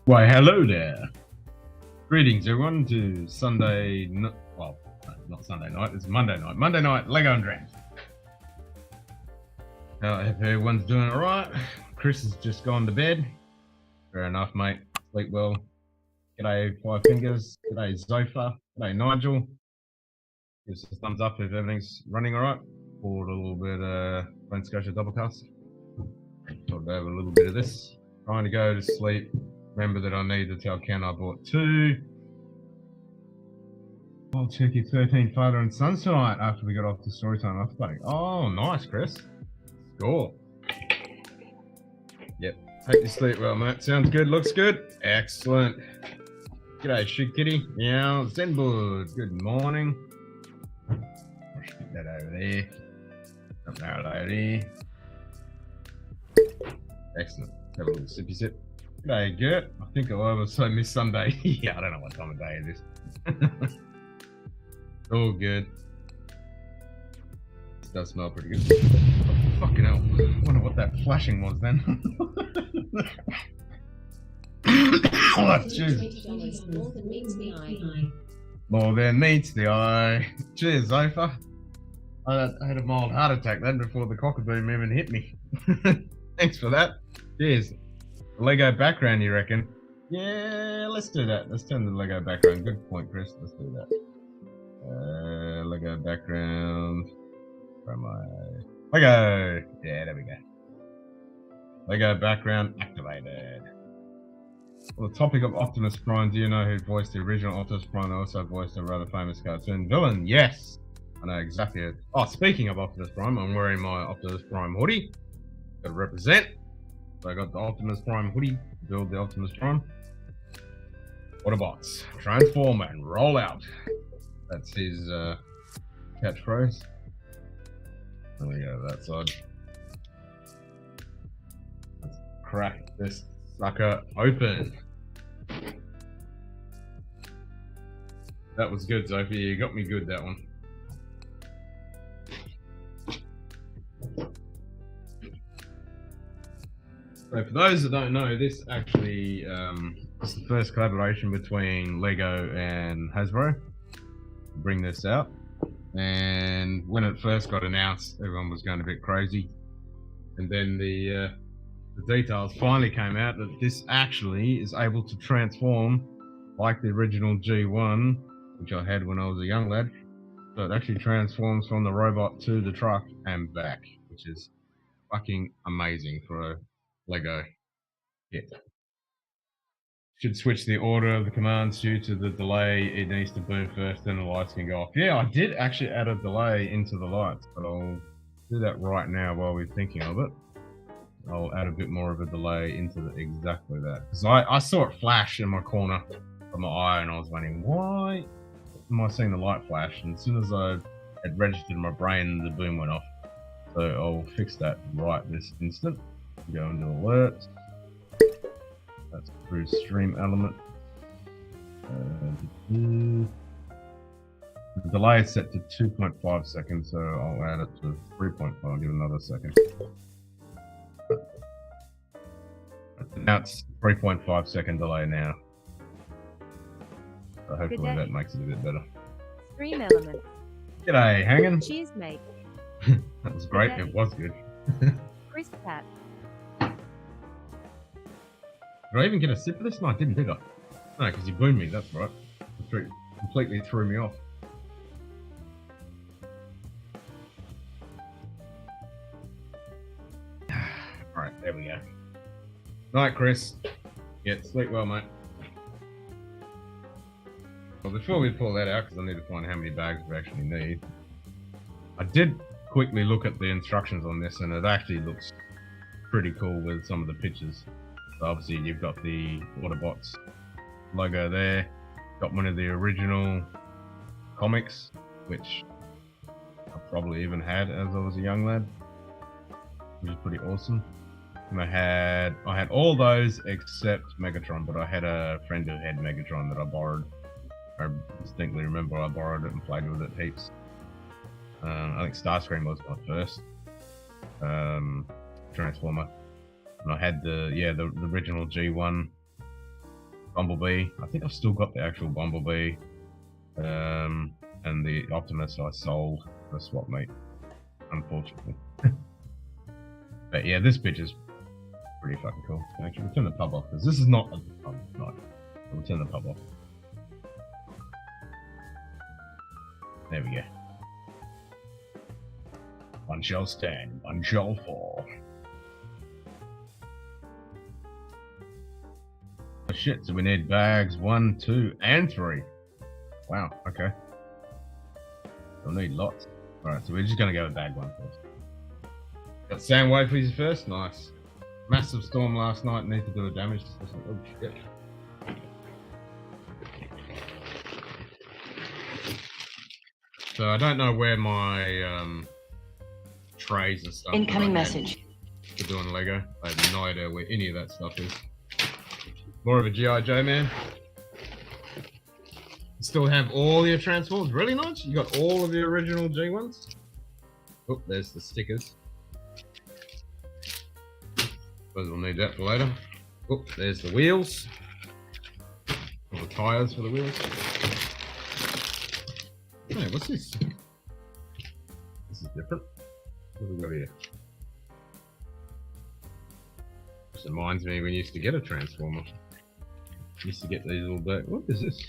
Why, hello there. Greetings, everyone, to Sunday. Well, no, not Sunday night. It's Monday night. Monday night, Lego and Drams. I hope everyone's doing all right. Chris has just gone to bed. Fair enough, mate. Sleep well. G'day, Five Fingers. G'day, Zofa. G'day, Nigel. Give us a thumbs up if everything's running all right. Poured a little bit of Scotch doublecast. Thought over a little bit of this. Trying to go to sleep. Remember that I need to tell Ken I bought 2 I'll check your 13 father and son tonight after we got off the story time after party. Oh, nice, Chris. Score. Yep. Hope you sleep well, mate. Sounds good. Looks good. Excellent. G'day, Shit Kitty. Meow. Zenbud. Good morning. I'll stick that over there. Up there, lady. Excellent. Have a little sippy sip. G'day, Gert. I think I'll also miss Sunday. Yeah, I don't know what time of day it is. All good. This does smell pretty good. Oh, fucking hell. I wonder what that flashing was then. Oh, jeez. More than meets the eye. Cheers, Zofa. I had a mild heart attack then before the cockaboom even hit me. Thanks for that. Cheers. Lego background, you reckon? Yeah, let's do that. Let's turn the Lego background. Good point, Chris. Let's do that. Lego background. Where am I? Lego! Yeah, there we go. Lego background activated. On the topic of Optimus Prime, do you know who voiced the original Optimus Prime and also voiced a rather famous cartoon villain? Yes! I know exactly it. Oh, speaking of Optimus Prime, I'm wearing my Optimus Prime hoodie. Gotta represent. So I got the Optimus Prime hoodie to build the Optimus Prime. Autobots, transform and roll out. That's his catchphrase. There we go, that side. Let's crack this sucker open. That was good, Sophie. You got me good, that one. So for those that don't know, this actually is the first collaboration between Lego and Hasbro. Bring this out, and when it first got announced, everyone was going a bit crazy, and then the details finally came out that this actually is able to transform like the original G1, which I had when I was a young lad. So it actually transforms from the robot to the truck and back, which is fucking amazing for a Lego kit. Should switch the order of the commands due to the delay. It needs to boom first, then the lights can go off. Yeah, I did actually add a delay into the lights, but I'll do that right now while we're thinking of it. I'll add a bit more of a delay into exactly that. Because I saw it flash in my corner of my eye, and I was wondering, why am I seeing the light flash? And as soon as I had registered in my brain, the boom went off. So I'll fix that right this instant. Go into alerts. That's through stream element. The delay is set to 2.5 seconds, so I'll add it to 3.5. Give it another second. Now it's 3.5 second delay now. So hopefully that makes it a bit better. Stream element. G'day, hanging. Cheers, mate. That was great. It was good. Chris Pat. Did I even get a sip of this? No, I didn't, did I? No, because you boomed me, that's right. It completely threw me off. Alright, there we go. Night, Chris. Yeah, sleep well, mate. Well, before we pull that out, because I need to find how many bags we actually need, I did quickly look at the instructions on this, and it actually looks pretty cool with some of the pictures. So obviously you've got the Autobots logo there, got one of the original comics, which I probably even had as I was a young lad, which is pretty awesome. And I had all those except Megatron, but I had a friend who had Megatron that I borrowed. I distinctly remember I borrowed it and played with it heaps. I think Starscream was my first Transformer. And I had the original G1 Bumblebee. I think I've still got the actual Bumblebee. And the Optimus I sold for swap meet, unfortunately. But yeah, this bitch is pretty fucking cool. Actually, we'll turn the pub off because this is not a pub night. We'll turn the pub off. There we go. One shall stand, one shall fall. Oh shit, so we need bags 1, 2, and 3. Wow, okay. We'll need lots. Alright, so we're just gonna go with bag 1 first. Got sand wafers first, nice. Massive storm last night, need to do a damage. Oh shit. So I don't know where my trays and stuff. Incoming message. For doing Lego. I have no idea where any of that stuff is. More of a G.I. Joe man. Still have all your transforms. Really nice. You got all of the original G ones. Oh, there's the stickers. Suppose we'll need that for later. Oh, there's the wheels. All the tires for the wheels. Hey, what's this? This is different. What have we got here? This reminds me when we used to get a transformer. We used to get these little back. What is this?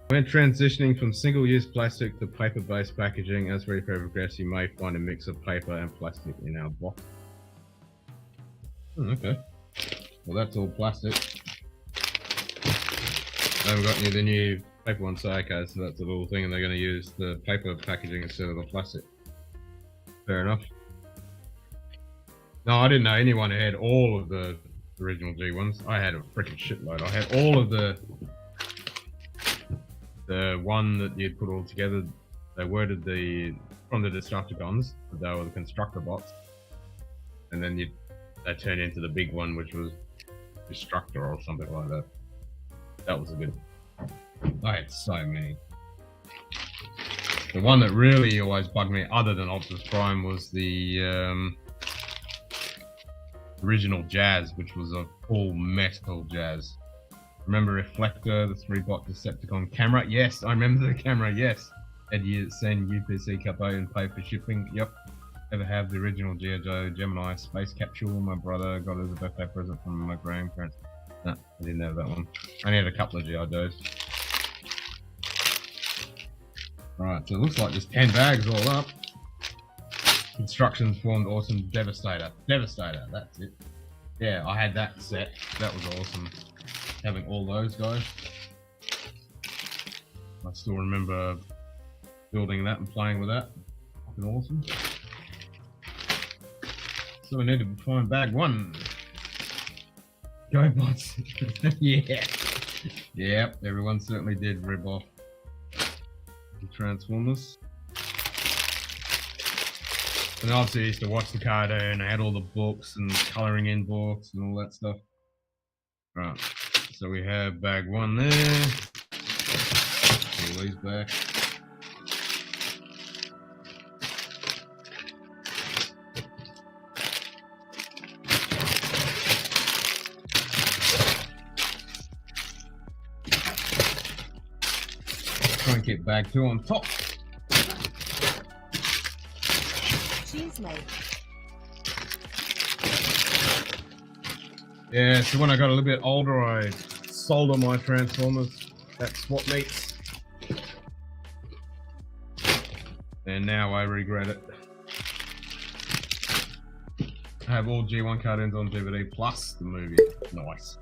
When transitioning from single-use plastic to paper-based packaging, as we progress, you may find a mix of paper and plastic in our box. Okay. Well, that's all plastic. I haven't got any of the new paper ones, so okay, so that's a little thing, and they're going to use the paper packaging instead of the plastic. Fair enough. No, I didn't know anyone had all of the original G ones. I had a freaking shitload. I had all of the one that you'd put all together. They worded from the Destructicons, but they were the constructor bots, and then they turned into the big one, which was Destructor or something like that. That was a good. I had so many. The one that really always bugged me, other than Optimus Prime, was the original Jazz, which was a full metal Jazz. Remember Reflector, the 3-bot Decepticon camera? Yes, I remember the camera, yes. Had you send UPC Capo and pay for shipping? Yep. Ever have the original G.I. Joe Gemini space capsule? My brother got it as a birthday present from my grandparents. No, I didn't have that one. I only had a couple of G.I. Joes. Right, so it looks like there's 10 bags all up. Instructions formed awesome. Devastator. Devastator, that's it. Yeah, I had that set. That was awesome. Having all those guys. I still remember building that and playing with that. Fucking awesome. So we need to find bag 1. Go bots. Yeah. Yep, everyone certainly did rip off the Transformers. And obviously I used to watch the cartoon, I had all the books and colouring in books and all that stuff. Right. So we have bag 1 there. Pull these back. Try and keep bag 2 on top. Cheese mate. Yeah, so when I got a little bit older, I sold all my Transformers at swap meets. And now I regret it. I have all G1 cartoons on DVD plus the movie. Nice.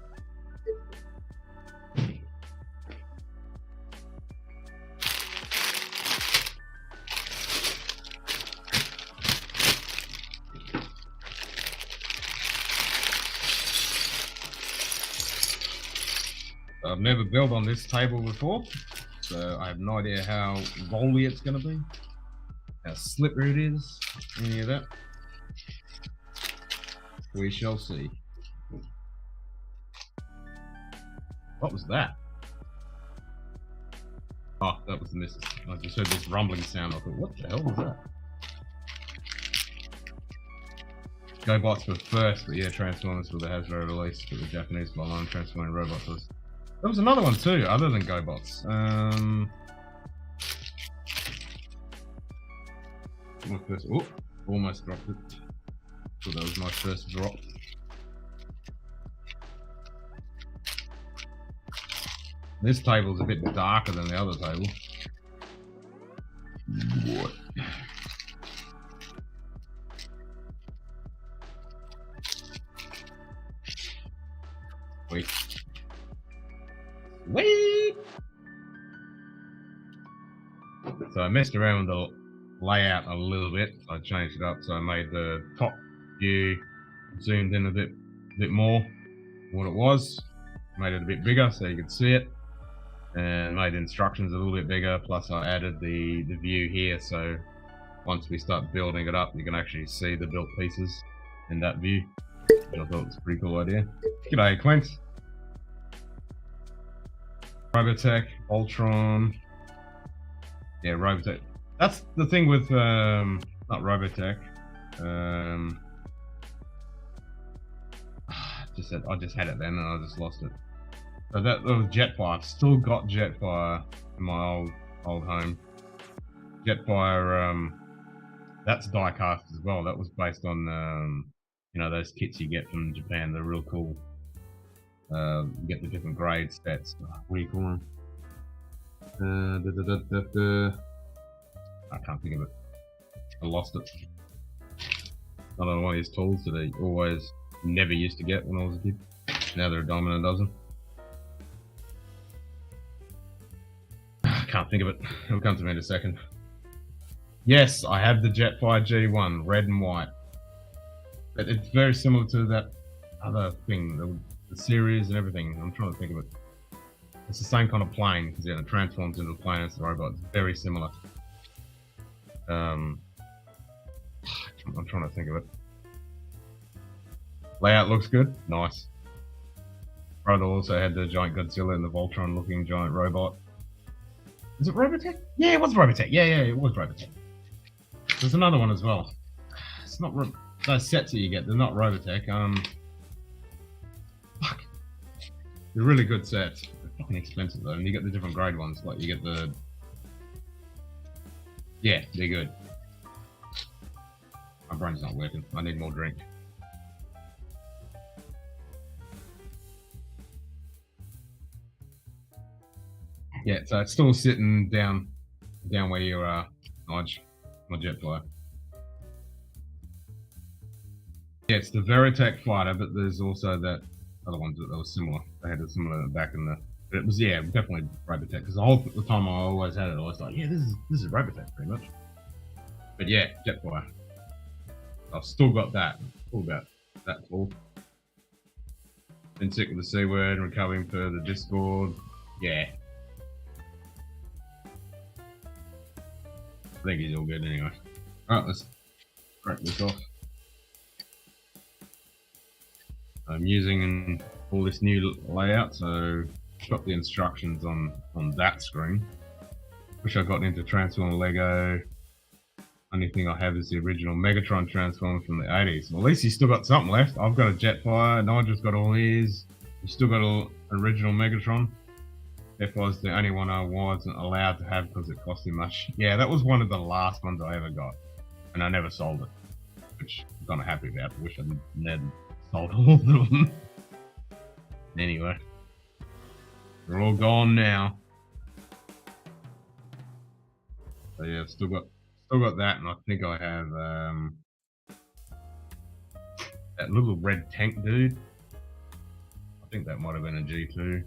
I've never built on this table before, so I have no idea how rolly it's going to be, how slippery it is, any of that. We shall see. What was that? Oh, that was the missus. I just heard this rumbling sound. I thought, what the hell was that? GoBots were first, but yeah, Transformers were the Hasbro release, but the Japanese Vigilant Transforming Robots was. There was another one too, other than GoBots. My first, oh, almost dropped it. So that was my first drop. This table's a bit darker than the other table. What? Wait. Wait! So I messed around with the layout a little bit. So I changed it up. So I made the top view zoomed in a bit more than what it was. Made it a bit bigger so you could see it. And made the instructions a little bit bigger. Plus I added the view here. So once we start building it up, you can actually see the built pieces in that view. Which I thought was a pretty cool idea. G'day, Clint. Robotech, Ultron. Yeah, Robotech. That's the thing with not Robotech. I just had it then and I just lost it. So that was Jetfire. I've still got Jetfire in my old home. Jetfire, that's die cast as well. That was based on you know, those kits you get from Japan. They're real cool. You get the different grade stats. What do you call them? I can't think of it. I lost it. Another one of these tools that I always never used to get when I was a kid. Now they're a dime and a dozen. I can't think of it. It'll come to me in a second. Yes, I have the Jetfire G1, red and white. But it's very similar to that other thing, the series and everything. I'm trying to think of it. It's the same kind of plane because it transforms into a plane as the robot. It's very similar. I'm trying to think of it. Layout looks good. Nice. Brother also had the giant Godzilla and the Voltron looking giant robot. Is it Robotech? Yeah, it was Robotech. Yeah, it was Robotech. There's another one as well. It's not those sets that you get. They're not Robotech. Fuck. They're really good sets. They're fucking expensive though, and you get the different grade ones. Like you get the. Yeah, they're good. My brain's not working. I need more drink. Yeah, so it's still sitting down where you are, Nige, my Jetfire. Yeah, it's the Veritech fighter, but there's also that other ones that were similar. They had a similar back in the. But it was definitely Robotech because the time I always had it, I was like, yeah, this is Robotech pretty much. But yeah, Jetfire. I've still got that. All about that tool. Been sick with the C word and recovering for the Discord. Yeah. I think he's all good anyway. Alright, let's crack this off. I'm using all this new layout, so I've got the instructions on that screen. Wish I got into Transformer Lego. Only thing I have is the original Megatron Transformer from the 80s. Well, at least he's still got something left. I've got a Jetfire, Nigel's got all his. He's still got an original Megatron. That was the only one I wasn't allowed to have because it cost him much. Yeah, that was one of the last ones I ever got. And I never sold it, which I'm kind of happy about. I wish I never sold all of them. Anyway, they're all gone now. So yeah, I've still got that, and I think I have that little red tank dude. I think that might have been a G2.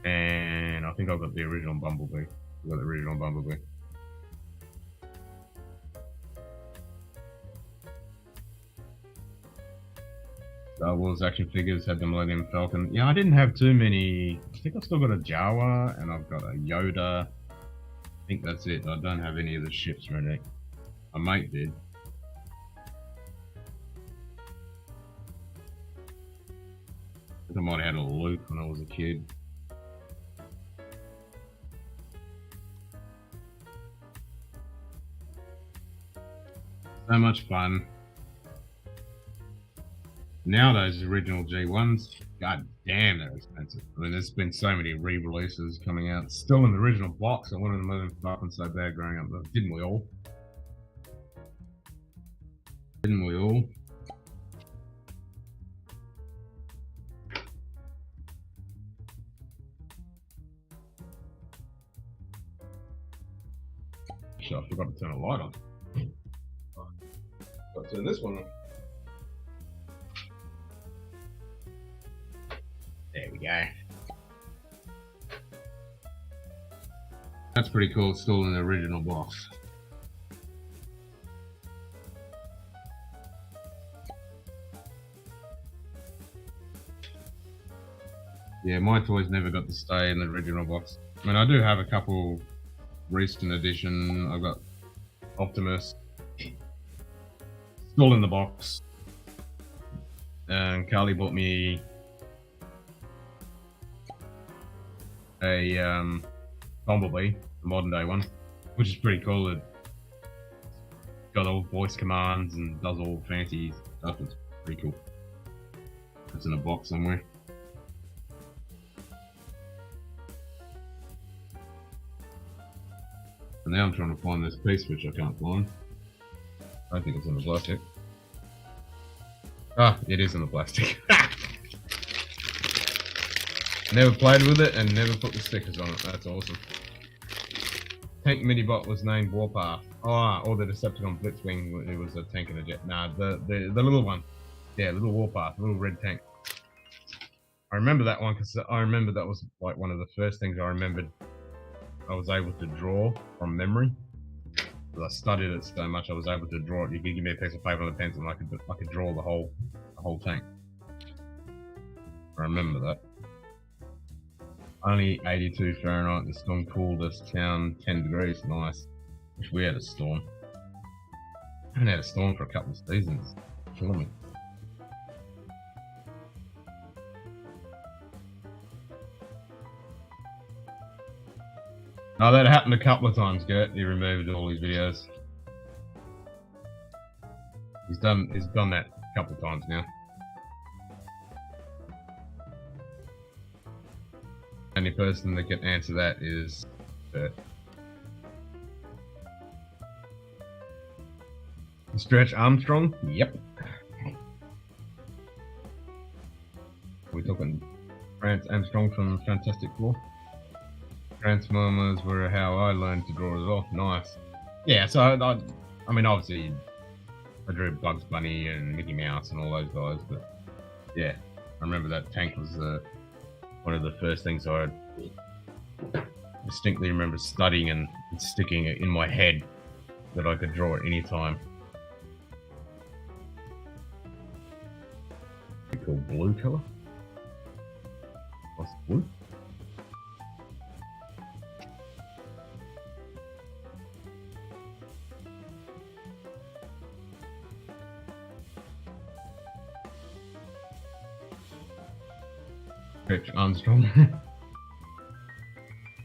And I think I've got the original Bumblebee. I've got the original Bumblebee. Star Wars action figures had the Millennium Falcon. Yeah, I didn't have too many. I think I've still got a Jawa and I've got a Yoda. I think that's it. I don't have any of the ships ready. My mate did. I think I might have had a Luke when I was a kid. So much fun. Now those original G1s, god damn, they're expensive. I mean, there's been so many re-releases coming out. Still in the original box. I wanted to move them fucking so bad growing up. Didn't we all? Didn't we all? Shit, I forgot to turn a light on. Got to turn this one on. There we go. That's pretty cool. It's still in the original box. Yeah, my toys never got to stay in the original box. I mean, I do have a couple recent edition. I've got Optimus still in the box. And Carly bought me a Bumblebee, the modern day one, which is pretty cool. It got all voice commands and does all fancy stuff. It's pretty cool. It's in a box somewhere. And now I'm trying to find this piece which I can't find. I think it's in the plastic. Ah, it is in the plastic. Never played with it and never put the stickers on it. That's awesome. Tank Minibot was named Warpath. Oh, or the Decepticon Blitzwing. It was a tank and a jet. Nah, the little one. Yeah, little Warpath, little red tank. I remember that one because I remember that was like one of the first things I remembered I was able to draw from memory. I studied it so much, I was able to draw it. You could give me a piece of paper and a pencil, and I could draw the whole tank. I remember that. Only 82 Fahrenheit. The storm cooled us down 10 degrees. Nice. Wish we had a storm. I haven't had a storm for a couple of seasons. It's killing me. Oh, that happened a couple of times, Gert. He removed all his videos. He's done that a couple of times now. Only person that can answer that is Bert. Stretch Armstrong? Yep. We're talking France Armstrong from Fantastic Four. Transformers were how I learned to draw as well. Nice. Yeah, so I mean, obviously, I drew Bugs Bunny and Mickey Mouse and all those guys, but yeah, I remember that tank was one of the first things I distinctly remember studying and sticking it in my head that I could draw at any time. Pretty cool blue color. What's blue? Stretch Armstrong.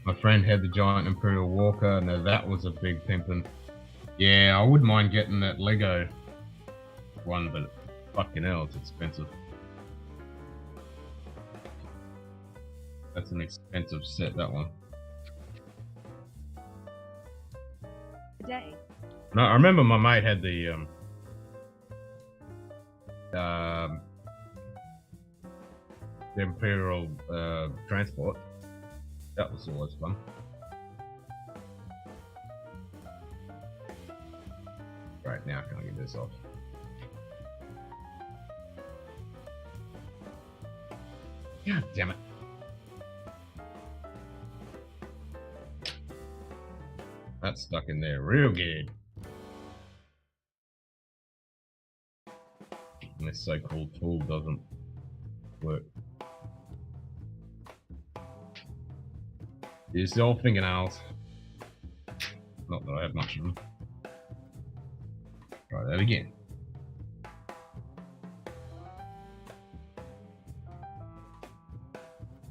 My friend had the giant Imperial Walker. Now that was a big pimpin'. Yeah, I wouldn't mind getting that Lego one, but fucking hell, it's expensive. That's an expensive set, that one. Day. No, I remember my mate had the Imperial transport. That was always fun. Right, now can I get this off? God damn it. That's stuck in there real good. And this so-called tool doesn't work. Use the old fingernails. Not that I have much of them. Try that again.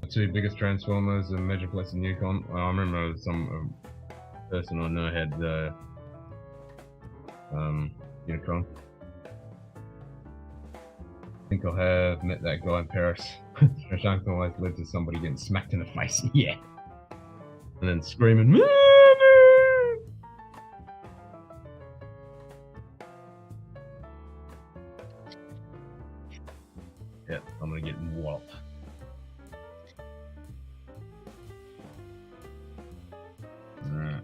The two biggest transformers are Megaplex and Yukon. I remember some person I know had Unicron. I think I have met that guy in Paris. Shashank always led to somebody getting smacked in the face. Yeah. And then screaming, "Moo, moo!" Yeah, I'm gonna get walloped. Alright.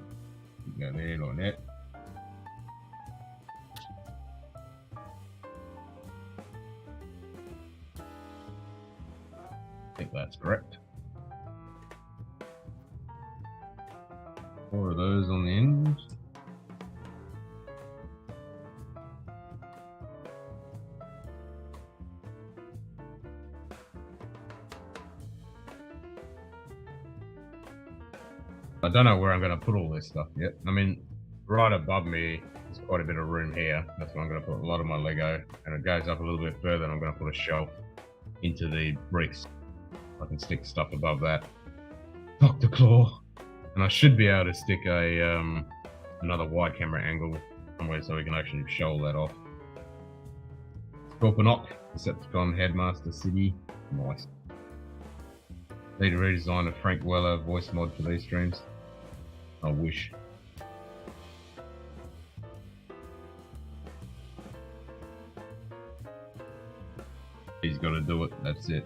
Go there like that. I think that's correct. 4 of those on the end. I don't know where I'm going to put all this stuff yet. I mean, right above me, there's quite a bit of room here. That's where I'm going to put a lot of my Lego. And it goes up a little bit further, and I'm going to put a shelf into the bricks. I can stick stuff above that. Dr. Claw. And I should be able to stick a another wide camera angle somewhere so we can actually show that off. Scorponok, Decepticon Headmaster City. Nice. Need to redesign a Frank Weller voice mod for these streams. I wish. He's got to do it, that's it.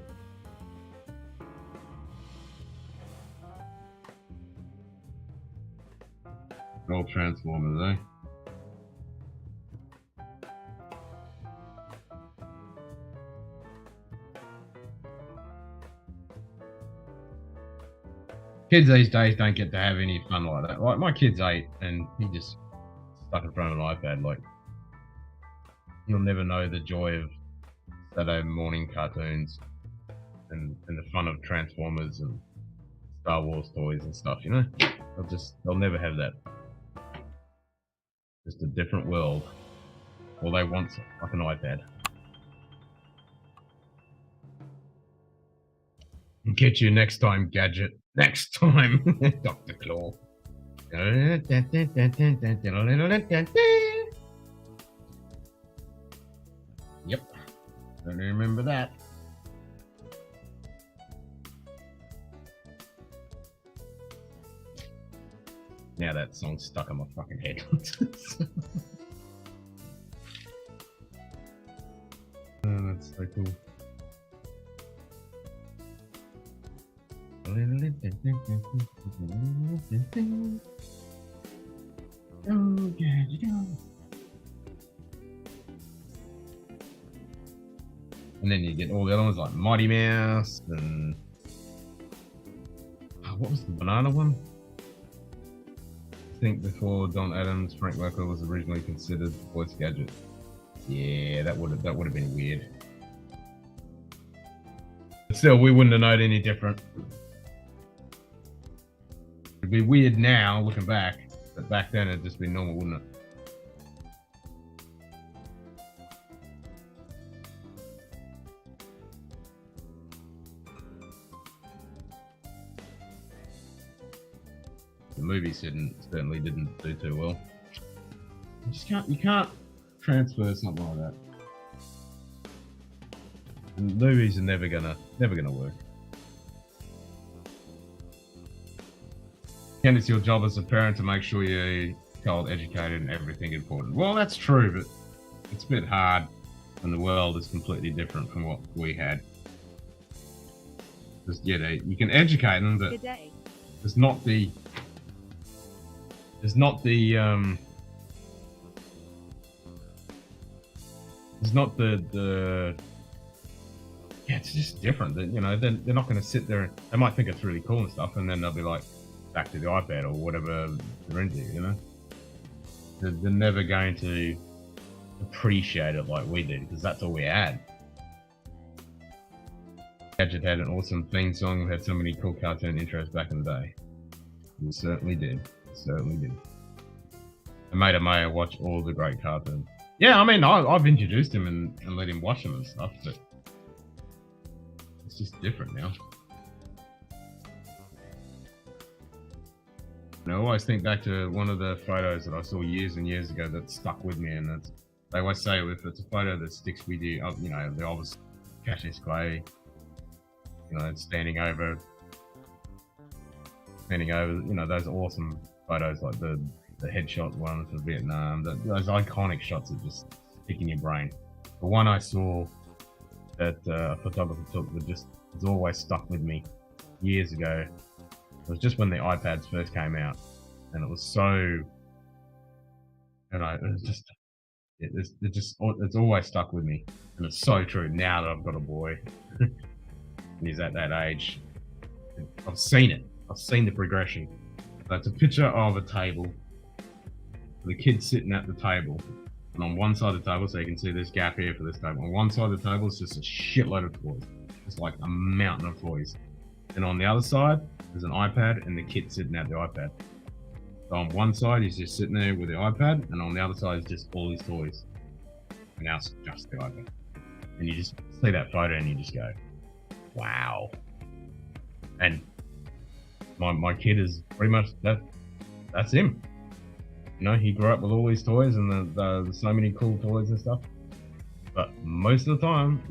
All Transformers, eh? Kids these days don't get to have any fun like that. Like, my kid's 8 and he just stuck in front of an iPad. Like, he'll never know the joy of Saturday morning cartoons and the fun of Transformers and Star Wars toys and stuff, you know? They'll never have that. Just a different world. All they want like an iPad. Get you next time, Gadget. Next time, Dr. Claw. Yep. Don't remember that. Now that song's stuck in my fucking head. Oh, that's so cool. Oh, yeah, and then you get all the other ones like Mighty Mouse and what was the banana one? I think before Don Adams, Frank Welker was originally considered voice gadget. Yeah, that would have been weird. But still, we wouldn't have known any different. It'd be weird now looking back, but back then it'd just be normal, wouldn't it? The movie certainly didn't do too well. You can't transfer something like that. And movies are never gonna work. And it's your job as a parent to make sure your child educated and everything important. Well, that's true, but it's a bit hard when the world is completely different from what we had. Just you can educate them, but there's not the yeah, it's just different. You know, they're not going to sit there. They might think it's really cool and stuff, and then they'll be like, back to the iPad or whatever they're into, you know? They're never going to appreciate it like we did, because that's all we had. Gadget had an awesome theme song. We had so many cool cartoon intros back in the day. We certainly did. Certainly did. And made a Mayo watch all the great cartoons. Yeah, I mean, I've introduced him and let him watch them and stuff, but it's just different now. And I always think back to one of the photos that I saw years and years ago that stuck with me, and They always say if it's a photo that sticks with you, you know, they always catch this guy, you know, standing over, you know, those awesome photos like the headshot one for Vietnam, those iconic shots that just stick in your brain. The one I saw that a photographer took that just has always stuck with me years ago. It was just when the iPads first came out, and it was so, you know, it was just, it's always stuck with me, and it's so true now that I've got a boy. And he's at that age. I've seen it. I've seen the progression. So it's a picture of a table. The kid's sitting at the table, and on one side of the table, so you can see this gap here for this table. On one side of the table is just a shitload of toys, just like a mountain of toys. And on the other side, there's an iPad, and the kid sitting at the iPad. So on one side, he's just sitting there with the iPad, and on the other side is just all his toys. And now it's just the iPad. And you just see that photo, and you just go, "Wow!" And my kid is pretty much that. That's him. You know, he grew up with all these toys and the so many cool toys and stuff. But most of the time,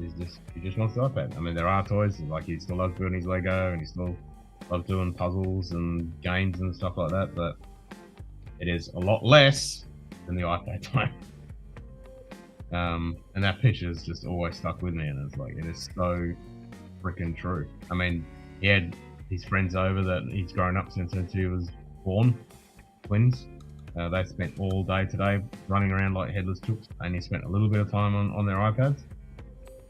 he just wants the iPad. I mean, there are toys, like he still loves building his Lego and he still loves doing puzzles and games and stuff like that, but it is a lot less than the iPad time. And that picture is just always stuck with me, and it's like, it is so freaking true. I mean, he had his friends over that he's grown up since he was born, twins. They spent all day today running around like headless chooks, and he spent a little bit of time on their iPads.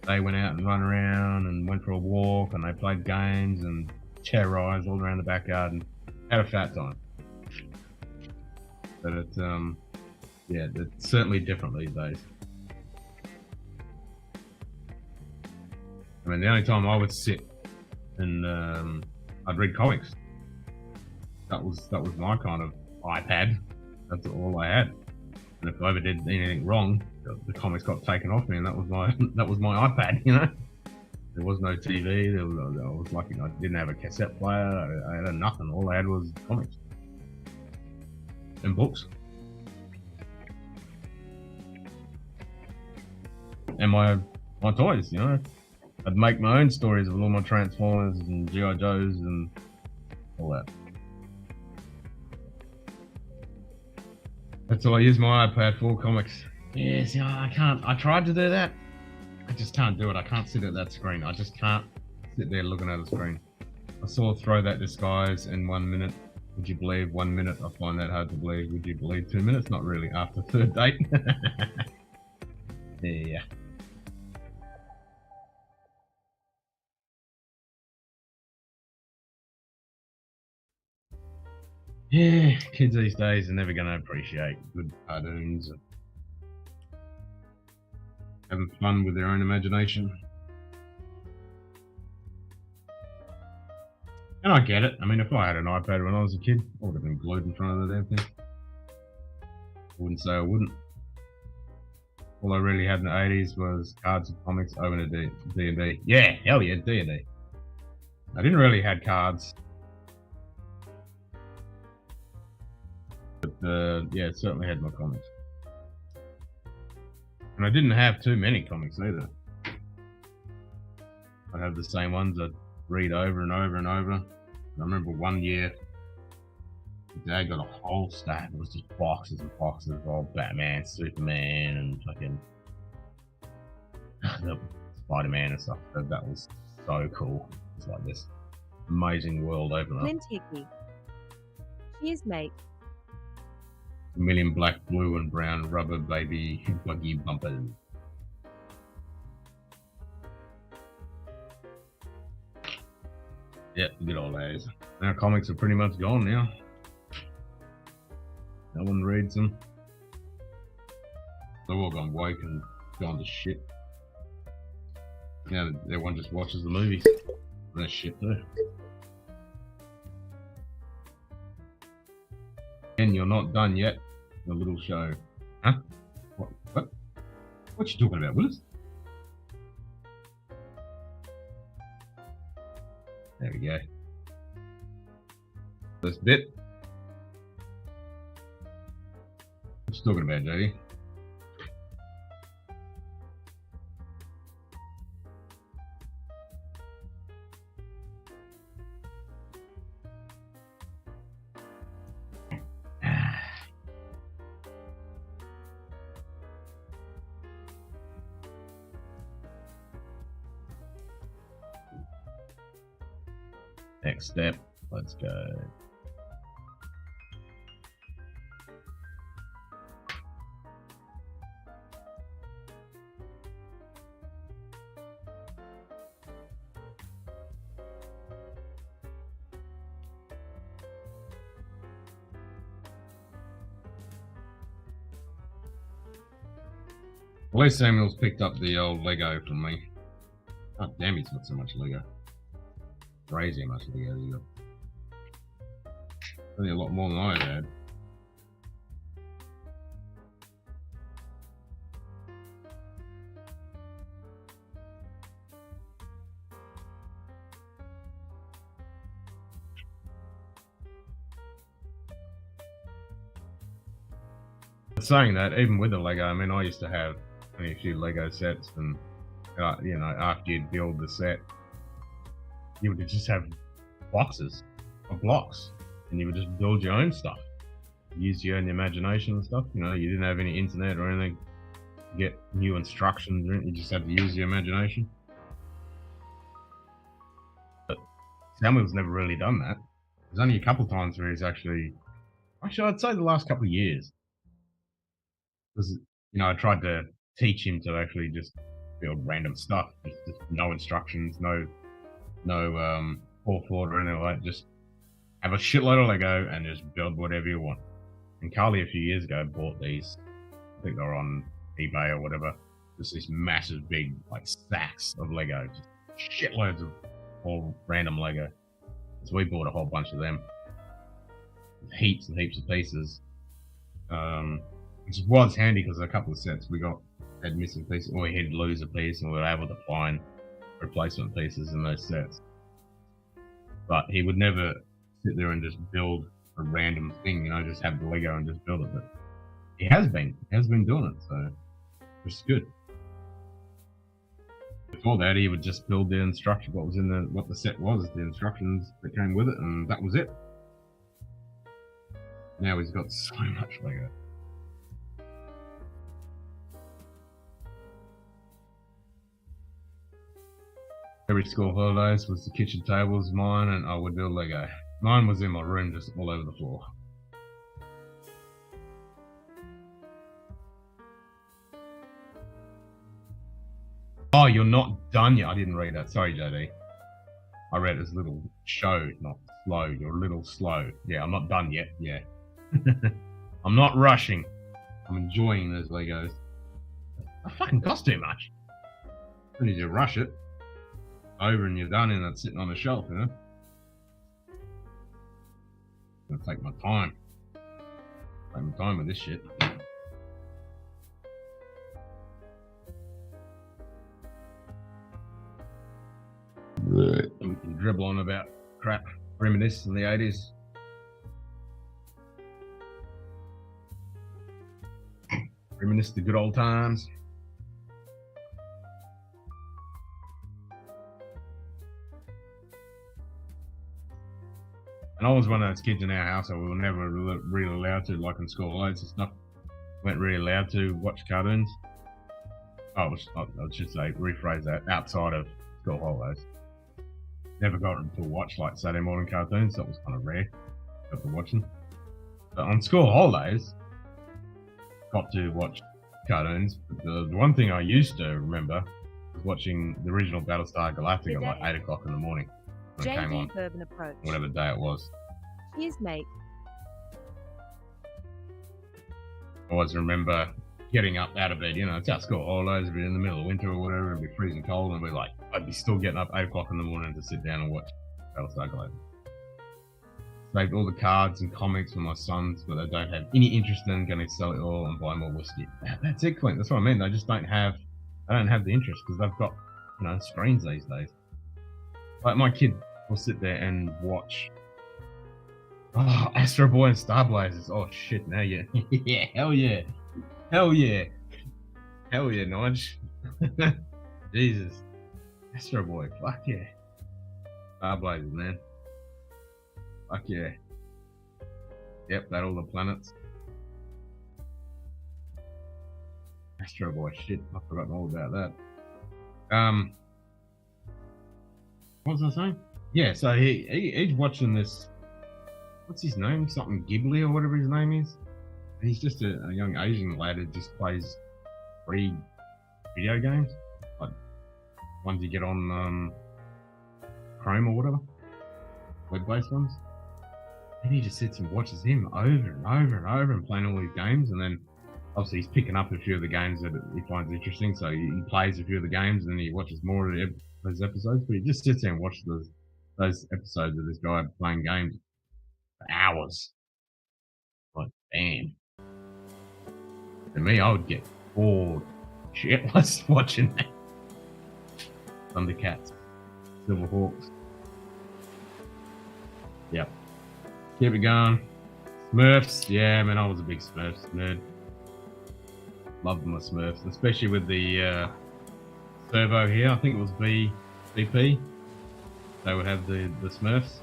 They went out and run around and went for a walk, and they played games and chair rides all around the backyard and had a fat time. But it's yeah, it's certainly different these days. I mean, the only time I would sit and I'd read comics. That was my kind of iPad. That's all I had. And if I ever did anything wrong, the comics got taken off me, and that was my iPad. You know, there was no TV. I was lucky I didn't have a cassette player. I had nothing. All I had was comics and books, and my toys. You know, I'd make my own stories of all my Transformers and G.I. Joes and all that. That's all I use my iPad for, comics. Yes, yeah, I can't. I tried to do that. I just can't do it. I can't sit at that screen. I just can't sit there looking at a screen. I saw Throw That Disguise in 1 minute. Would you believe 1 minute? I find that hard to believe. Would you believe 2 minutes? Not really, after third date. Yeah. Yeah, kids these days are never going to appreciate good cartoons and having fun with their own imagination. And I get it. I mean, if I had an iPad when I was a kid, I would have been glued in front of the damn thing. I wouldn't say I wouldn't. All I really had in the 80s was cards and comics, over to D&D. Yeah, hell yeah, D&D. I didn't really have cards. But yeah, certainly had my comics. And I didn't have too many comics either. I'd have the same ones I'd read over and over and over. I remember one year, Dad got a whole stack. It was just boxes and boxes of all Batman, Superman, and fucking Spider-Man and stuff. That was so cool. It's like this amazing world opening up. Clint Hickey. Cheers, mate. A million black, blue, and brown rubber baby buggy bumpers. Yeah, good old days. Now comics are pretty much gone now. No one reads them. They've all gone woke and gone to shit. Now everyone just watches the movies. That's shit too. And you're not done yet. The little show. Huh? What? What you talking about, Willis? There we go. This bit. What you talking about, JD? Next step. Let's go. At least Samuel's picked up the old Lego from me. God damn, he's got so much Lego. Crazy how much Lego he's got. Only a lot more than I had. Saying that, even with the Lego, I mean, I used to have only a few Lego sets, and you know, after you'd build the set, you would just have boxes of blocks, and you would just build your own stuff. Use your own imagination and stuff. You know, you didn't have any internet or anything to get new instructions or anything. You just had to use your imagination. But Samuel's never really done that. There's only a couple of times where he's actually, I'd say the last couple of years. Because, you know, I tried to teach him to actually just build random stuff, just no instructions, no forethought or anything like that. Just have a shitload of Lego and just build whatever you want. And Carly a few years ago bought these. I think they were on eBay or whatever. Just these massive, big, like stacks of Lego, just shitloads of all random Lego. So we bought a whole bunch of them, heaps and heaps of pieces. Which was handy because a couple of sets we had missing pieces, or we had to lose a piece, and we were able to find replacement pieces in those sets. But he would never sit there and just build a random thing, you know, just have the Lego and just build it. But he has been doing it, so which is good. Before that, he would just build the instruction, what the set was, the instructions that came with it, and that was it. Now he's got so much Lego. Every school holidays was the kitchen tables, mine, and I would build Lego. Mine was in my room, just all over the floor. Oh, you're not done yet. I didn't read that. Sorry, JD. I read it as little show, not slow. You're a little slow. Yeah, I'm not done yet. Yeah. I'm not rushing. I'm enjoying those Legos. That fucking cost too much. As soon as you rush it, over and you're done, and it's sitting on the shelf, you know. I'm gonna take my time. Take my time with this shit. We can dribble on about crap, reminisce in the 80s. Reminisce the good old times. And I was one of those kids in our house that we were never really allowed to, like in school holidays and stuff, weren't really allowed to watch cartoons. I should say, rephrase that, outside of school holidays. Never got to watch like Saturday morning cartoons, that was kind of rare, got to watch them. But on school holidays, got to watch cartoons. But the one thing I used to remember was watching the original Battlestar Galactica at like 8 o'clock in the morning. When it came on, whatever day it was. Cheers, mate. I always remember getting up out of bed, you know, it's our school holidays, it'd be in the middle of winter or whatever, it'd be freezing cold, and I'd be still getting up 8 o'clock in the morning to sit down and watch Battlestar Galactica. Saved all the cards and comics for my sons, but they don't have any interest in, going to sell it all and buy more whiskey. That's it, Clint, that's what I mean, they don't have the interest, because they've got, you know, screens these days. Like my kid will sit there and watch Astro Boy and Star Blazers. Oh shit, now yeah. Yeah, hell yeah. Hell yeah. Hell yeah, Nige. Jesus. Astro Boy, fuck yeah. Star Blazers, man. Fuck yeah. Yep, all the planets. Astro Boy, shit, I've forgotten all about that. What was I saying? Yeah, so he's watching this. What's his name? Something Ghibli or whatever his name is. And he's just a young Asian lad who just plays free video games, like ones you get on Chrome or whatever, web-based ones. And he just sits and watches him over and over and over and playing all these games, and then obviously he's picking up a few of the games that he finds interesting, so he plays a few of the games and then he watches more of those episodes, but he just sits there and watches those episodes of this guy playing games for hours. Like, damn. To me, I would get bored shitless watching that. Thundercats, Silverhawks. Yep. Keep it going. Smurfs, yeah, man, I was a big Smurfs nerd. Loved my Smurfs, especially with the servo here. I think it was BP. They would have the Smurfs,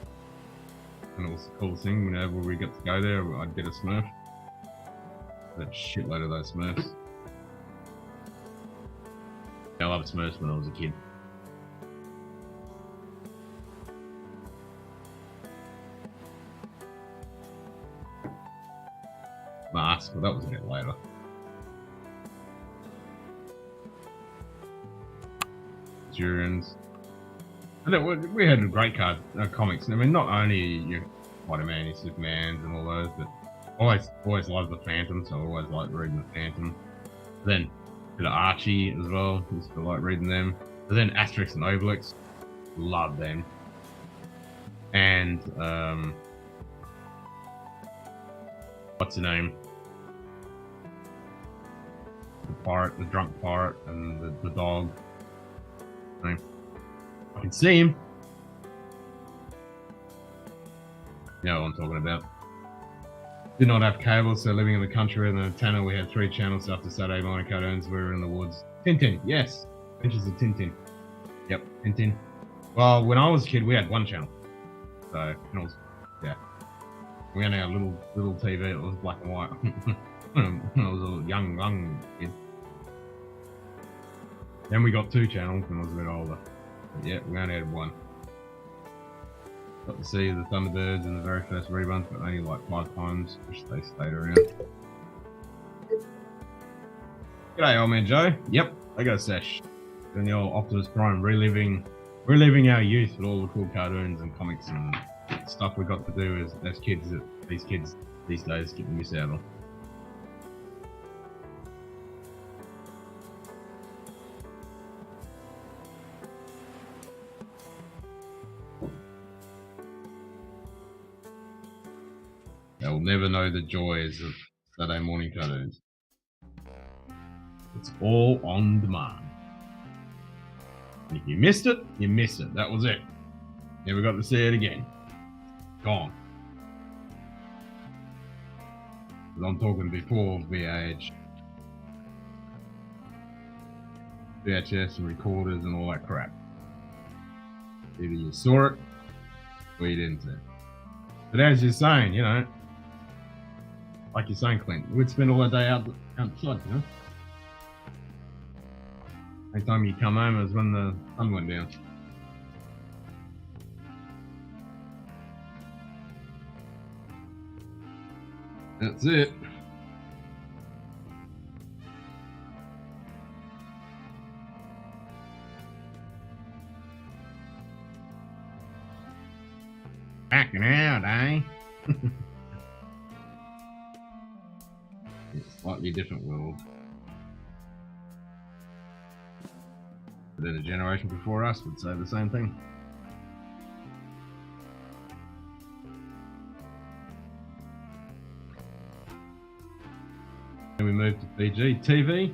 and it was the coolest thing. Whenever we got to go there, I'd get a Smurf. That shitload of those Smurfs. I loved Smurfs when I was a kid. Mask, well, that was a bit later. Durans. We had great comics. I mean, not only your Spider-Man, your Supermans, and all those, but always loved the Phantom, so I always liked reading the Phantom. Then a bit of Archie as well. Used to like reading them. But then Asterix and Obelix, loved them. And what's the name? The pirate, the drunk pirate, and the dog. I can see him. You know what I'm talking about. Did not have cable, so living in the country in the Tanner, we had 3 channels after Saturday morning cartoons. We were in the woods. Tintin, yes. Adventures of Tintin. Yep, Tintin. Well, when I was a kid, we had 1 channel. So, it was, yeah. We only had a little TV. It was black and white. I was a young kid. Then we got 2 channels when I was a bit older. But yeah, we only had 1. Got to see the Thunderbirds in the very first reruns, but only like 5 times, which they stayed around. G'day, old man Joe. Yep, I got a sesh. And the old Optimus Prime, reliving our youth with all the cool cartoons and comics and stuff we got to do as kids that these kids these days get to miss out on. They'll never know the joys of Saturday morning cartoons. It's all on demand. And if you missed it, you missed it. That was it. Never got to see it again. Gone. But I'm talking before VHS and recorders and all that crap. Either you saw it or you didn't see it. But as you're saying, you know, like you're saying, Clint, we'd spend all the day outside, you know? Every time you come home, it was when the sun went down. That's it. Backing out, eh? It's a slightly different world. But then a generation before us would say the same thing. Then we moved to Fiji. TV?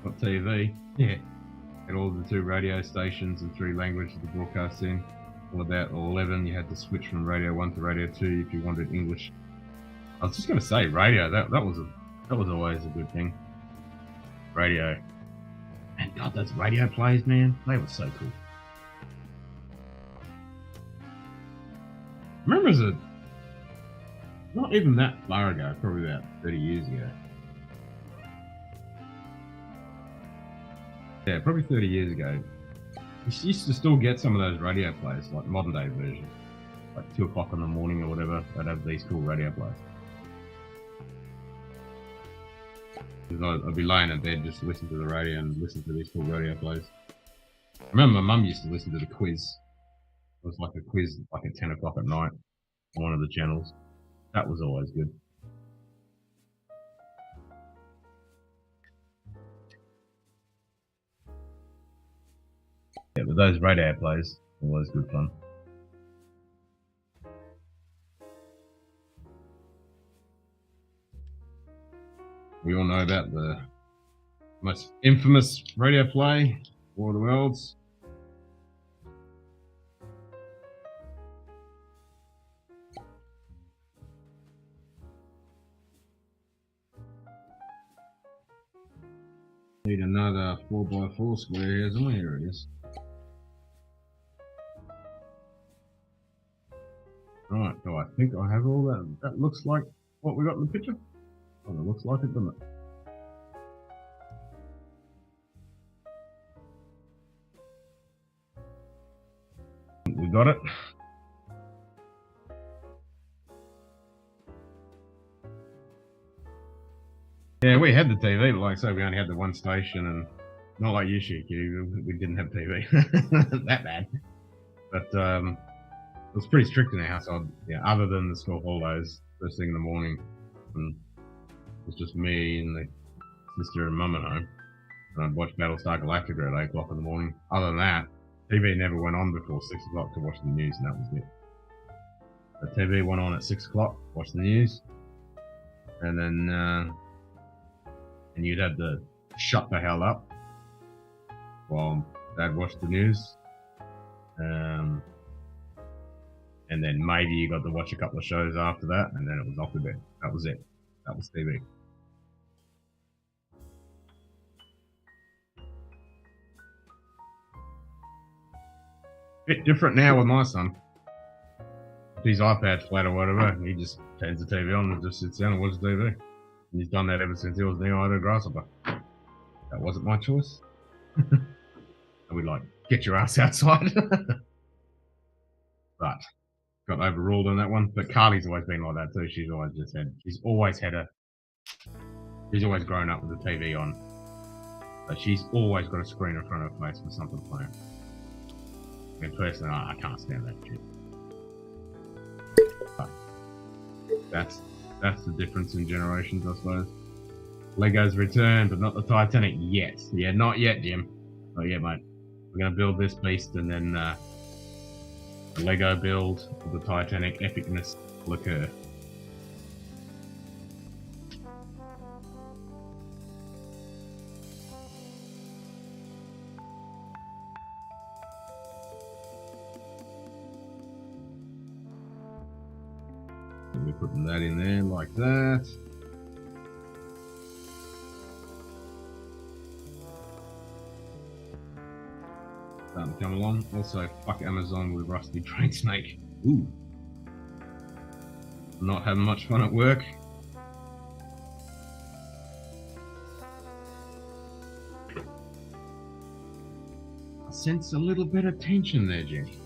Not TV. Yeah. Had all the 2 radio stations and 3 languages to broadcast in. All about 11, you had to switch from Radio 1 to Radio 2 if you wanted English. I was just going to say radio. That was always a good thing. Radio. And God, those radio plays, man, they were so cool. I remember as not even that far ago, probably about 30 years ago. Yeah, probably 30 years ago. You used to still get some of those radio players, like modern day version, like 2 o'clock in the morning or whatever. They'd have these cool radio players. I'd be laying in bed just listening to the radio and listen to these cool radio players. I remember my mum used to listen to the quiz. It was like a quiz, like at 10 o'clock at night on one of the channels. That was always good. Yeah, but those radio plays, always good fun. We all know about the most infamous radio play, War of the Worlds. Need another 4x4 square here, isn't we? Here it is. Right, so I think I have all that. That looks like what we got in the picture. Oh, it looks like it, doesn't it? We got it. Yeah, we had the TV, but like I say, we only had the one station, and not like you, Shiki, we didn't have TV. That bad. But it was pretty strict in our household. Yeah, other than the school holidays, first thing in the morning, and it was just me and the sister and mum at home. And I'd watch Battlestar Galactica at 8 o'clock in the morning. Other than that, TV never went on before 6 o'clock to watch the news, and that was it. The TV went on at 6 o'clock, watch the news, and then and you'd have to shut the hell up while Dad watched the news. And then maybe you got to watch a couple of shows after that, and then it was off to bed. That was it. That was TV. Bit different now with my son. If his iPad's flat or whatever, he just turns the TV on and just sits down and watches TV. And he's done that ever since he was knee-eyed a grasshopper. That wasn't my choice. And we'd like, get your ass outside. But got overruled on that one. But Carly's always been like that too. She's always grown up with the TV on. But she's always got a screen in front of her face with something playing. I mean, personally, I can't stand that shit. But that's the difference in generations, I suppose. Lego's returned, but not the Titanic yet. Yeah, not yet, Jim. Not yet, mate. We're going to build this beast, and then the Lego build of the Titanic epicness will occur. We're putting that in there like that. Starting to come along. Also, fuck Amazon with Rusty Train Snake. Ooh. Not having much fun at work. I sense a little bit of tension there, Jenny.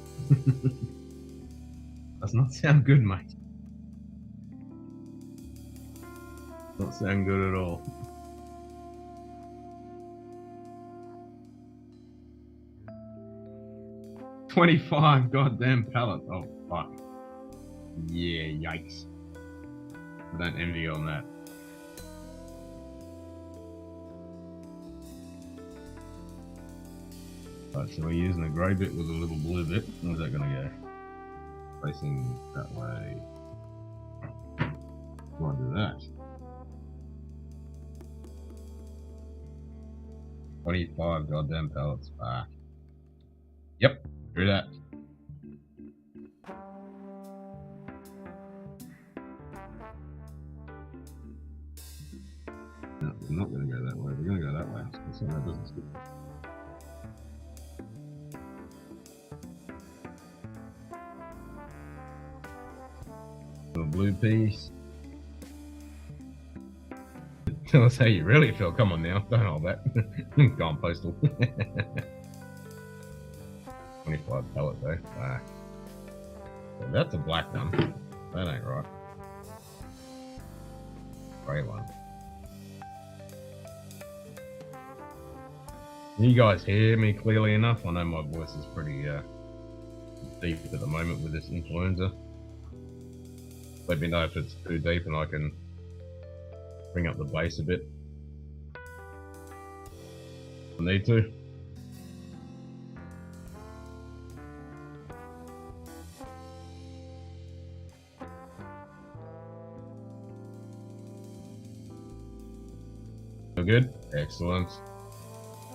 Does not sound good, mate. Not sound good at all. $25 goddamn pallets. Oh fuck. Yeah, yikes. I don't envy you on that. Right, so we're using the grey bit with a little blue bit. Where's that gonna go? Facing that way. Why do that? 25 goddamn pallets back. Yep, do that. No, we're not going to go that way. We're going to go that way. So that doesn't skip. The blue piece. Tell us how you really feel. Come on now, don't hold that. Go on, postal. 25 pellet though. Ah. So that's a black one. That ain't right. Grey one. Can you guys hear me clearly enough? I know my voice is pretty deep at the moment with this influenza. Let me know if it's too deep and I can bring up the bass a bit. I need to. Feel good? Excellent.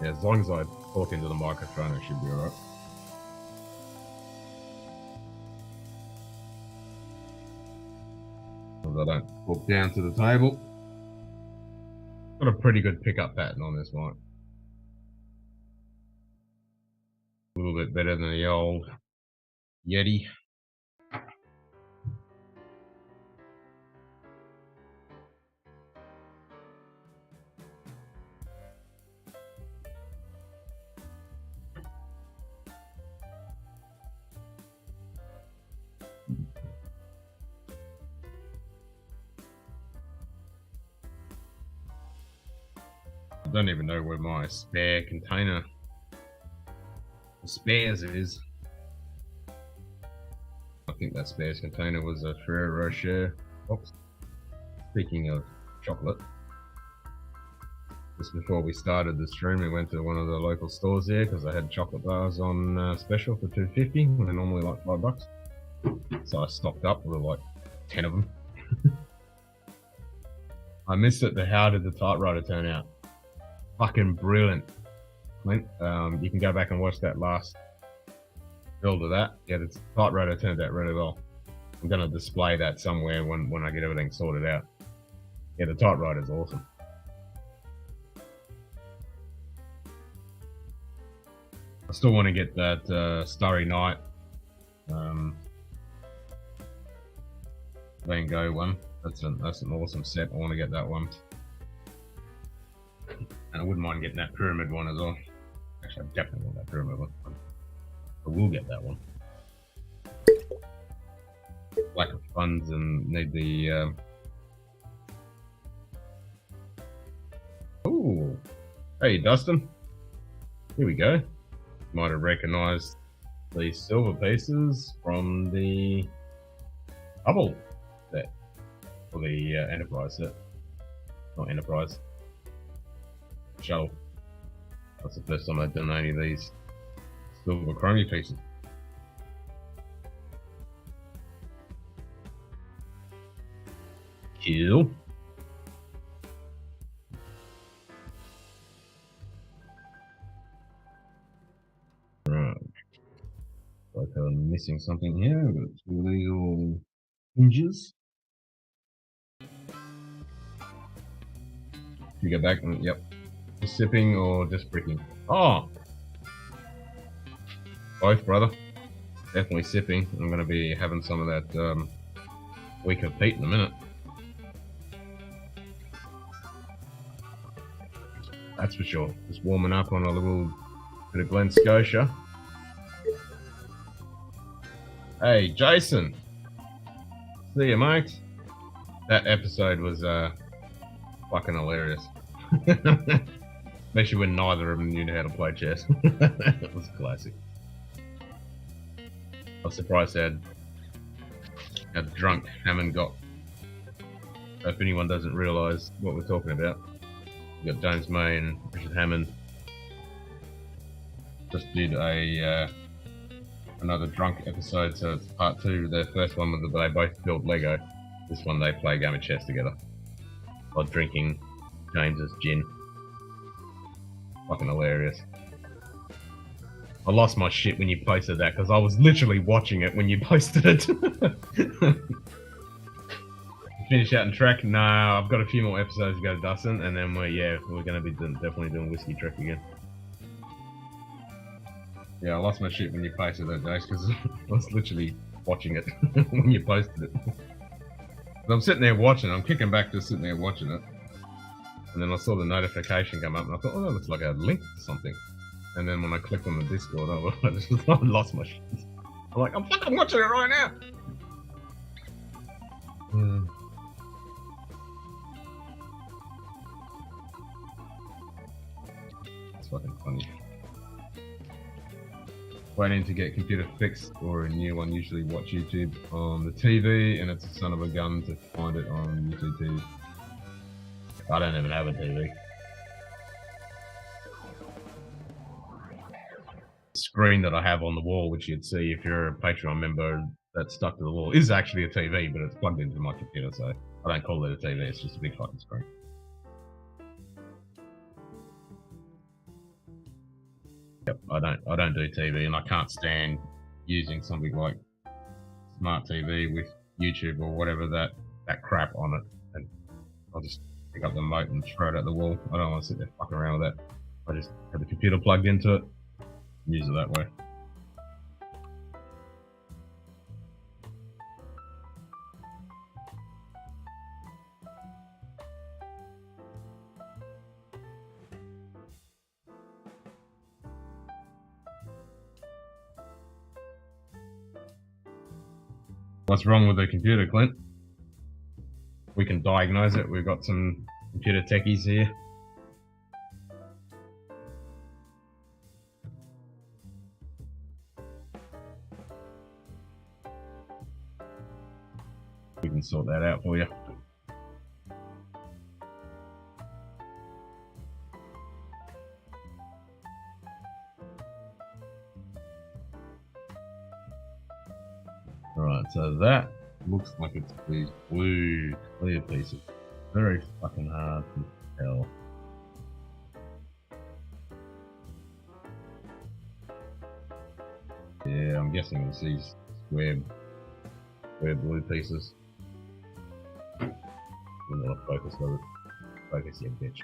Yeah, as long as I talk into the microphone, it should be alright. As I don't walk down to the table. Got a pretty good pickup pattern on this mic. A little bit better than the old Yeti. I don't even know where my spare container, spares is. I think that spares container was a Ferrero Rocher box. Speaking of chocolate, just before we started the stream, we went to one of the local stores here because I had chocolate bars on special for $2.50 when they're normally like $5. So I stocked up with like 10 of them. I missed it. How did the typewriter turn out? Fucking brilliant, Clint. You can go back and watch that last build of that. Yeah, the typewriter turned out really well. I'm going to display that somewhere when I get everything sorted out. Yeah, the typewriter's awesome. I still want to get that Starry Night Van Gogh one. That's an awesome set. I want to get that one. And I wouldn't mind getting that pyramid one as well. Actually, I definitely want that pyramid one. I will get that one. Lack of funds and need the... Ooh. Hey, Dustin. Here we go. Might have recognised the silver pieces from the Hubble set. Or the Enterprise set. Not Enterprise. Shuttle. That's the first time I've done any of these silver chromey pieces. Cool. Right. Like I'm missing something here. I've got two of these little hinges. You go back and yep. Just sipping or just bricking? Oh! Both, brother. Definitely sipping. I'm going to be having some of that weaker peat in a minute. That's for sure. Just warming up on a little bit of Glen Scotia. Hey, Jason. See you, mate. That episode was fucking hilarious. Especially when neither of them knew how to play chess. It was classic. I was surprised how drunk Hammond got. So if anyone doesn't realise what we're talking about, we've got James May and Richard Hammond just did a another drunk episode, so it's part two. Their first one was they both built Lego. This one they play a game of chess together while drinking James's gin. Fucking hilarious. I lost my shit when you posted that because I was literally watching it when you posted it. Finish out and track? No, I've got a few more episodes to go, Dustin, and then we're going to be definitely doing whiskey trek again. Yeah, I lost my shit when you posted that, Jace, because I was literally watching it when you posted it. I'm sitting there watching it. I'm kicking back, just sitting there watching it. And then I saw the notification come up and I thought, oh, that looks like a link to something. And then when I clicked on the Discord, I lost my shit. I'm like, I'm fucking watching it right now. It's fucking funny. Waiting to get computer fixed or a new one. Usually watch YouTube on the TV, and it's a son of a gun to find it on YouTube TV. I don't even have a TV. The screen that I have on the wall, which you'd see if you're a Patreon member, that's stuck to the wall, is actually a TV, but it's plugged into my computer, so I don't call it a TV. It's just a big fucking screen. Yep, I don't do TV, and I can't stand using something like smart TV with YouTube or whatever that crap on it, and I'll just pick up the remote and throw it at the wall. I don't want to sit there fucking around with that. I just have the computer plugged into it and use it that way. What's wrong with the computer, Clint? We can diagnose it. We've got some computer techies here. We can sort that out for you. Alright, so that looks like it's these blue clear pieces. Very fucking hard to tell. Yeah, I'm guessing it's these square blue pieces. I'm gonna focus on it. Focus, you bitch.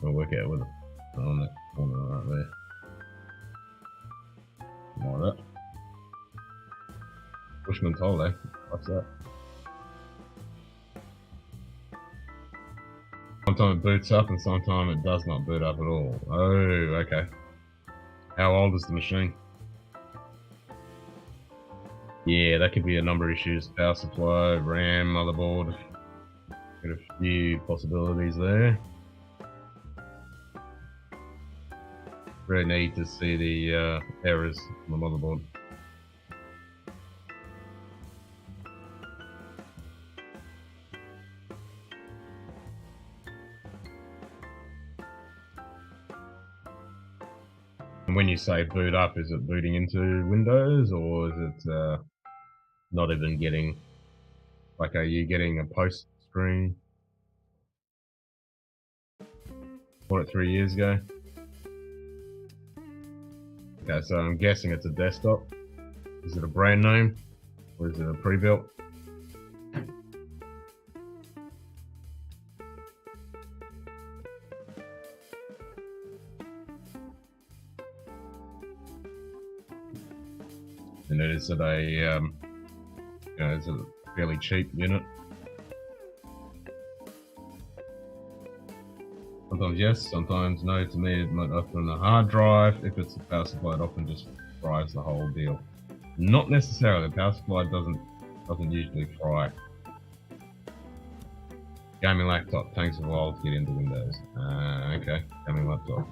I'll work out with it on that corner right there. Like that. Bushman's holiday. What's that? Sometimes it boots up and sometimes it does not boot up at all. Oh, okay. How old is the machine? Yeah, that could be a number of issues. Power supply, RAM, motherboard. Got a few possibilities there. Really need to see the errors on the motherboard. And when you say boot up, is it booting into Windows, or is it not even getting, like, are you getting a post screen? Bought it 3 years ago. Okay, so I'm guessing it's a desktop. Is it a brand name, or is it a pre-built? And is it a, is it a fairly cheap unit? Sometimes yes, sometimes no. To me, it might open the hard drive. If it's a power supply, it often just fries the whole deal. Not necessarily. The power supply doesn't usually fry. Gaming laptop takes a while to get into Windows. Okay, gaming laptop.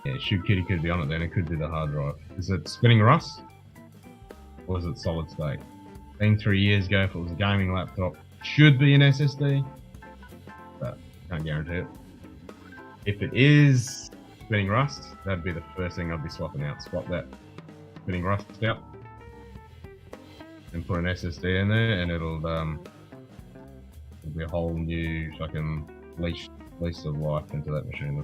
Yeah, Shoot Kitty could be on it then. It could be the hard drive. Is it spinning rust, or is it solid state? Being 3 years ago, if it was a gaming laptop, should be an SSD, but can't guarantee it. If it is spinning rust, that'd be the first thing I'd be swapping out. Swap that spinning rust out and put an SSD in there, and it'll be a whole new fucking leash of life into that machine.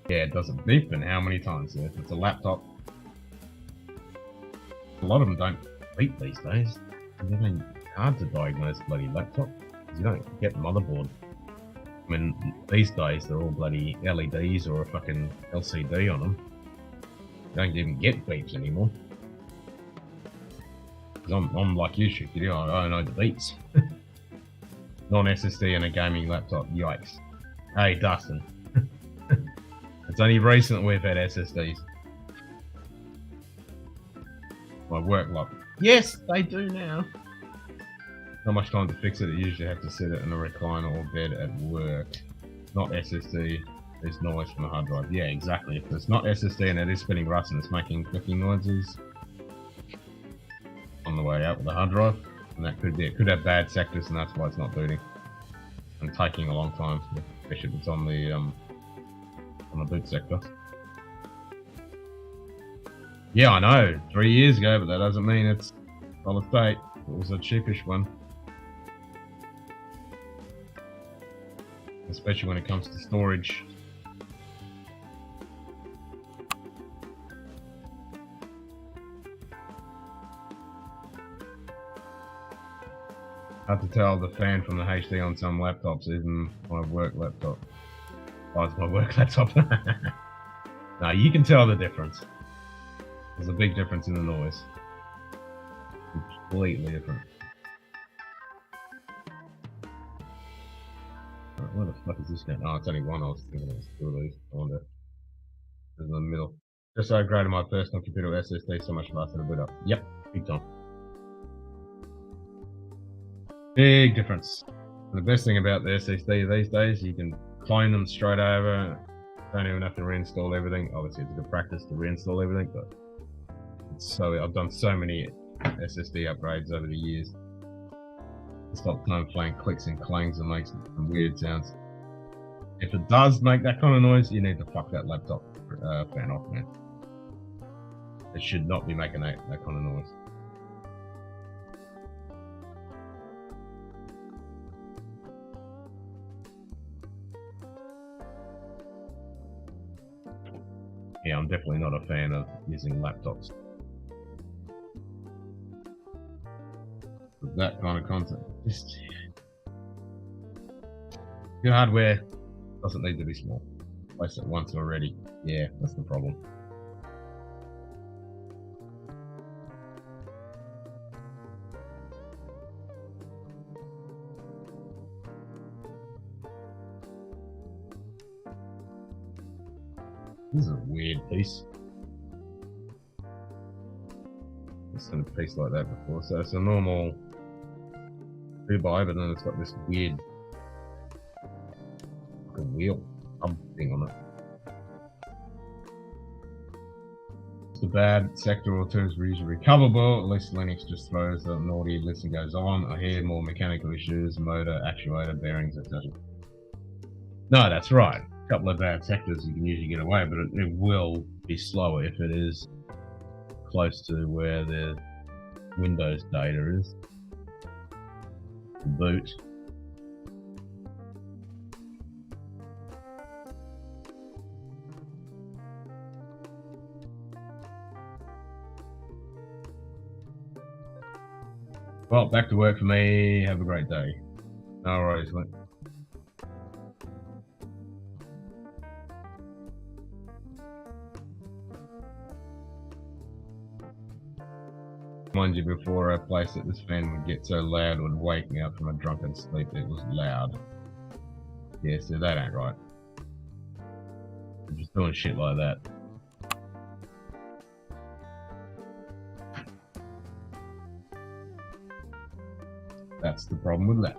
Yeah, it does a beep, and how many times? If it's a laptop, a lot of them don't beep these days. It's hard to diagnose bloody laptop because you don't get motherboard. I mean, these days they're all bloody LEDs or a fucking LCD on them. You don't even get beeps anymore. Because I'm like you, Shiki, I don't know the beeps. Non-SSD and a gaming laptop, yikes. Hey, Dustin. It's only recent we've had SSDs. My work lock. Yes, they do now. Not much time to fix it. I usually have to set it in a recliner or bed at work. Not SSD. There's noise from the hard drive. Yeah, exactly. If it's not SSD and it is spinning rust and it's making clicking noises on the way out with the hard drive, and that could be, it could have bad sectors, and that's why it's not booting and taking a long time, especially if it's on the boot sector. Yeah, I know, 3 years ago, but that doesn't mean it's solid state. It was a cheapish one. Especially when it comes to storage. Hard to tell the fan from the HD on some laptops, even my work laptop. Oh, it's my work laptop. No, you can tell the difference. There's a big difference in the noise. Completely different. Where the fuck is this going? Oh, it's only one. I was thinking it was two of these. I wonder. It's in the middle. Just so upgraded my personal computer with SSD so much faster to boot up. Yep, big time. Big difference. And the best thing about the SSD these days, you can clone them straight over. Don't even have to reinstall everything. Obviously, it's a good practice to reinstall everything, but so I've done so many SSD upgrades over the years. Stop time playing clicks and clangs and makes some weird sounds. If it does make that kind of noise, you need to fuck that laptop fan off, man. It should not be making that kind of noise. Yeah, I'm definitely not a fan of using laptops. With that kind of content. Just your hardware doesn't need to be small. Place it once already. Yeah, that's the problem. This is a weird piece. I've seen a piece like that before. So it's a normal 2x, but then it's got this weird wheel thing on it. It's a bad sector or two is usually recoverable. At least Linux just throws the naughty list and goes on. I hear more mechanical issues, motor, actuator, bearings, etc. No, that's right. A couple of bad sectors you can usually get away, but it will be slower if it is close to where the Windows data is. The boot. Well, back to work for me. Have a great day. No worries, mate. Mind you, before I placed it, this fan would get so loud it would wake me up from a drunken sleep. It was loud. Yeah, so that ain't right. I'm just doing shit like that. That's the problem with that.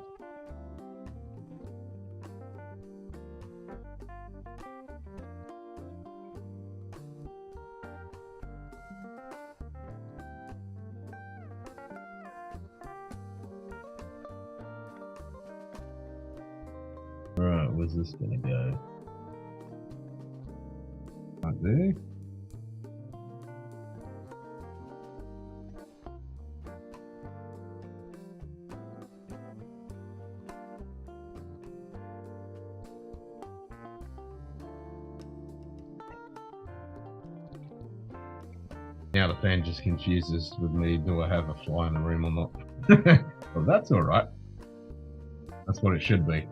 Right, where's this gonna go? Right there. Now the fan just confuses with me, do I have a fly in the room or not? Well, that's alright. That's what it should be.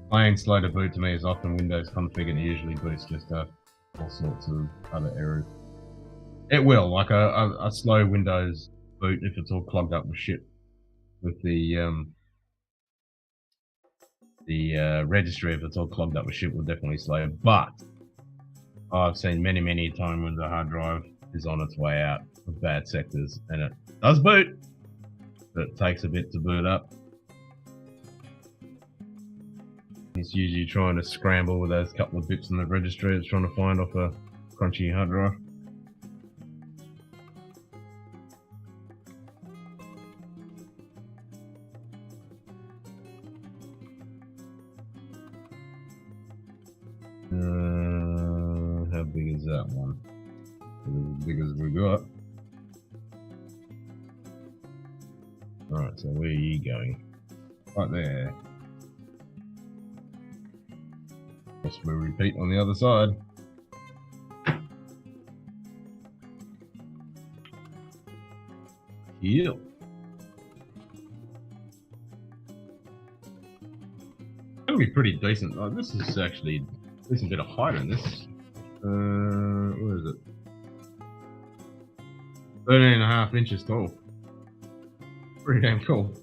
Playing slow to boot to me is often Windows config and it usually boots just all sorts of other errors. It will, like a slow Windows boot if it's all clogged up with shit with the registry, if it's all clogged up with shit will definitely slow. But I've seen many times when the hard drive is on its way out of bad sectors and it does boot, but it takes a bit to boot up. It's usually trying to scramble with those couple of bits in the registry it's trying to find off a crunchy hard drive. How big is that one? As big as we got. Alright, so where are you going? Right there. Guess we'll repeat on the other side. Yep. That'll be pretty decent. Oh, this is actually a decent bit of height in this. What is it? 13.5 inches tall. Pretty damn cool.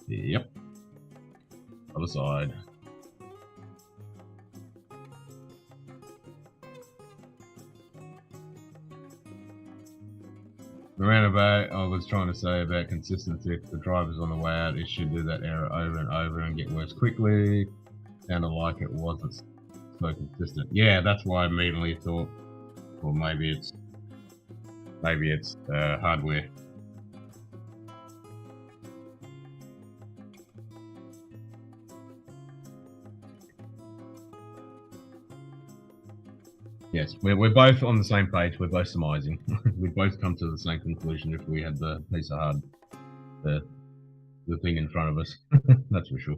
Yep. Other side. Roundabout, I was trying to say about consistency. If the driver's on the way out, it should do that error over and over and get worse quickly. Sounded like it wasn't so consistent. Yeah, that's why I immediately thought, well, maybe it's hardware. Yes, we're both on the same page. We're both surmising. We'd both come to the same conclusion if we had the piece of hard, the thing in front of us. That's for sure.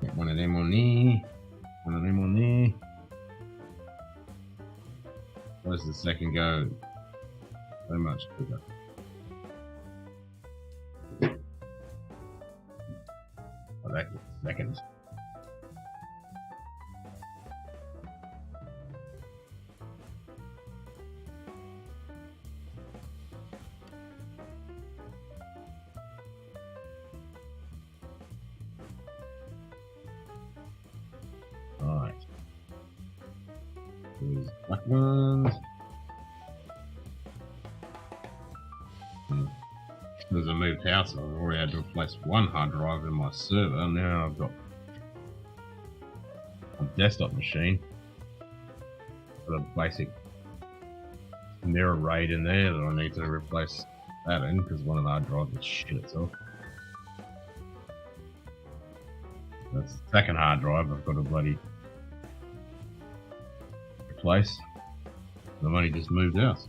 Get one of them on there. One of them on there. Where's the second go? So much quicker. Oh, that second. Alright. These black ones. As I moved house, I've already had to replace one hard drive in my server. Now I've got a desktop machine. Got a basic mirror RAID in there that I need to replace that in because one of the hard drives is shit itself. That's the second hard drive I've got to bloody replace. I've only just moved out.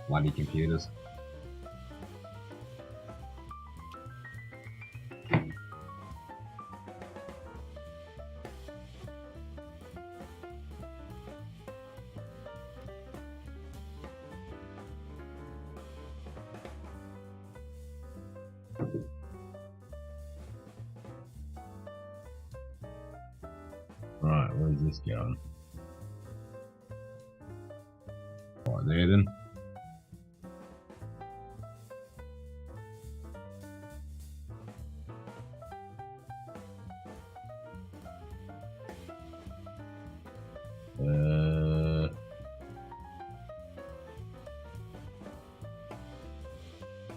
Bloody computers. Right, where's this going? Right there then.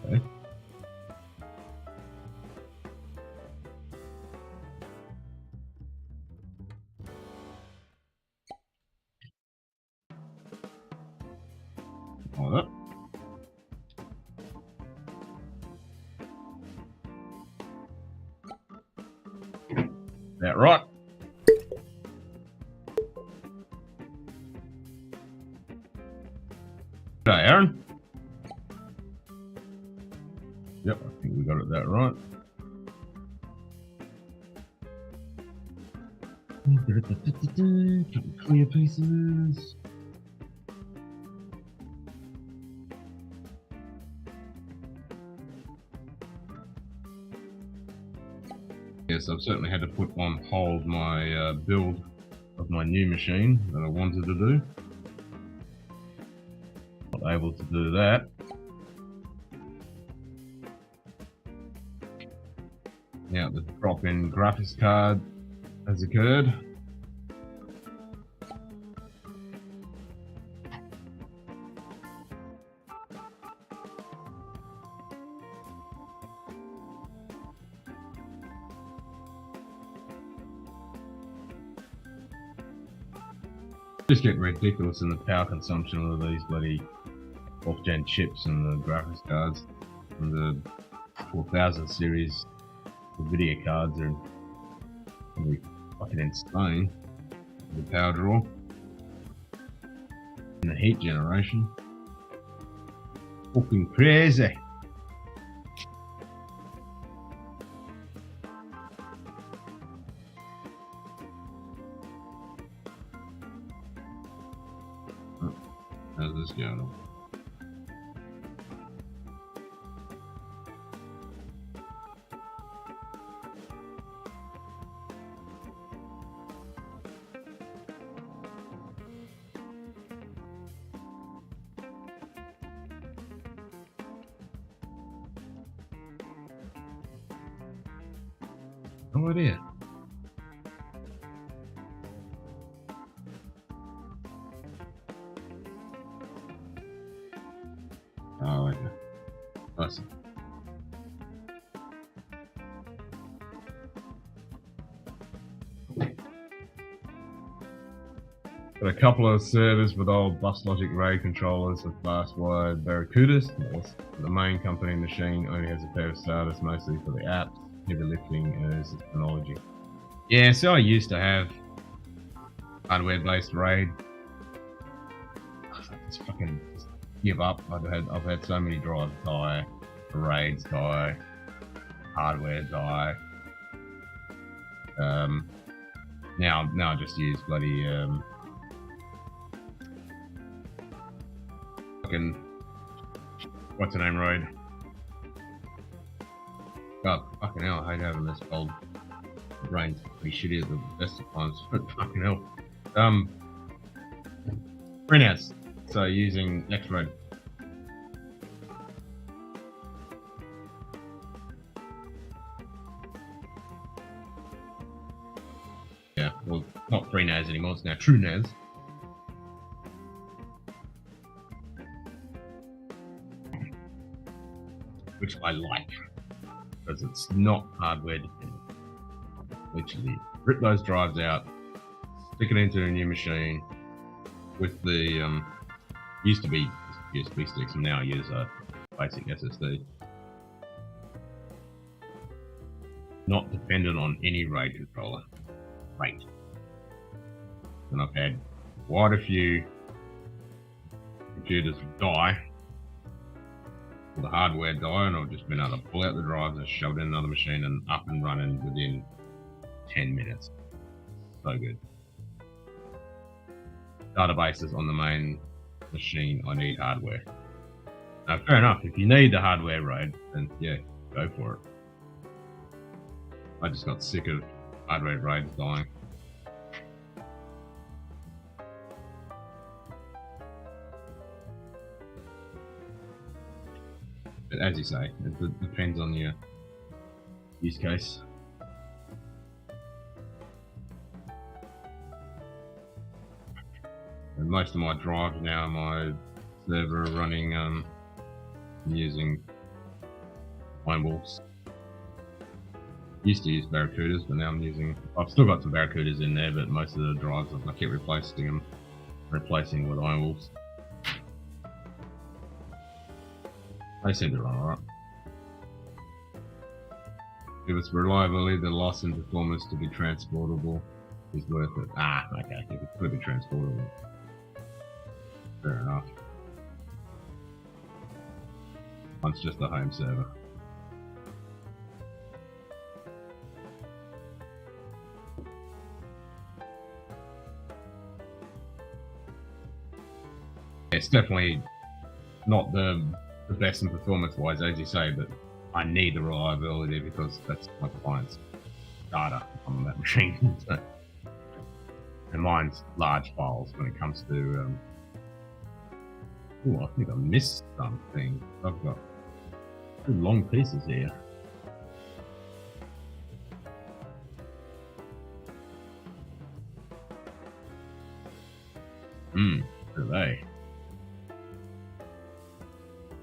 Okay. That right? G'day, Aaron. Yep, I think we got it that right. Couple clear pieces. Yes, I've certainly had to put on hold my build of my new machine that I wanted to do. Not able to do that. Now the drop in graphics card has occurred. Just get ridiculous in the power consumption of these bloody off-gen chips and the graphics cards. And the 4000 series video cards are really fucking insane. The power draw and the heat generation. Fucking crazy. How's this going on? No idea. Oh, okay. Awesome. Got a couple of servers with old bus logic RAID controllers with fast wired Barracudas. The main company machine only has a pair of starters, mostly for the apps. Heavy lifting is its technology. Yeah, so I used to have hardware-based RAID. I just fucking give up. I've had so many drives die, RAIDs die, hardware die. Now I just use bloody fucking what's the name RAID? God, fucking hell, I hate having this old brain's pretty shitty at the best of times, but fucking hell. Printouts, so using X-RAID. Yeah, well, not FreeNAS anymore, it's now TrueNAS. Which I like, because it's not hardware dependent. Literally rip those drives out, stick it into a new machine with the used to be USB sticks and now I use a basic SSD. Not dependent on any RAID controller. Great. And I've had quite a few computers die, the hardware die, and I've just been able to pull out the drives and shove it in another machine and up and running within 10 minutes. So good. Databases on the main machine, I need hardware. Now, fair enough, if you need the hardware RAID, then yeah, go for it. I just got sick of hardware RAIDs dying. But as you say, it depends on your use case. And most of my drives now, my server running using Iron Wolves. Used to use Barracudas, but now I've still got some Barracudas in there, but most of the drives I keep replacing with Iron Wolves. They seem to run alright. If it's reliability, the loss in performance to be transportable is worth it. Ah, okay. If it could be transportable. Fair enough. One's just a home server. It's definitely not the best in performance wise, as you say, but I need the reliability because that's my client's data on that machine. So, and mine's large files when it comes to. Oh, I think I missed something. I've got 2 long pieces here. Where are they?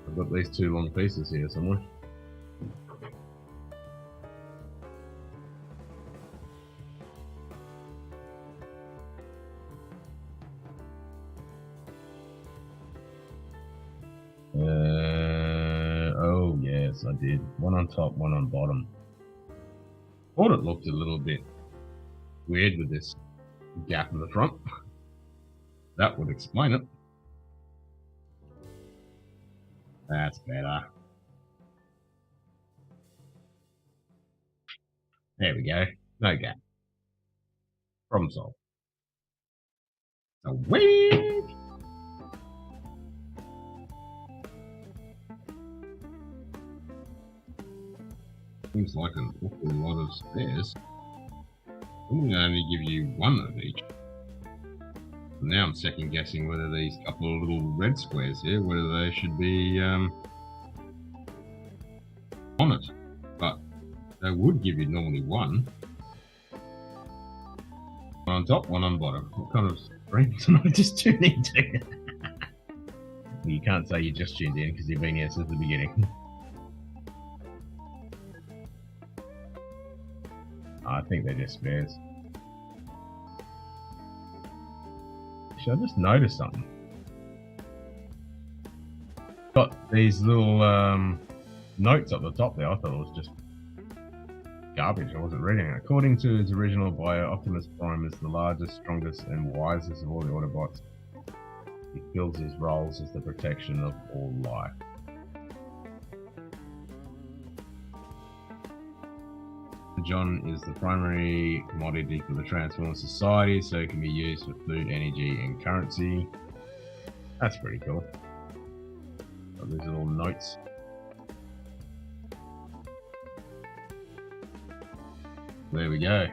I've got these 2 long pieces here somewhere. Oh yes, I did. One on top, one on bottom. Thought it looked a little bit weird with this gap in the front. That would explain it. That's better. There we go. No gap. Problem solved. So weird. Seems like an awful lot of spares. I'm going to only give you 1 of each. Now I'm second guessing whether these couple of little red squares here, whether they should be on it. But they would give you normally 1. One on top, 1 on bottom. What kind of streams am I just tuned into? Well, you can't say you just tuned in because you've been here since the beginning. I think they're just spares. Actually, I just noticed something. Got these little notes up the top there. I thought it was just garbage. I wasn't reading it. According to its original bio, Optimus Prime is the largest, strongest, and wisest of all the Autobots. He fills his roles as the protection of all life. John is the primary commodity for the Transformer Society, so it can be used for food, energy, and currency. That's pretty cool. Got these little notes. There we go.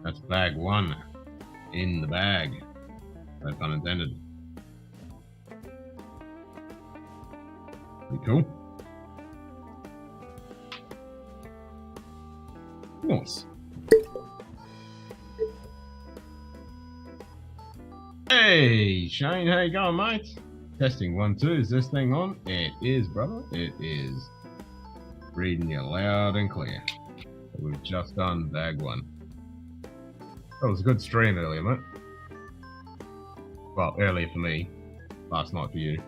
That's bag 1 in the bag. No pun intended. Pretty cool. Nice. Hey, Shane, how you going, mate? Testing 1, 2. Is this thing on? It is, brother. It is. Reading you loud and clear. We've just done bag 1. That was a good stream earlier, mate. Well, earlier for me. Last night for you.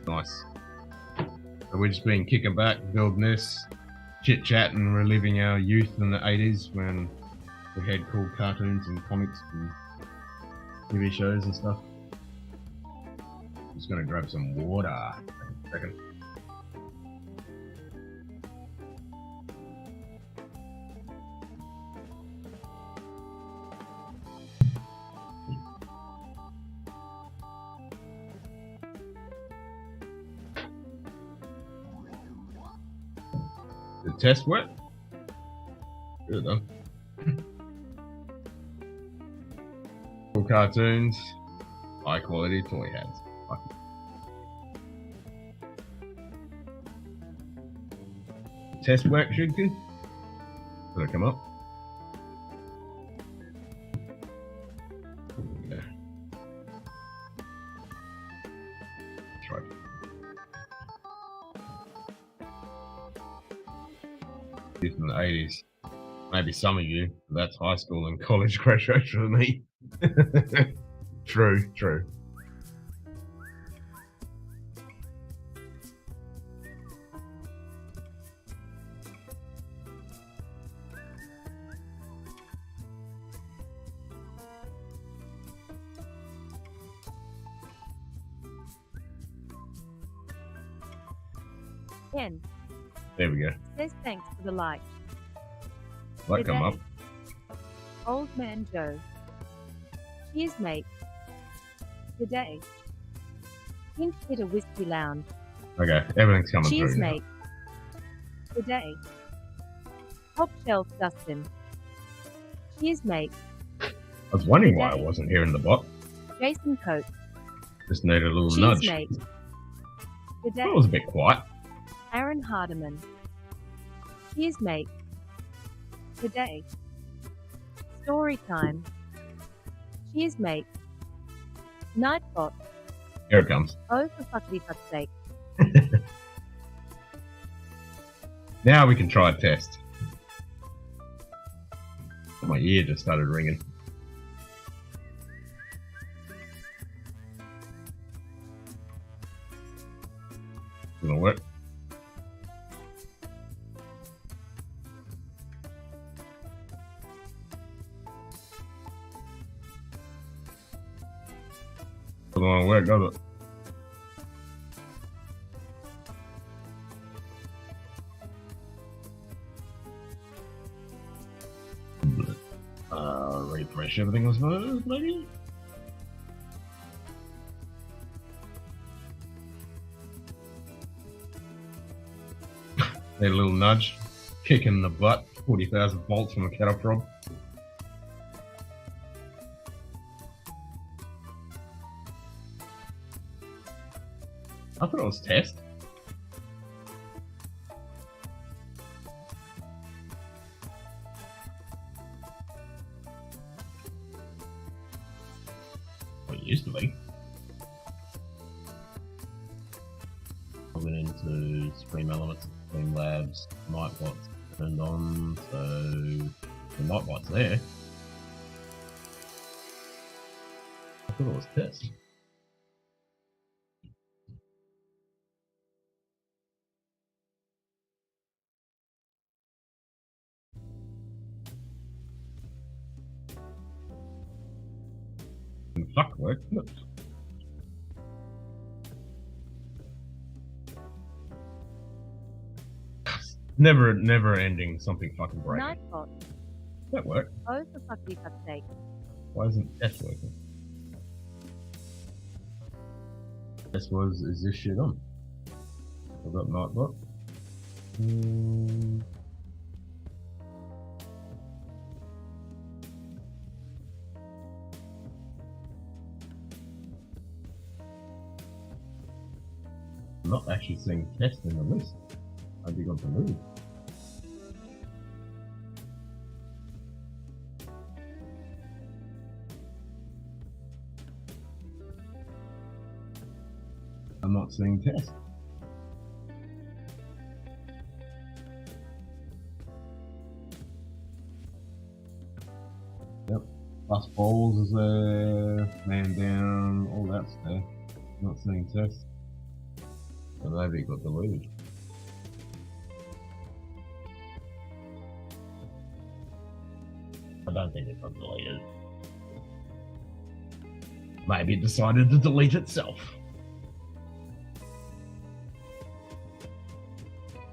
Nice. So we've just been kicking back, building this, chit-chat and reliving our youth in the 80s when we had cool cartoons and comics and TV shows and stuff. I'm just going to grab some water. A second. The test work? Good though. Cool cartoons, high quality toy heads. Test work should good. Did it come up? Yeah. That's right. From the 80s. Maybe some of you, but that's high school and college graduation for me. True. Ken There we go. says thanks for the like. That come up. Today. Old Man Joe. Cheers, mate. Today. Pink hit a whiskey lounge. Okay, everything's coming Cheers, through now. mate. Today. Top shelf Dustin. Cheers, mate. I was wondering why I Today. wasn't hearing the bot. Jason Coates. Just needed a little Cheers, nudge. mate. Today. It was a bit quiet. Aaron Hardiman. Cheers, mate. Today. Story time. Cheers, mate. Nightbot. Here it comes. Oh, for fuckity fuck's sake. Now we can try a test. My ear just started ringing. Gonna work. Doesn't want to work, does it? Refresh everything, I suppose, maybe? Need a little nudge. Kick in the butt. 40,000 volts from a cattle prod. I thought it was test. Well, it used to be. I went into Stream Elements, Stream Labs, Nightbot's turned on, so the Nightbot's there. I thought it was test. Fuck work. Never ending something fucking breaking. Nightbot. That work. Oh, for fuckity fuck's sake. Why isn't test working? Test was, is this shit on? I've got Nightbot. I'm not actually seeing test in the list. I've got to move. I'm not seeing test. Yep. Plus balls is there, man down, all that's there. Not seeing test. So maybe it got deleted. I don't think it got deleted. Maybe it decided to delete itself.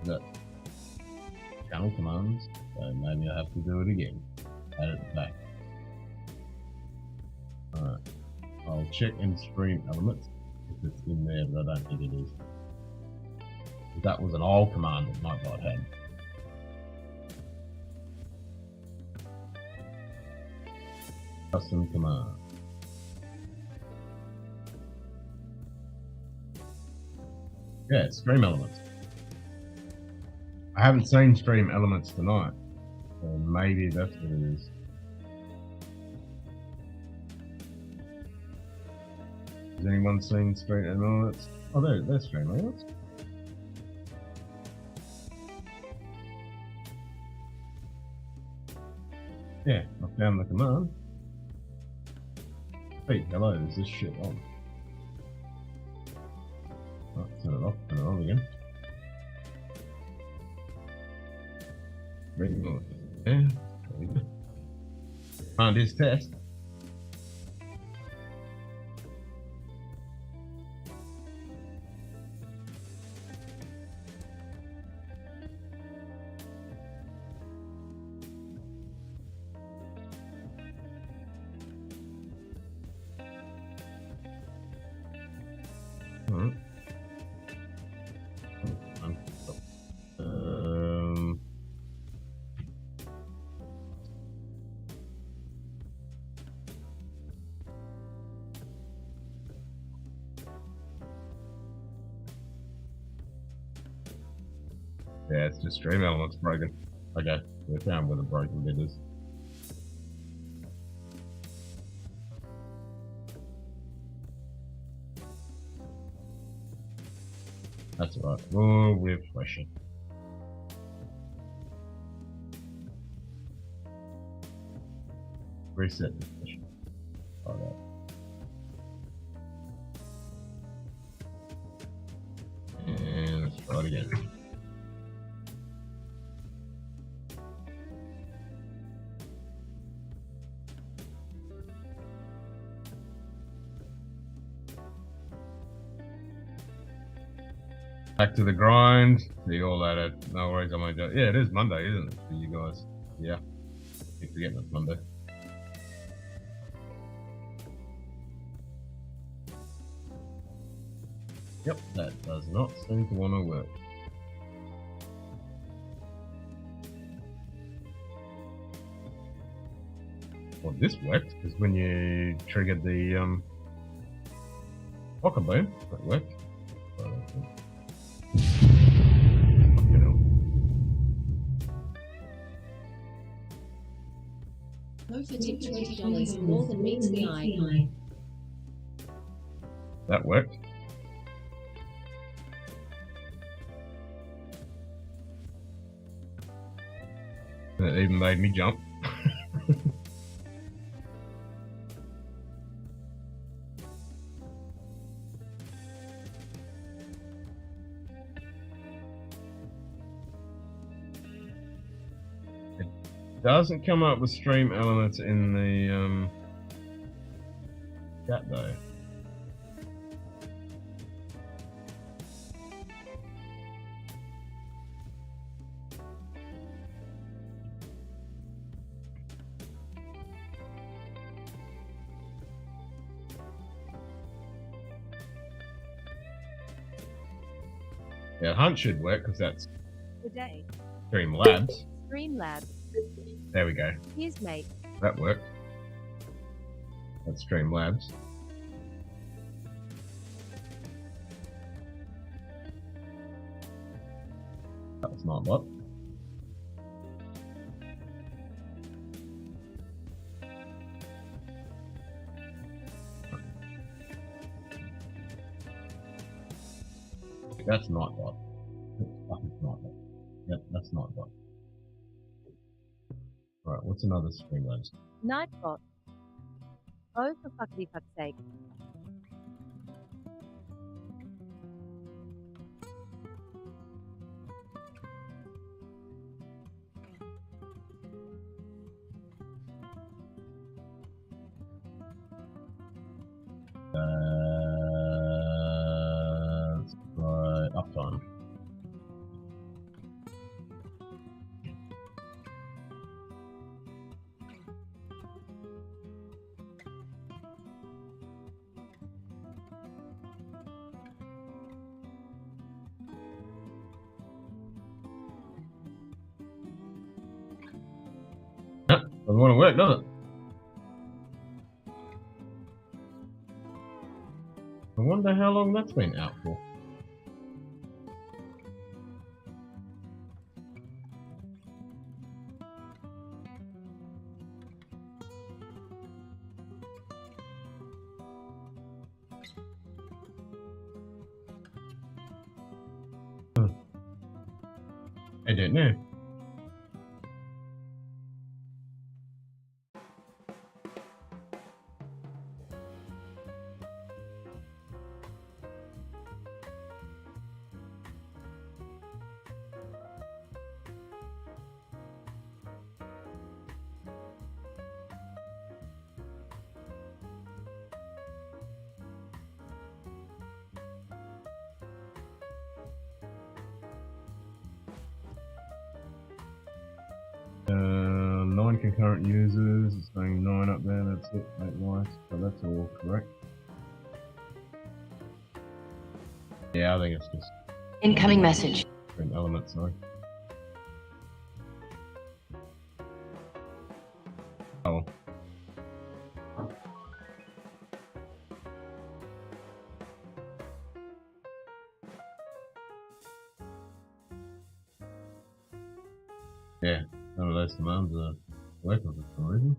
But channel commands, so maybe I have to do it again. Add it back. Alright. I'll check in Stream Elements if it's in there, but I don't think it is. That was an old command that Nightbot had. Custom command. Yeah, Stream Elements. I haven't seen Stream Elements tonight, so maybe that's what it is. Has anyone seen Stream Elements? Oh, there's Stream Elements. Yeah, I found the command. Hey, hello, is this shit on? Oh, turn it off, turn it on again. Ready? Yeah. Command is test. Yeah, it's just stream elements broken. Okay, we found where the broken bit is. That's right. We'll refresh it. Reset the session. Alright. And let's try it again. Back to the grind. See all that. No worries, I'm gonna. Yeah, it is Monday, isn't it, for you guys? Yeah. Keep forgetting it's Monday. Yep, that does not seem to want to work. Well, this worked because when you triggered the rocker boom, that worked. No for tip $20 more than meets the eye. That worked. And it even made me jump. Doesn't come up with stream elements in the chat though. Yeah, Hunt should work because that's Today. Streamlabs. Streamlabs. There we go. Here's mate. That worked. That's Streamlabs. That's not what. That's not what. That's not what. Yep, that's not what. Right, what's another Streamlabs? Nightbot. Oh, for fuckity fuck's sake. Right, uptime. Doesn't want to work, does it? I wonder how long that's been out for. I don't know. Nine concurrent users, it's saying 9 up there, that's it, 8 likes, so that's all correct. Yeah, I think it's just Incoming message. an element, sorry. Oh. Yeah, none of those commands are working for some reason.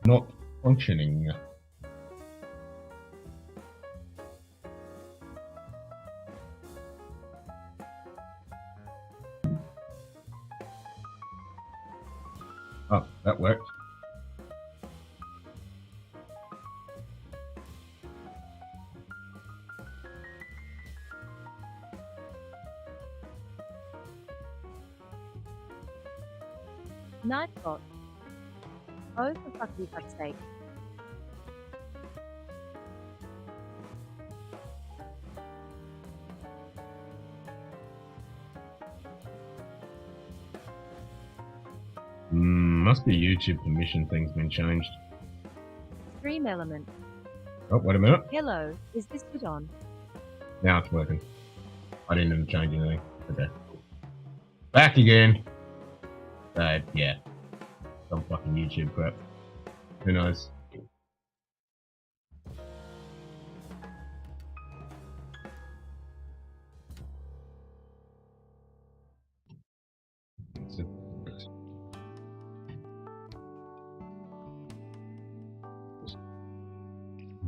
Not functioning. Oh, that worked. Nightbot. Oh, for fuck's sake. Must be YouTube permission thing's been changed. Stream element. Oh, wait a minute. Hello, is this bit on? Now it's working. I didn't even change anything. Okay. Back again. Yeah. Some fucking YouTube crap. Who knows?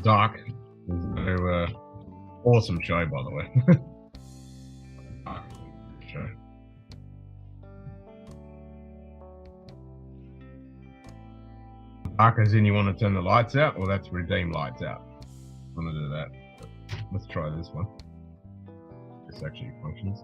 Dark. They're awesome show, by the way. Dark show. Dark as in you want to turn the lights out? Well, that's redeem lights out. I want to do that. Let's try this one. This actually functions.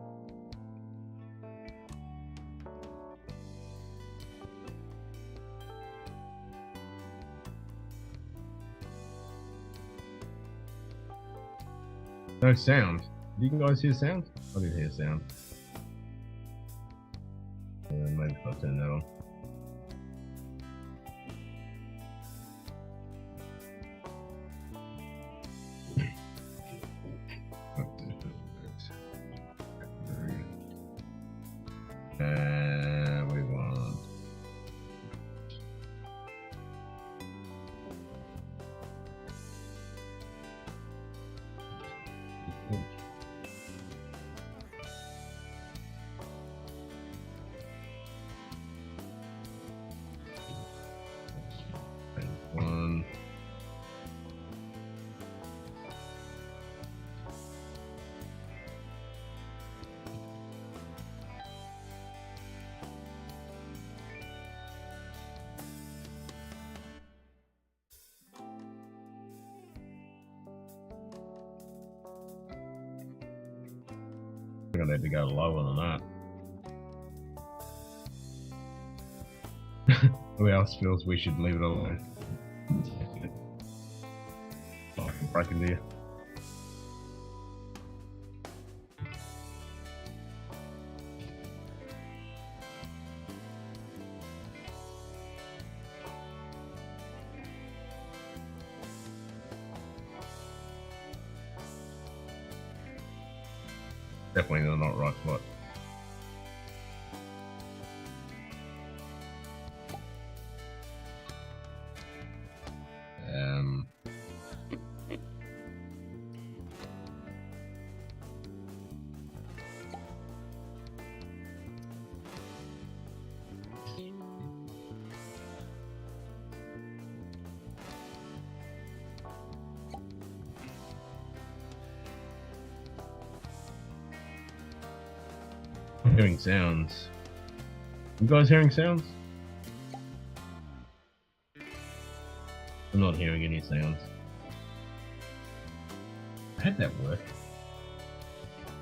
No sound. You can guys hear sound? I did hear sound. Maybe if I turn that on. We want. One. I'm gonna need to go lower than that. Who else feels we should leave it alone? Oh, I can break into you. Definitely not right spot. Hearing sounds. You guys hearing sounds? I'm not hearing any sounds. How'd that work?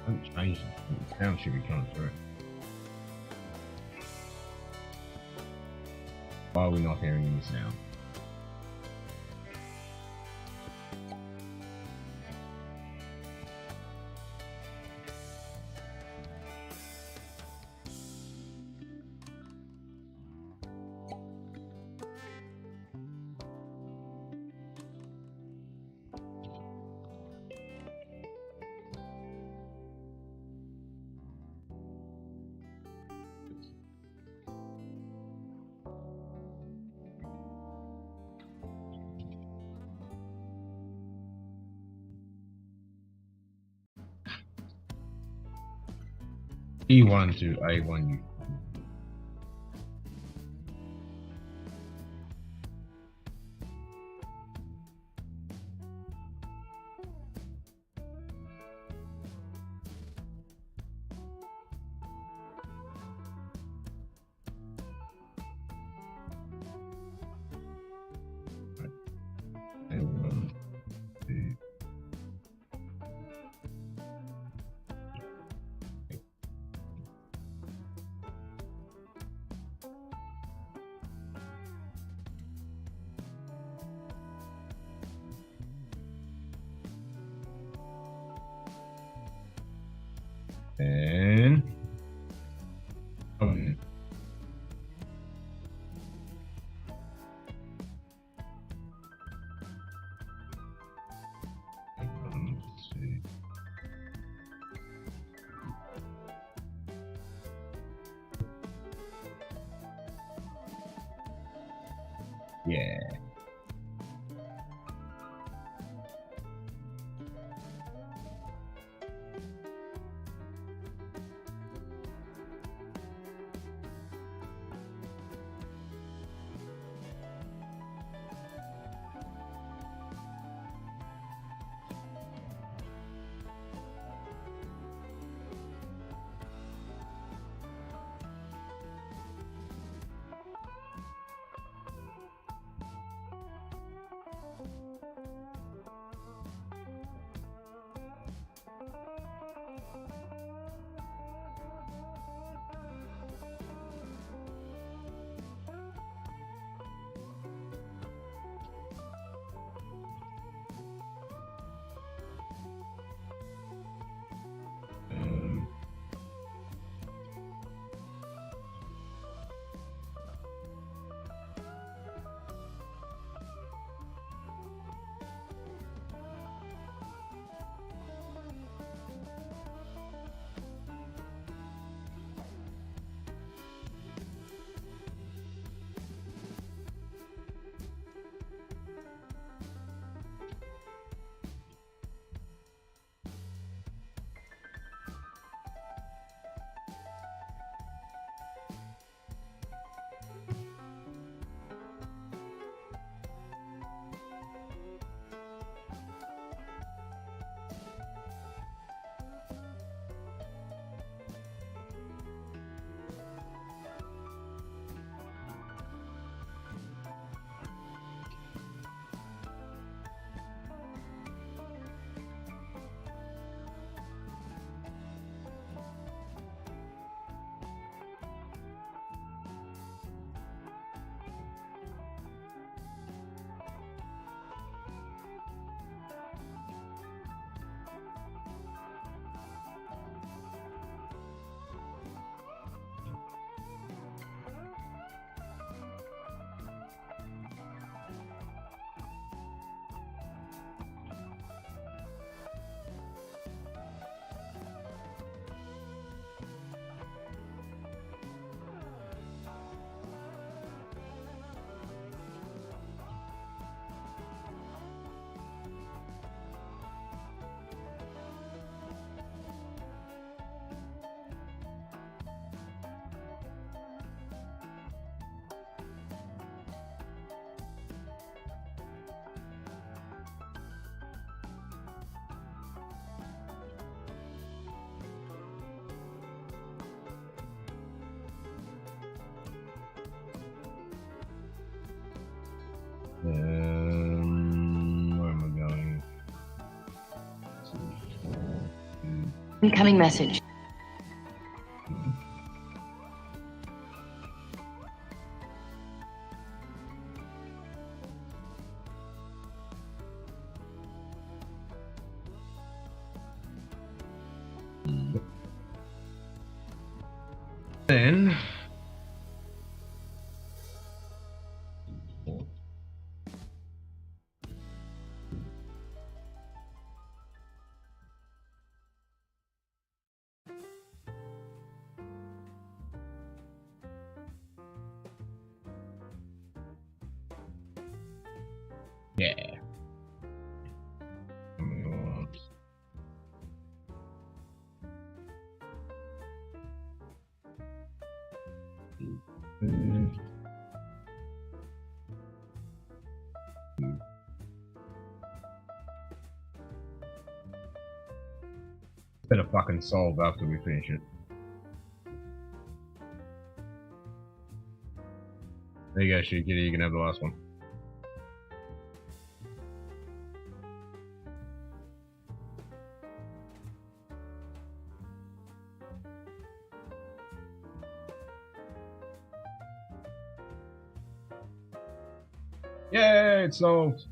I haven't changed it. The sound should be coming through. Why are we not hearing any sound? E1 to A1. And let's see. Yeah. Where am I going? Incoming message. Then yeah. Better fucking solve after we finish it. There you go, Shitty Kitty, you can have the last one. Yay, it's solved.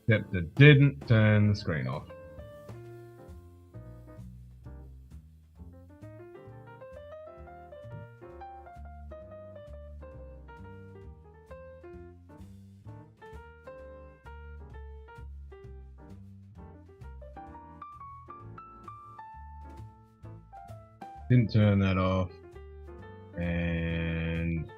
Except it didn't turn the screen off. Didn't turn that off, and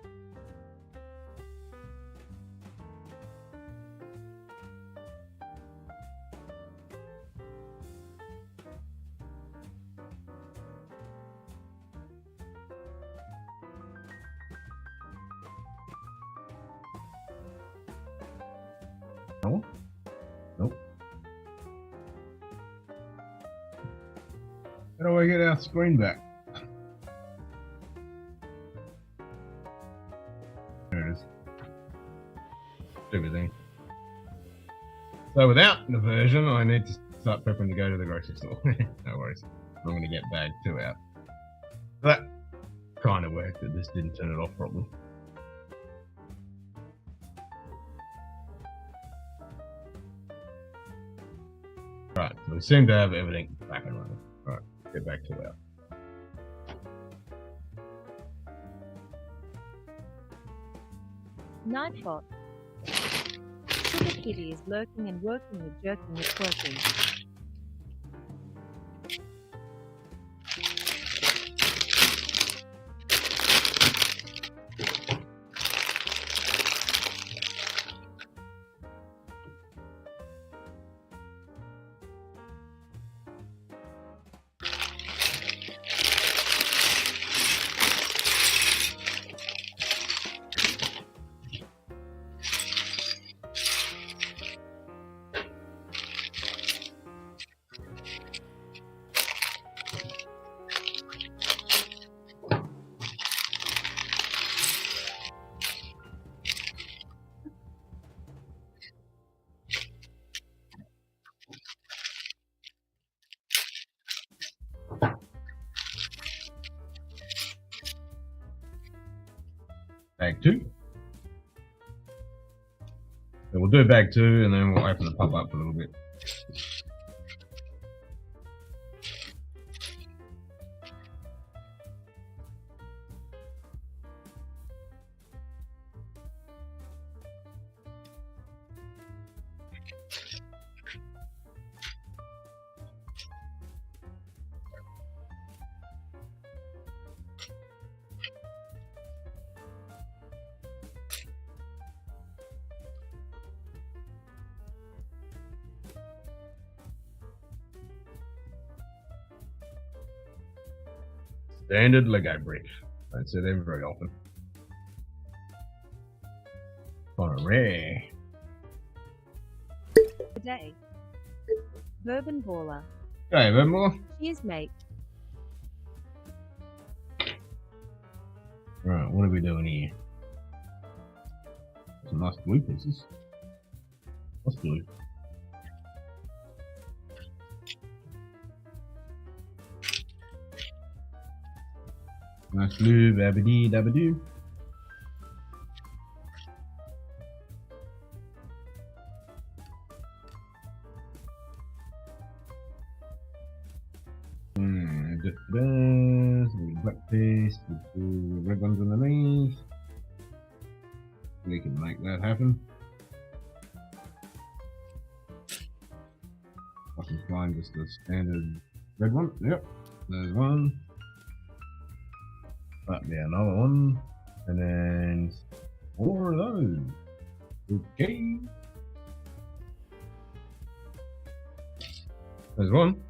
no, nope. How do I get our screen back? There it is. Everything. So without the version, I need to start prepping to go to the grocery store. No worries. I'm going to get bag 2 out. That kind of worked, it just didn't turn it off properly. Right, so we seem to have everything back and running. Right, get back 2 out. Nightbot. Sugar Kitty is lurking and working with jerking and twerking. Bag 2. So we'll do bag 2 and then we'll open the pub up a little bit. Standard Lego brick. Don't see them very often. Kind of rare. Today. Bourbon Baller. Okay, one more. Cheers, mate. Right, what are we doing here? Some nice blue pieces. What's blue? Nice blue, babidi dabadoo. Black piece with the red ones underneath. We can make that happen. I can find just the standard red one. Yep, there's one. That'll be another one. And then 4 of those. Okay. There's one.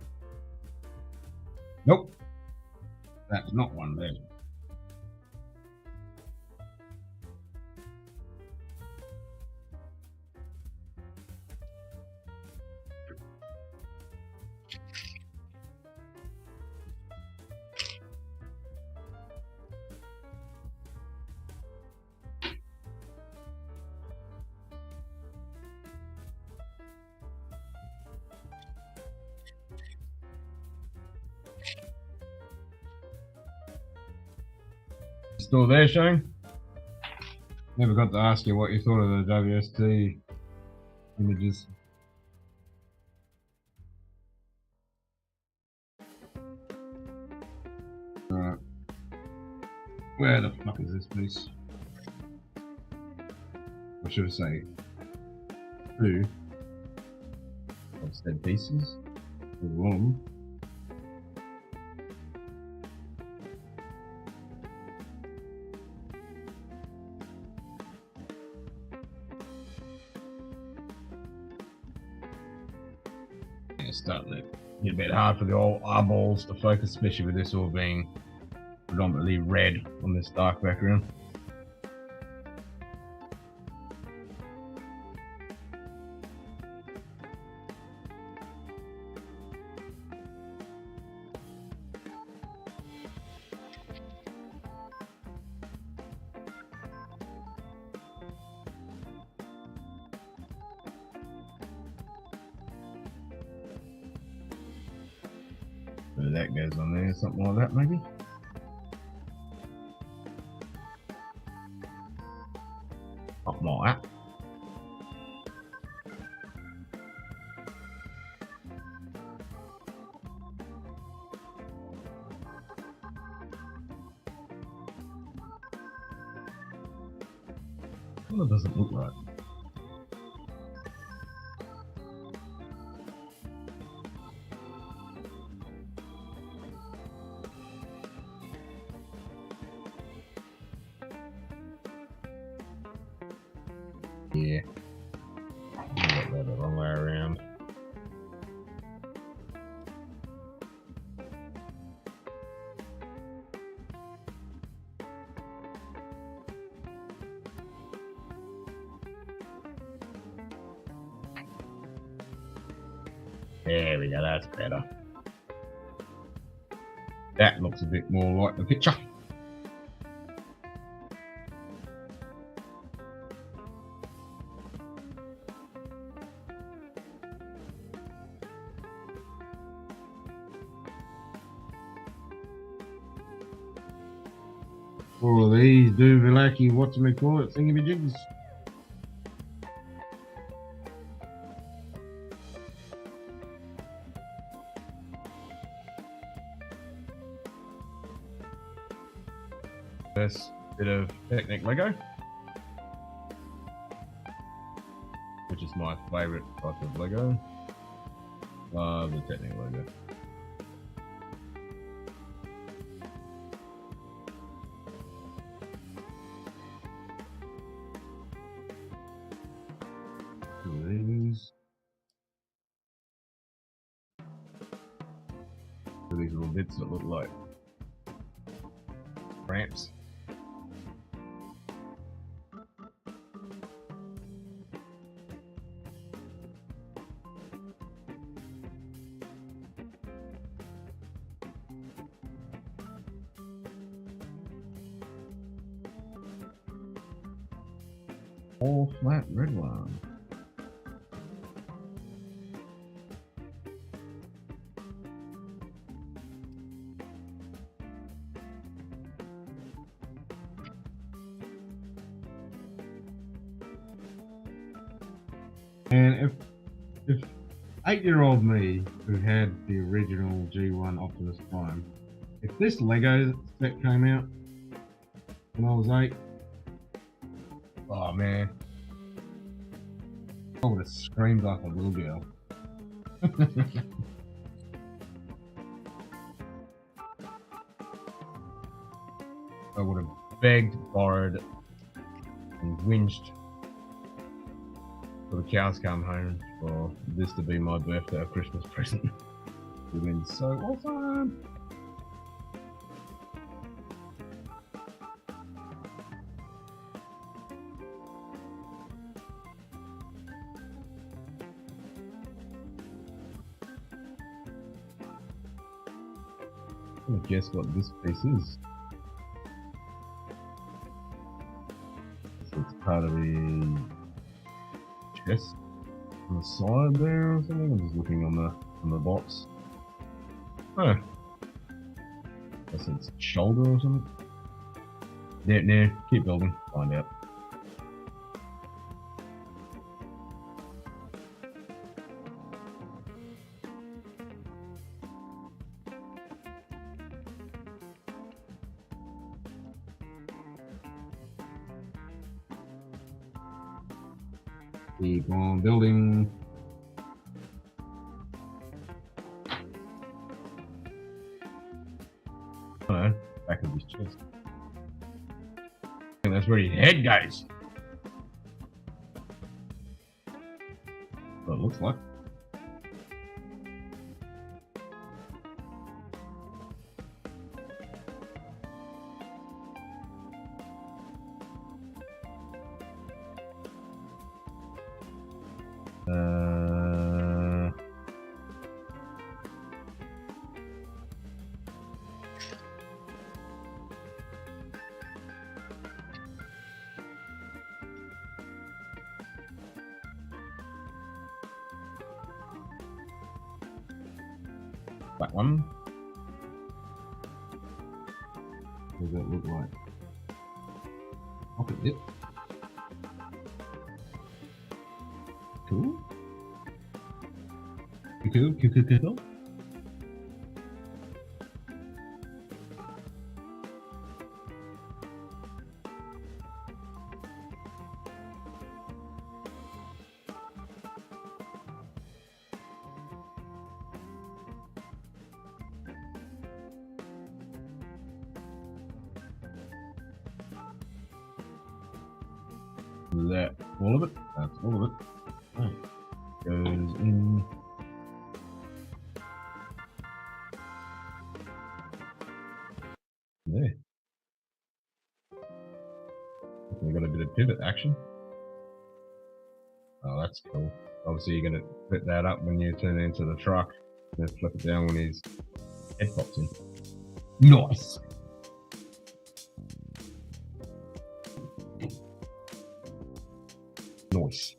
Nope. That's not one there. Still there, Shane? Never got to ask you what you thought of the WST images. Alright. Where the fuck is this piece? Or should I say, two of said pieces? One. It's starting to get a bit hard for the old eyeballs to focus, especially with this all being predominantly red on this dark background. So that goes on there, something like that maybe. Something like that. Well, it doesn't look right. Yeah. Got that the wrong way around. There we go, that's better. That looks a bit more like the picture. All of these do-be-lucky, whatchamacallit thingy-majigs. First bit of Technic Lego, which is my favourite type of Lego. Love the Technic Lego. These. So these little bits that look like Drams. All flat red one. And if 8-year-old me, who had the original G1 Optimus Prime, if this Lego set came out when I was 8, oh man, I would have screamed like a little girl. I would have begged, borrowed, and whinged for the cows come home for this to be my birthday or Christmas present. It would have been so awesome. I'm gonna guess what this piece is. So it's part of the chest on the side there or something. I'm just looking on the box. Oh, guess it's shoulder or something. Yeah, no, keep building, find out. Keep on building. Oh, back of his chest. And that's where his head goes. What it looks like. That one. What does that look like? Pocket dip. Cool. Cool. Is that all of it? That's all of it. Right. Goes in. There. We got a bit of pivot action. Oh, that's cool. Obviously, you're going to flip that up when you turn it into the truck. Then flip it down when his head pops in. Nice. Nice.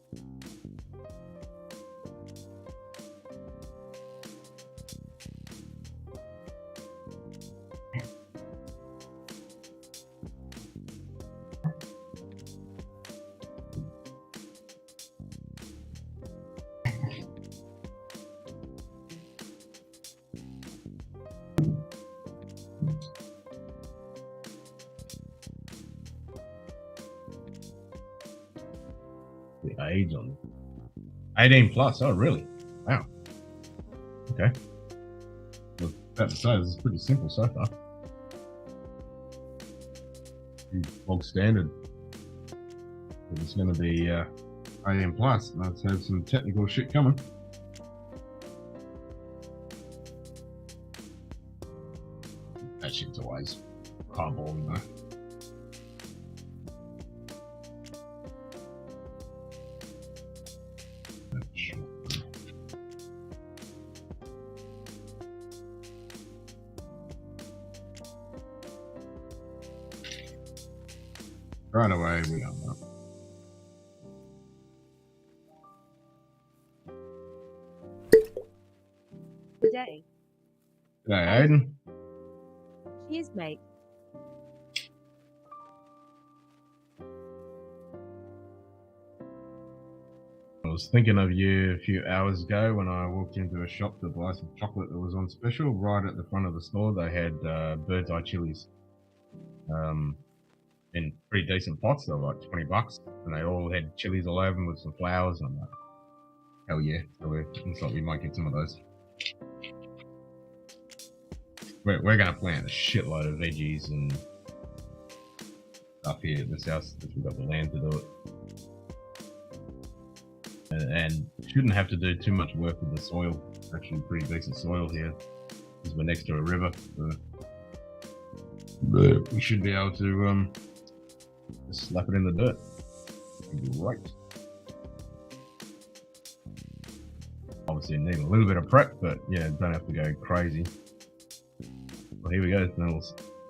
The age on it. 18 plus. Oh, really? Wow. Okay. I was about to say, this is pretty simple so far. Pretty bog standard. But it's going to be 18 plus. Let's have some technical shit coming. That shit's always eyeballing though. Right away, we don't know. Good day. G'day, Aiden. Cheers, mate. I was thinking of you a few hours ago when I walked into a shop to buy some chocolate that was on special. Right at the front of the store, they had bird's eye chilies. In pretty decent pots. They were like $20, and they all had chilies all over them with some flowers. And I'm like, hell yeah! So looks like we might get some of those. We're gonna plant a shitload of veggies and stuff here at this house because we've got the land to do it, and shouldn't have to do too much work with the soil. It's actually pretty decent soil here because we're next to a river. So we should be able to just slap it in the dirt. Great. Obviously need a little bit of prep, but yeah, don't have to go crazy. Well, here we go.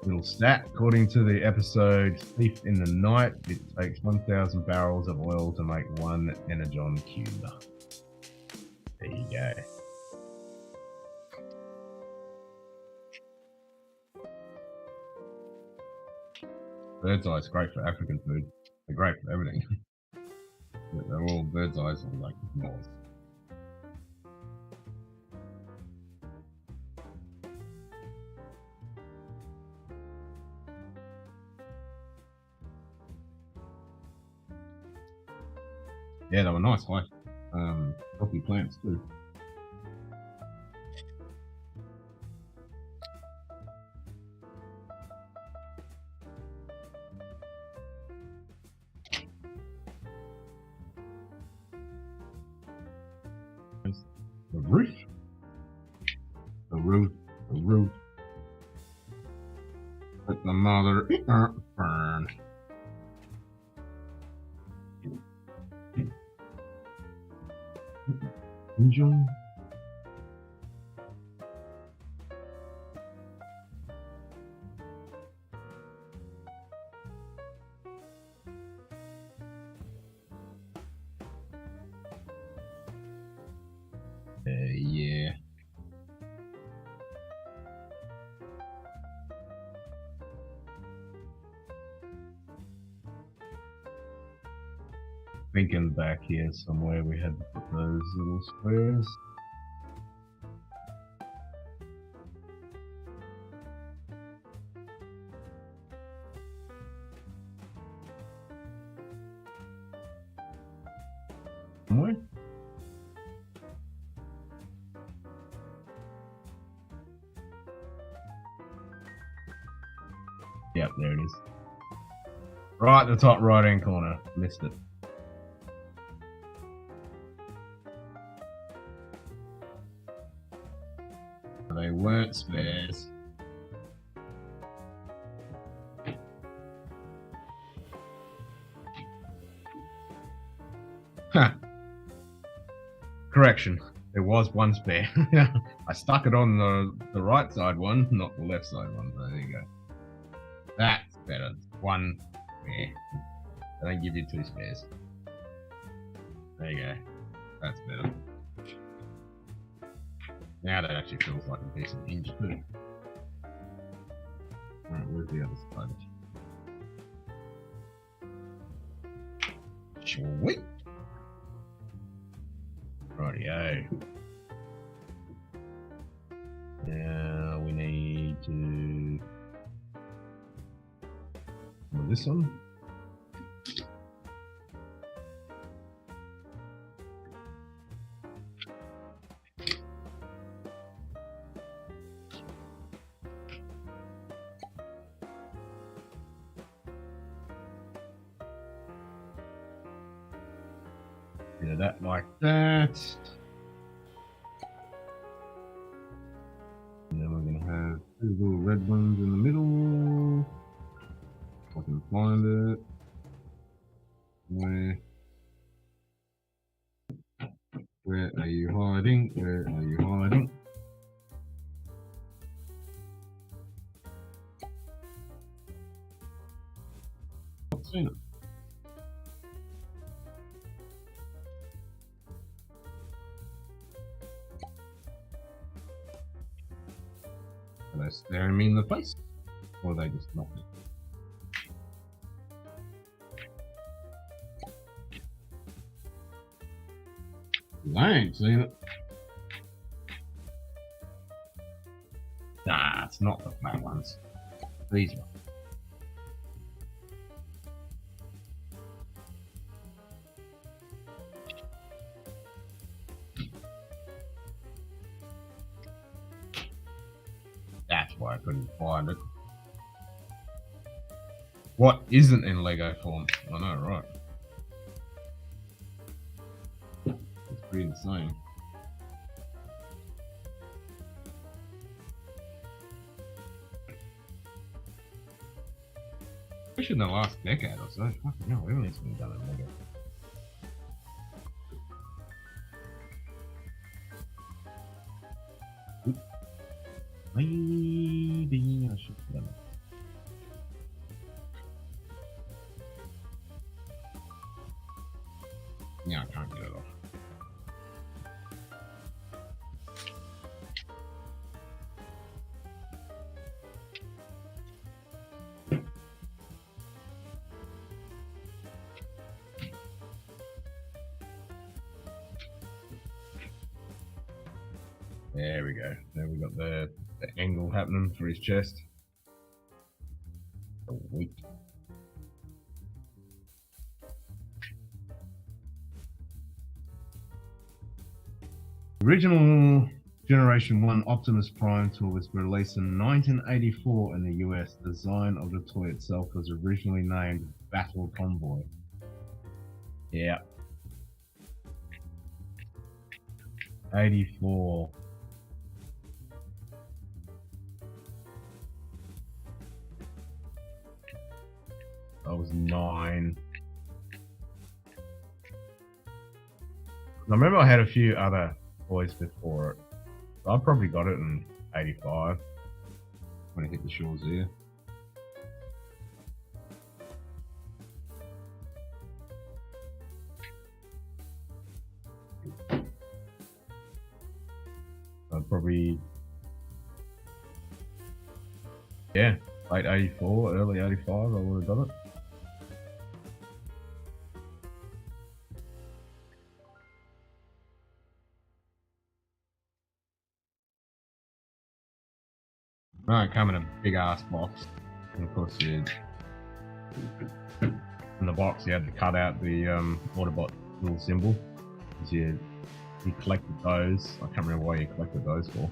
Little stat. According to the episode Thief in the Night, it takes 1,000 barrels of oil to make one energon cube. There you go. Bird's eye is great for African food. They're great for everything. They're all bird's eyes are like north. Yeah, they were nice, like healthy plants too. The roof. The roof. The roof. Let the mother burn. Enjoy. Yeah. Thinking back here somewhere we had to put those little squares. Somewhere? Yep, there it is. Right at the top right hand corner. Missed it. They weren't spares. Huh. Correction. There was one spare. I stuck it on the right side one, not the left side one. So there you go. That's better. One spare. They don't give you two spares. There you go. That's better. Now that actually feels like a decent hinge too. Alright, where's the other side? Sweet! Rightio. Now we need to do this one. Do that like that. And then we're going to have two little red ones in the middle. If I can find it. Where are you hiding? Where are you hiding? Not seen it. Are they staring me in the face? Or are they just not? I ain't seen it. Nah, it's not the flat ones. These ones. That's why I couldn't find it. What isn't in Lego form? I know, right? It's pretty insane. Especially in the last decade or so. Fucking hell, everything's been done in Lego. Bye. Maybe I should put it. Yeah, I can't get it off. There we go. There we got the angle happening for his chest. Sweet. Original Generation 1 Optimus Prime toy was released in 1984 in the US. The design of the toy itself was originally named Battle Convoy. Yeah. 84. I was 9. I remember I had a few other toys before it. I probably got it in 85 when I hit the shores there. I'd probably, yeah, late 84, early 85, I would have got it. Right, come in a big ass box. And of course, in the box, you had to cut out the Autobot little symbol. Because you collected those. I can't remember why you collected those for.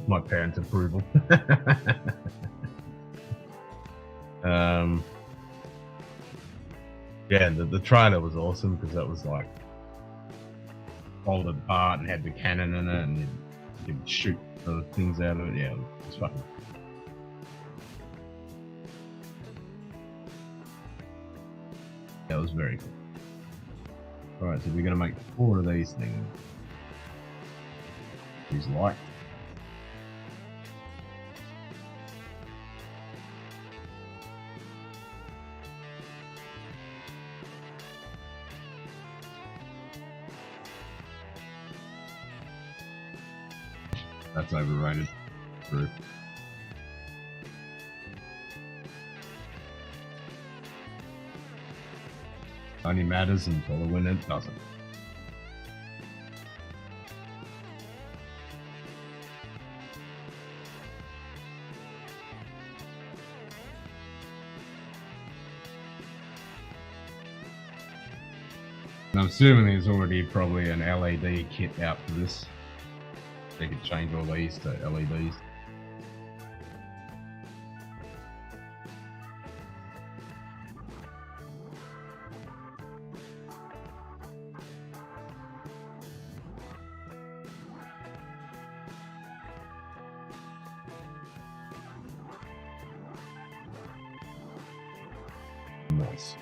My parents' approval. Yeah, the trailer was awesome because that was like folded apart and had the cannon in it, and you could shoot the things out of it. Yeah, it was fucking. That was very cool. Alright, so we're gonna make 4 of these things. These light. That's overrated. True. Only matters until the winner doesn't. And I'm assuming there's already probably an LED kit out for this. They could change all these to LEDs. Nice.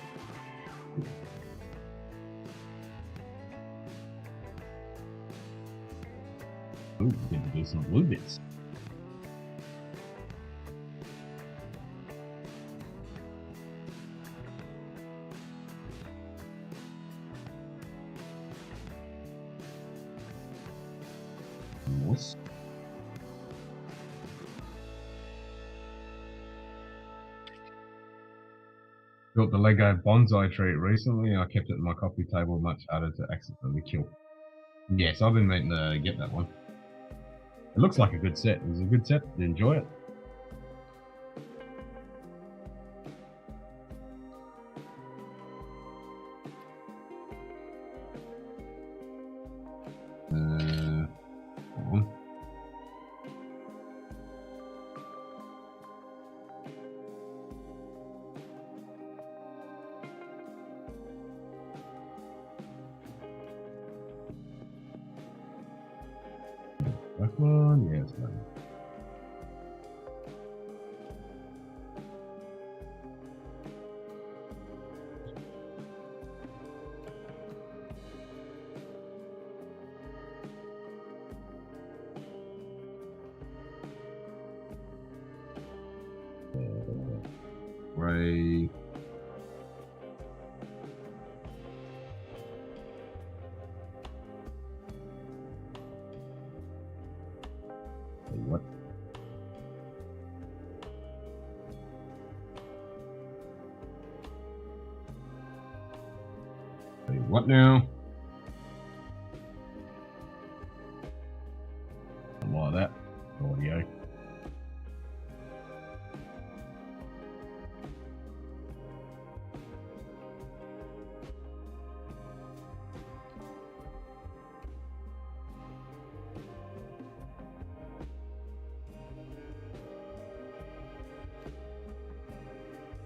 Ooh, we get to do some blue bits. Nice. Built the Lego bonsai tree recently. I kept it at my coffee table, much harder to accidentally kill. Yes, I've been meaning to get that one. It looks like a good set. It was a good set. Did you enjoy it? Hold on. That one, yes, that one. Ray. What? What now? Something like that. Audio.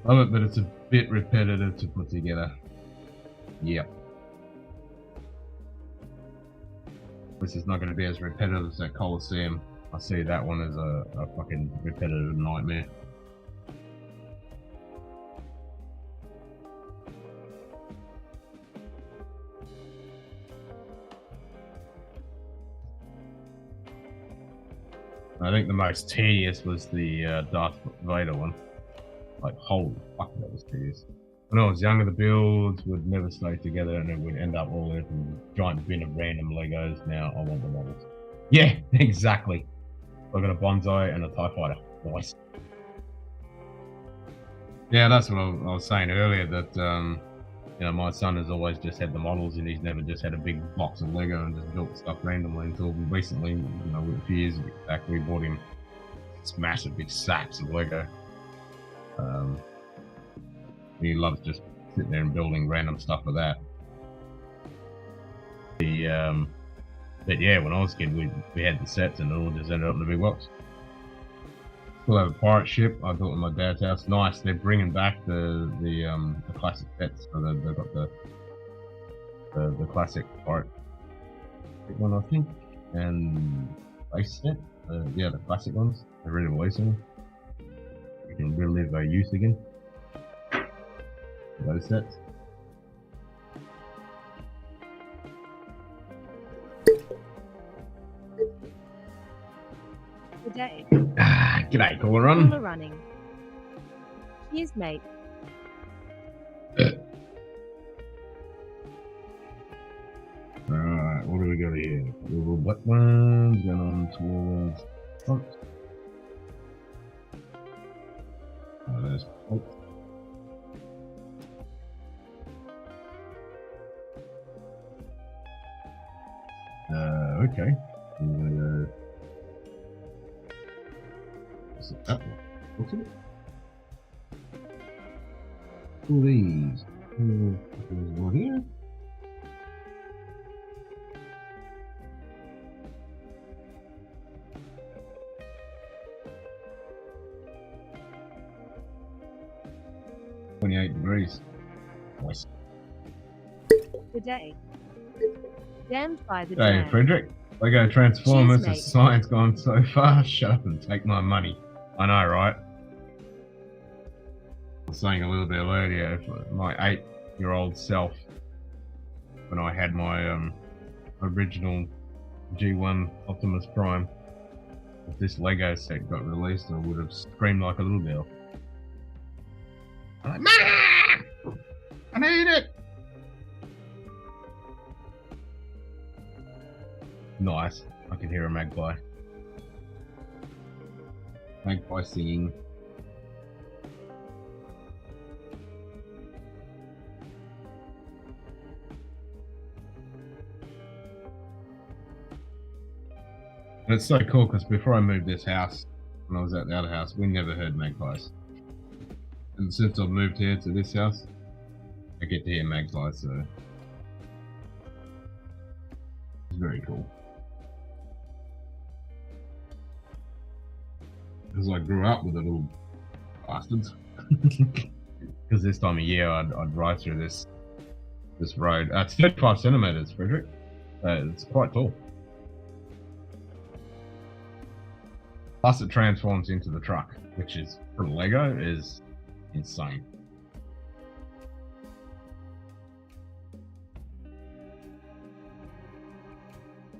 Love it, but it's a bit repetitive to put together. Yep. This is not going to be as repetitive as that Colosseum. I see that one as a fucking repetitive nightmare. I think the most tedious was the Darth Vader one. Like, holy fuck, that was tedious. When I was younger, the builds would never stay together and it would end up all in a giant bin of random Legos. Now I want the models. Yeah, exactly. I've got a bonsai and a TIE fighter. Nice. Yeah, that's what I was saying earlier, that you know, my son has always just had the models and he's never just had a big box of Lego and just built stuff randomly until recently, you know, a few years back we bought him this massive big sacks of Lego. He loves just sitting there and building random stuff with that. But yeah, when I was a kid, we had the sets and it all just ended up in a big box. Still have a pirate ship I built in my dad's house. Nice. They're bringing back the classic sets. So they've got the classic pirate one, I think, and base set. Yeah, the classic ones. They're really releasing them. You can relive our youth again. Those sets. Good day. G'day, caller run. Caller running. Cheers, mate. Alright, what do we got here? Little black ones going on towards front. Oh, there's front. Okay. Is it that one? What's it? All these. There's one here. $28. Nice. Good day. Damned by the Hey, jam. Frederick. Lego Transformers, Cheers, mate. has science gone so far? Shut up and take my money. I know, right? I was saying a little bit earlier, my 8-year-old self, when I had my original G1 Optimus Prime, if this Lego set got released, I would have screamed like a little girl. I'm like, Mom! I need it! Nice. I can hear a magpie. Magpie singing. And it's so cool because before I moved this house, when I was at the other house, we never heard magpies. And since I've moved here to this house, I get to hear magpies, so it's very cool. Because I grew up with the little bastards. Because this time of year, I'd ride through this road. It's 35 centimeters, Frederick. It's quite tall. Plus, it transforms into the truck, which is, for Lego, is insane.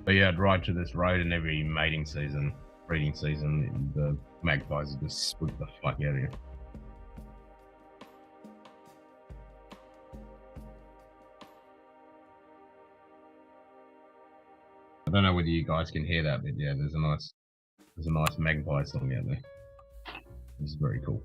But yeah, I'd ride to this road, and every mating season, breeding season, the magpies would just swoop the fuck out of you. I don't know whether you guys can hear that, but yeah, there's a nice magpie song out there. This is very cool.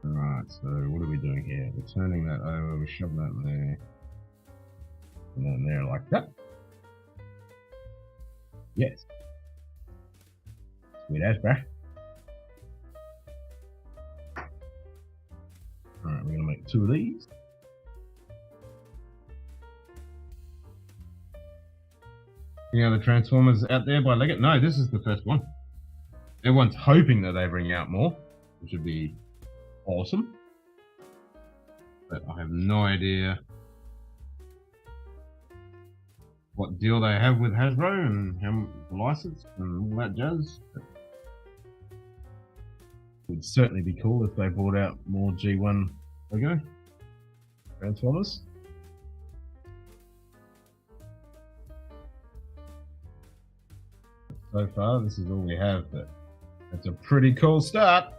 Alright, so what are we doing here? We're turning that over, we're shoving that in there. And then there like that. Yes. Sweet as, bruh. Alright, we're gonna make 2 of these. Any other Transformers out there by Leggett? No, this is the first one. Everyone's hoping that they bring out more, which would be awesome. But I have no idea what deal they have with Hasbro and how the license and all that jazz. But it would certainly be cool if they brought out more G1 Lego Transformers. So far, this is all we have, but it's a pretty cool start.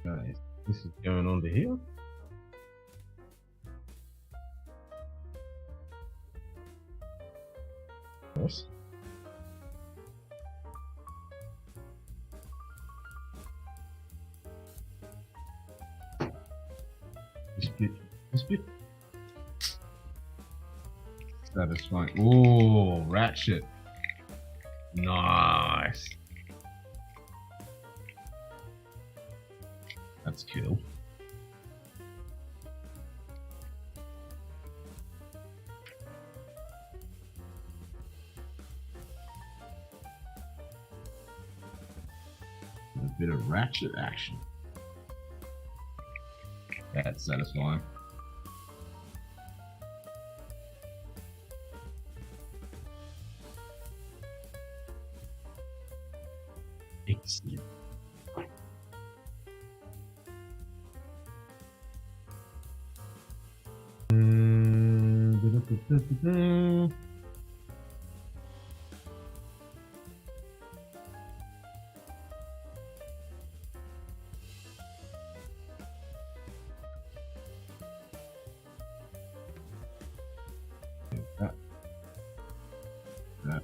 Okay, this is going on to here. Of course. Dispute. Satisfying. Oh, ratchet. Nice. That's cool. A bit of ratchet action. That's satisfying. Excellent. That.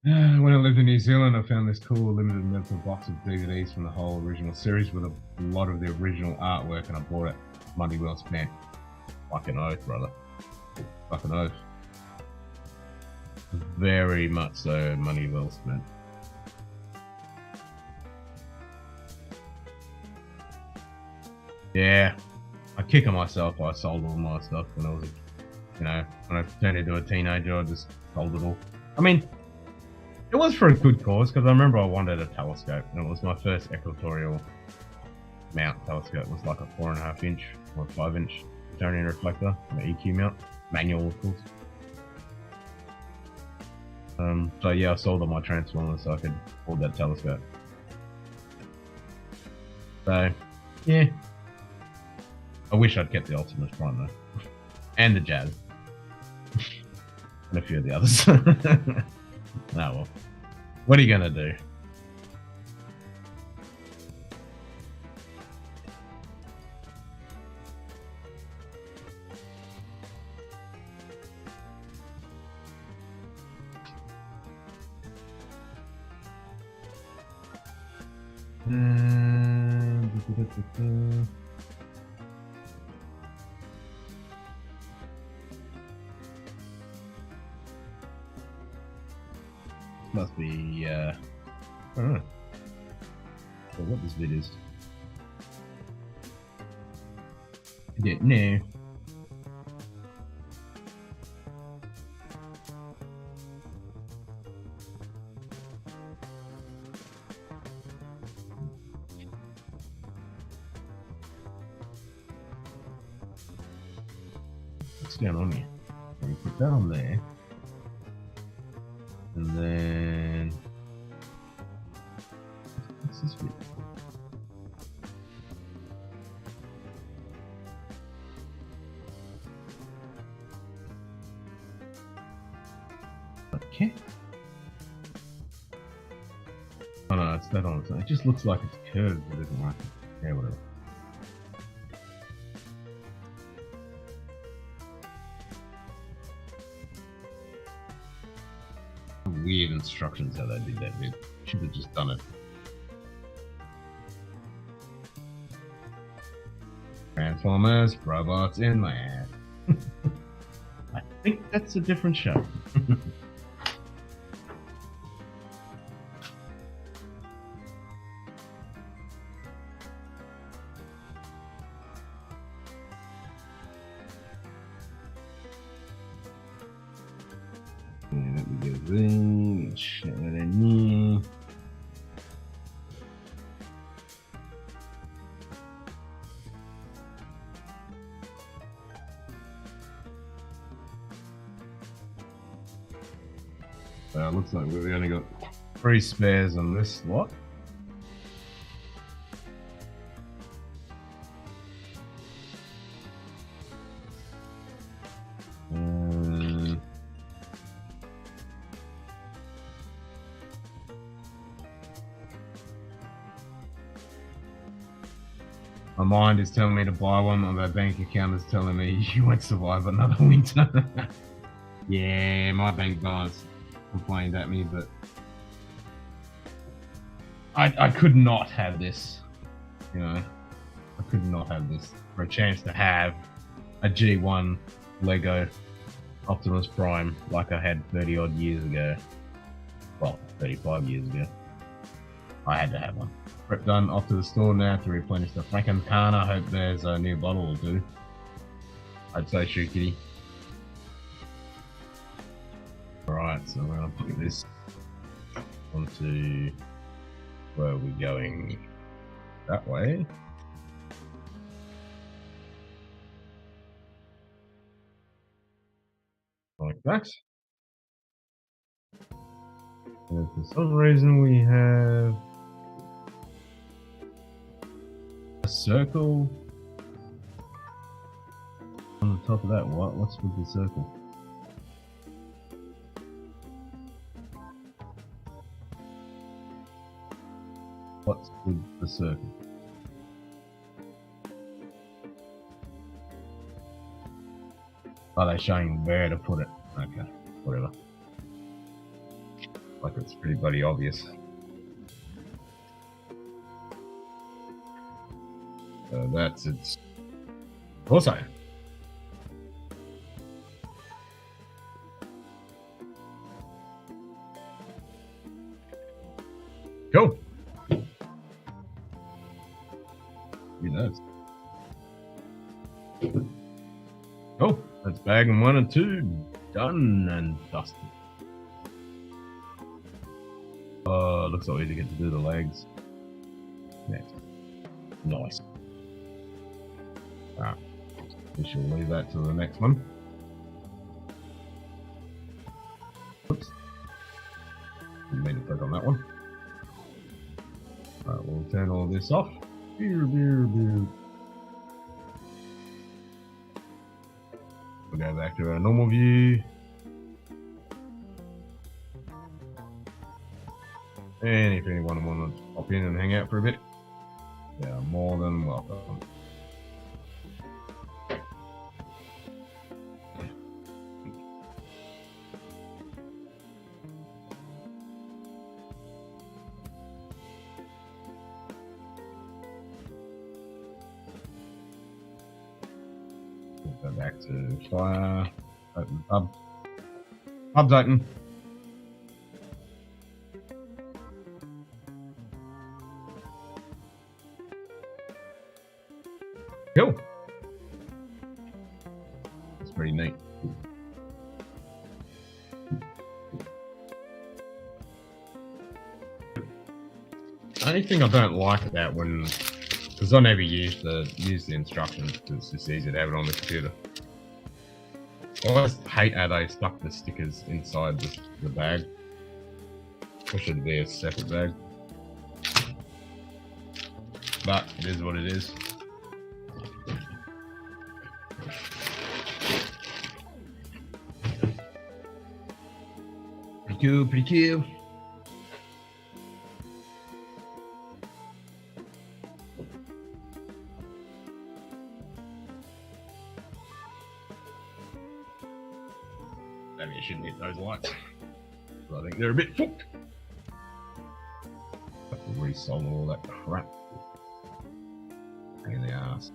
When I lived in New Zealand, I found this cool limited edition box of DVDs from the whole original series with a lot of the original artwork, and I bought it. Money well spent. Fucking oath, brother. Fucking oath. Very much so, money well spent. Yeah, I kick on myself. I sold all my stuff when I was, when I turned into a teenager. I just sold it all. I mean, it was for a good cause, because I remember I wanted a telescope, and it was my first equatorial mount telescope. It was like a 4.5 inch or 5 inch Newtonian reflector, an EQ mount, manual of course. So yeah, I sold all my Transformers so I could afford that telescope. So yeah, I wish I'd kept the Optimus Prime though, and the Jazz, and a few of the others. Oh well, what are you gonna do? Must be, I don't know what this vid is. I don't know. what's going on here? We put that on there. And then what's this bit? Okay. Oh no, it's that on its own. It just looks like it's curved, but it doesn't like it. Yeah, whatever. Weird instructions how they did that bit. Should have just done it. Transformers, robots in land. I think that's a different show. Let me get in, shit that in here. Looks like we've only got 3 spares on this lot. My mind is telling me to buy one, and my bank account is telling me you won't survive another winter. Yeah, my bank balance complained at me, but I could not have this. You know, I could not have this for a chance to have a G1 Lego Optimus Prime like I had 30 odd years ago. Well, 35 years ago. I had to have one. Prep done, off to the store now to replenish the Franken-Kana. I hope there's a new bottle or two. I'd say shoot kitty. Alright, so we're going to put this onto where are we going? That way. Like that. And for some reason we have a circle on the top of that. What's with the circle? What's with the circle? Are they showing where to put it? Okay, whatever. Like it's pretty bloody obvious. That's its torso. Cool. He knows. Cool. That's bagging 1 and 2 done and dusted. Looks like we get to do the legs next. Nice. Alright. We shall leave that to the next one. Oops. Didn't mean to click on that one. Alright, we'll turn all this off. We'll go back to our normal view. And if anyone wants to pop in and hang out for a bit, they are more than welcome. Go back to fire, open the pub. Pub's open. Cool. That's pretty neat. The only thing I don't like about when, because I never use the instructions because it's just easy to have it on the computer. I always hate how they stuck the stickers inside the bag. It should be a separate bag. But it is what it is. Pretty cool, pretty cool. Maybe I shouldn't hit those lights. But I think they're a bit fucked. Have to resolder all that crap. Pain in the ass.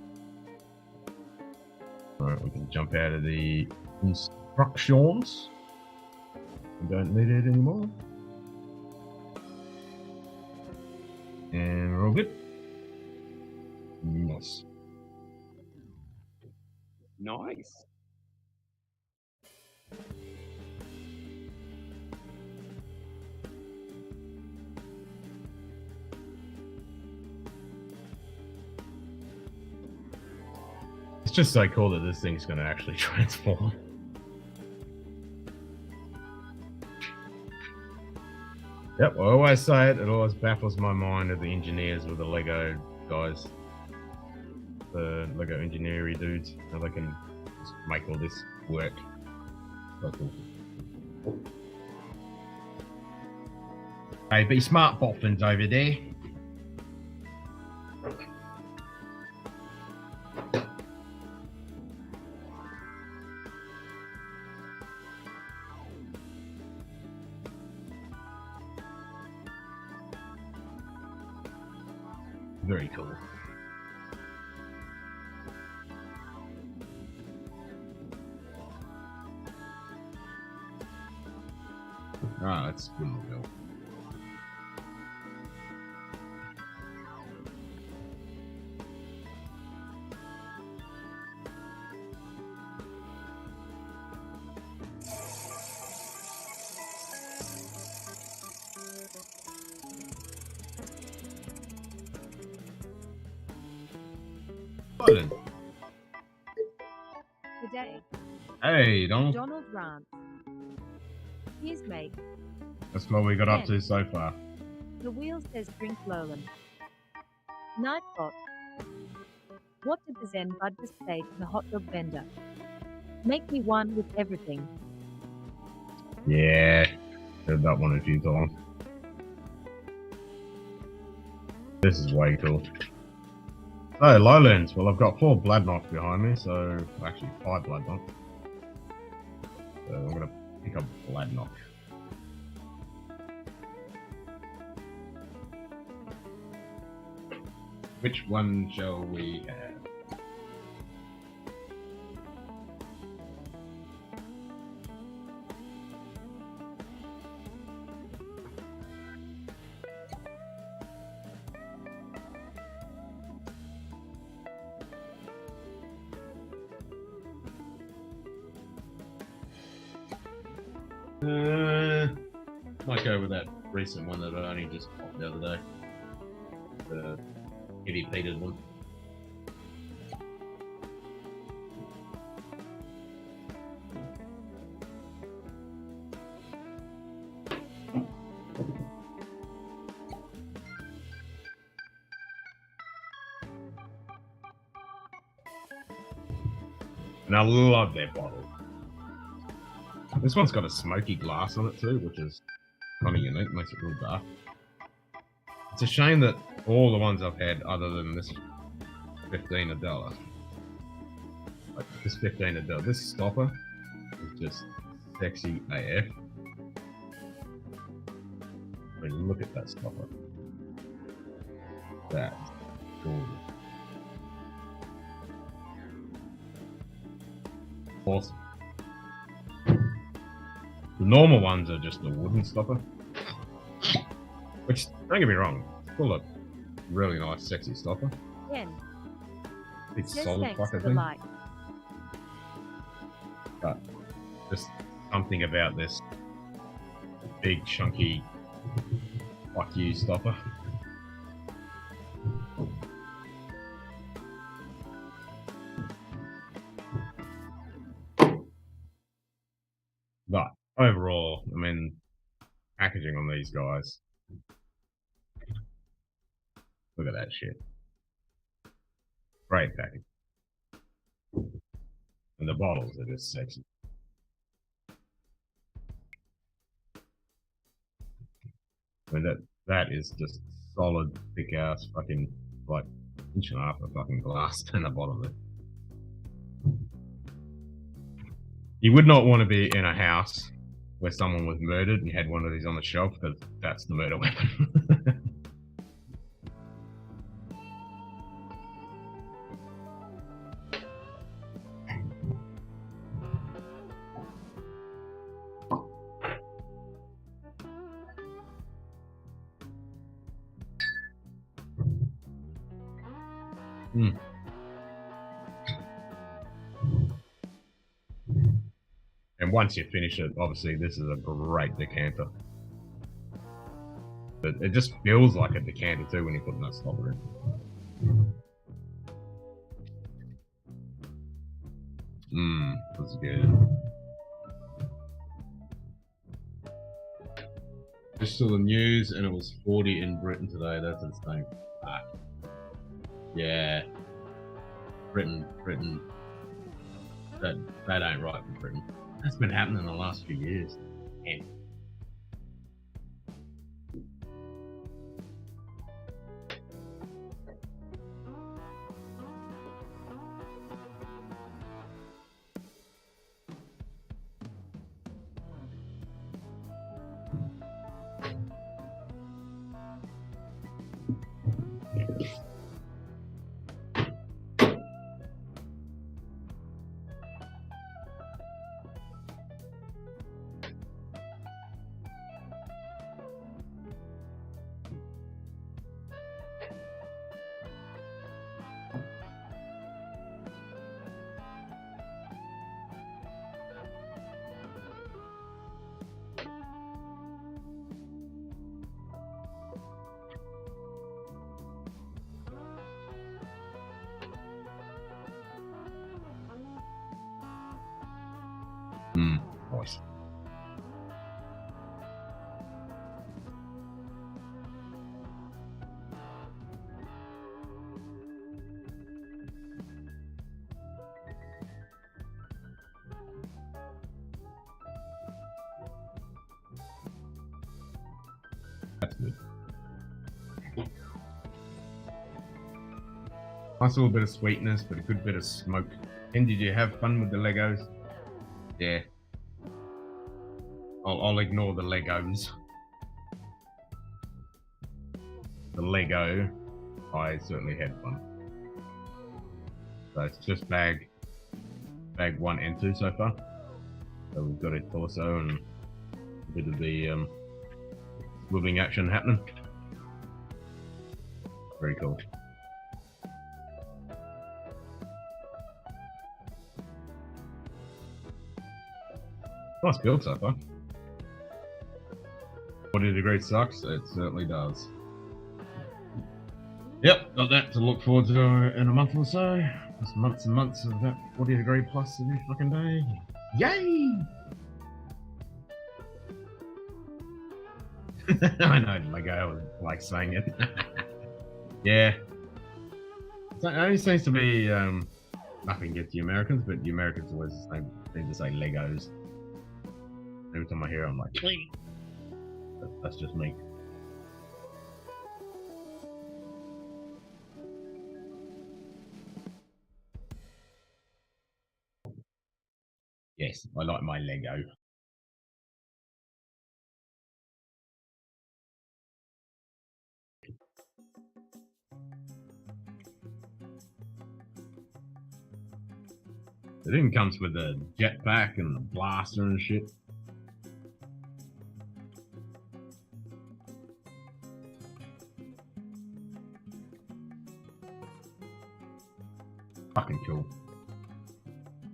Alright, we can jump out of the instructions. We don't need it anymore. And we're all good. Nice. Nice. It's just so cool that this thing's going to actually transform. Yep, I always say it. It always baffles my mind of the engineers with the Lego guys. The Lego engineering dudes. How they can just make all this work. So cool. Hey, be smart boffins over there. Very cool. Ah, let's spin the wheel. Button. Today, Hey, Donald. Donald Drams. Here's mate. That's what we got up to so far. The wheel says drink Lowland. Nightbot. What did the Zen Buddhist say to the hot dog vendor? Make me one with everything. Yeah, heard that one a few times. This is way cool. So, Lowlands. Well, I've got 4 blood knocks behind me, so actually 5 blood knocks. So I'm gonna pick up blood knock. Which one shall we have? Might go with that recent one that I only just popped the other day. The heavy peated one. And I love their bottle. This one's got a smoky glass on it too, which is kind of unique, makes it real dark. It's a shame that all the ones I've had, other than this 15 $1, like this 15 $1, this stopper is just sexy AF. I mean, look at that stopper. That's gorgeous. Awesome. The normal ones are just the wooden stopper, which, don't get me wrong, it's full of really nice, sexy stopper. 10. It's Just solid thanks fucking for the thing, light. but just something about this big, chunky, fuck you stopper. overall, I mean, packaging on these guys. Look at that shit. Great packaging. And the bottles are just sexy. I mean, that is just solid, thick ass fucking, like, inch and a half of fucking glass in the bottom of it. You would not want to be in a house where someone was murdered and you had one of these on the shelf, because that's the murder weapon. And once you finish it, obviously this is a great decanter. But it just feels like a decanter too when you put that stopper in. That's good. Just saw the news and it was 40 in Britain today. That's insane. Yeah. Britain. That ain't right for Britain. That's been happening in the last few years. Man. Nice. That's good. Nice little bit of sweetness, but a good bit of smoke. And did you have fun with the Legos? Yeah. I'll ignore the Legos. The Lego, I certainly had fun. So it's just bag 1 and 2 so far. So we've got a torso and a bit of the swiveling action happening. Very cool. Nice build so far. 40 degrees sucks, it certainly does. Yep, got that to look forward to in a month or so. Just months and months of that 40 degree plus every fucking day. Yay! I know, Lego, I was like saying it. Yeah. So it only seems to be nothing against the Americans, but the Americans always seem to say Legos. Every time I hear it, I'm like, that's just me. Yes, I like my Lego. It even comes with a jetpack and a blaster and shit. Fucking cool.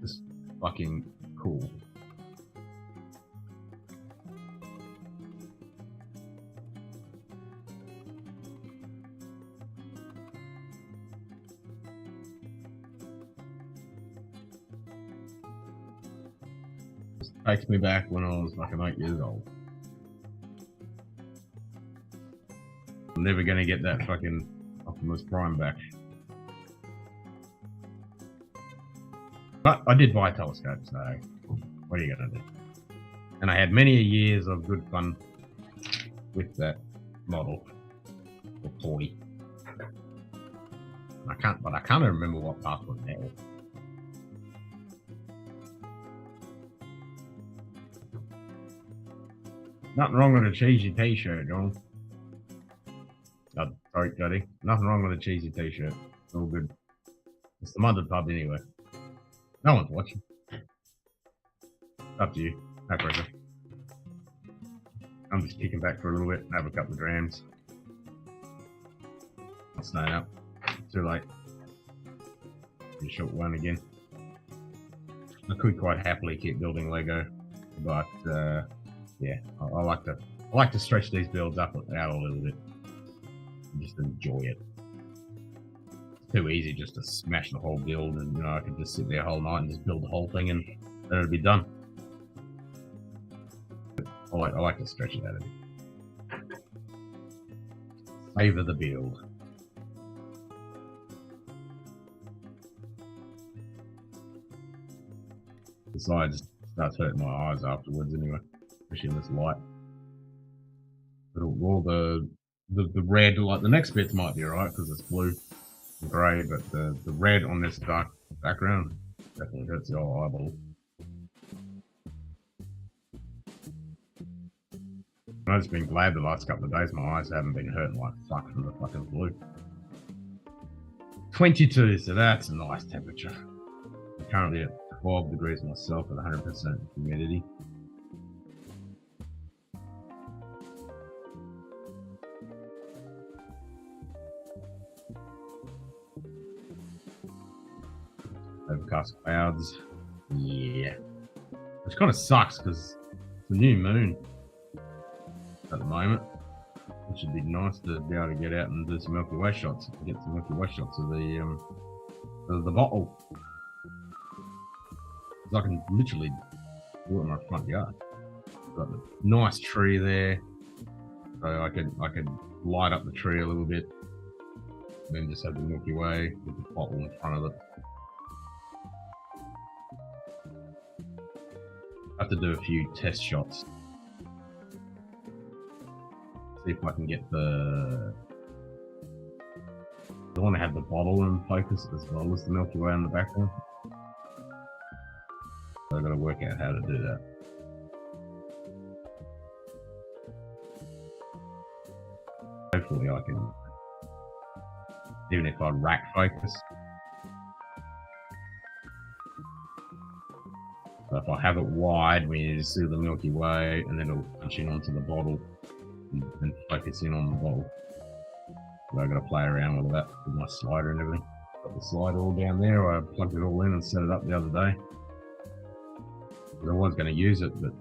Just fucking cool. Just takes me back when I was fucking 8 years old. I'm never gonna get that fucking Optimus Prime back. But I did buy a telescope, so what are you gonna do? And I had many years of good fun with that model, or toy. I can't remember what part was now. Nothing wrong with a cheesy t-shirt, John. Oh, sorry, Jody. Nothing wrong with a cheesy t-shirt. It's all good. It's the mother pub anyway. No one's watching. Up to you. No pressure. I'm just kicking back for a little bit, have a couple of drams. I'll stay up. Too late. Be a short one again. I could quite happily keep building Lego, but yeah, I like to stretch these builds out a little bit. Just enjoy it. It's too easy just to smash the whole build, and you know I could just sit there all night and just build the whole thing, and then it'd be done. I like to stretch it out a bit. Savor the build. Besides, it starts hurting my eyes afterwards anyway, especially in this light. But all the red, like the next bits might be alright because it's blue and grey, but the red on this dark background definitely hurts the old eyeball. I've just been glad the last couple of days my eyes haven't been hurting like fuck from the fucking blue. 22, so that's a nice temperature. I'm currently at 12 degrees myself at 100% humidity. Overcast clouds. Yeah. Which kind of sucks because it's a new moon at the moment. It should be nice to be able to get out and do some Milky Way shots. Get some Milky Way shots of the bottle. I can literally do it in my front yard. Got a nice tree there, so I could light up the tree a little bit, and then just have the Milky Way with the bottle in front of it. I have to do a few test shots. See if I can get the. I want to have the bottle in focus as well as the Milky Way in the background. So I've got to work out how to do that. Hopefully I can, even if I rack focus. So if I have it wide, we need to see the Milky Way, and then it'll punch in onto the bottle and focus in on the bottle. So I've got to play around with that with my slider and everything. Got the slider all down there. I plugged it all in and set it up the other day. I was going to use it, but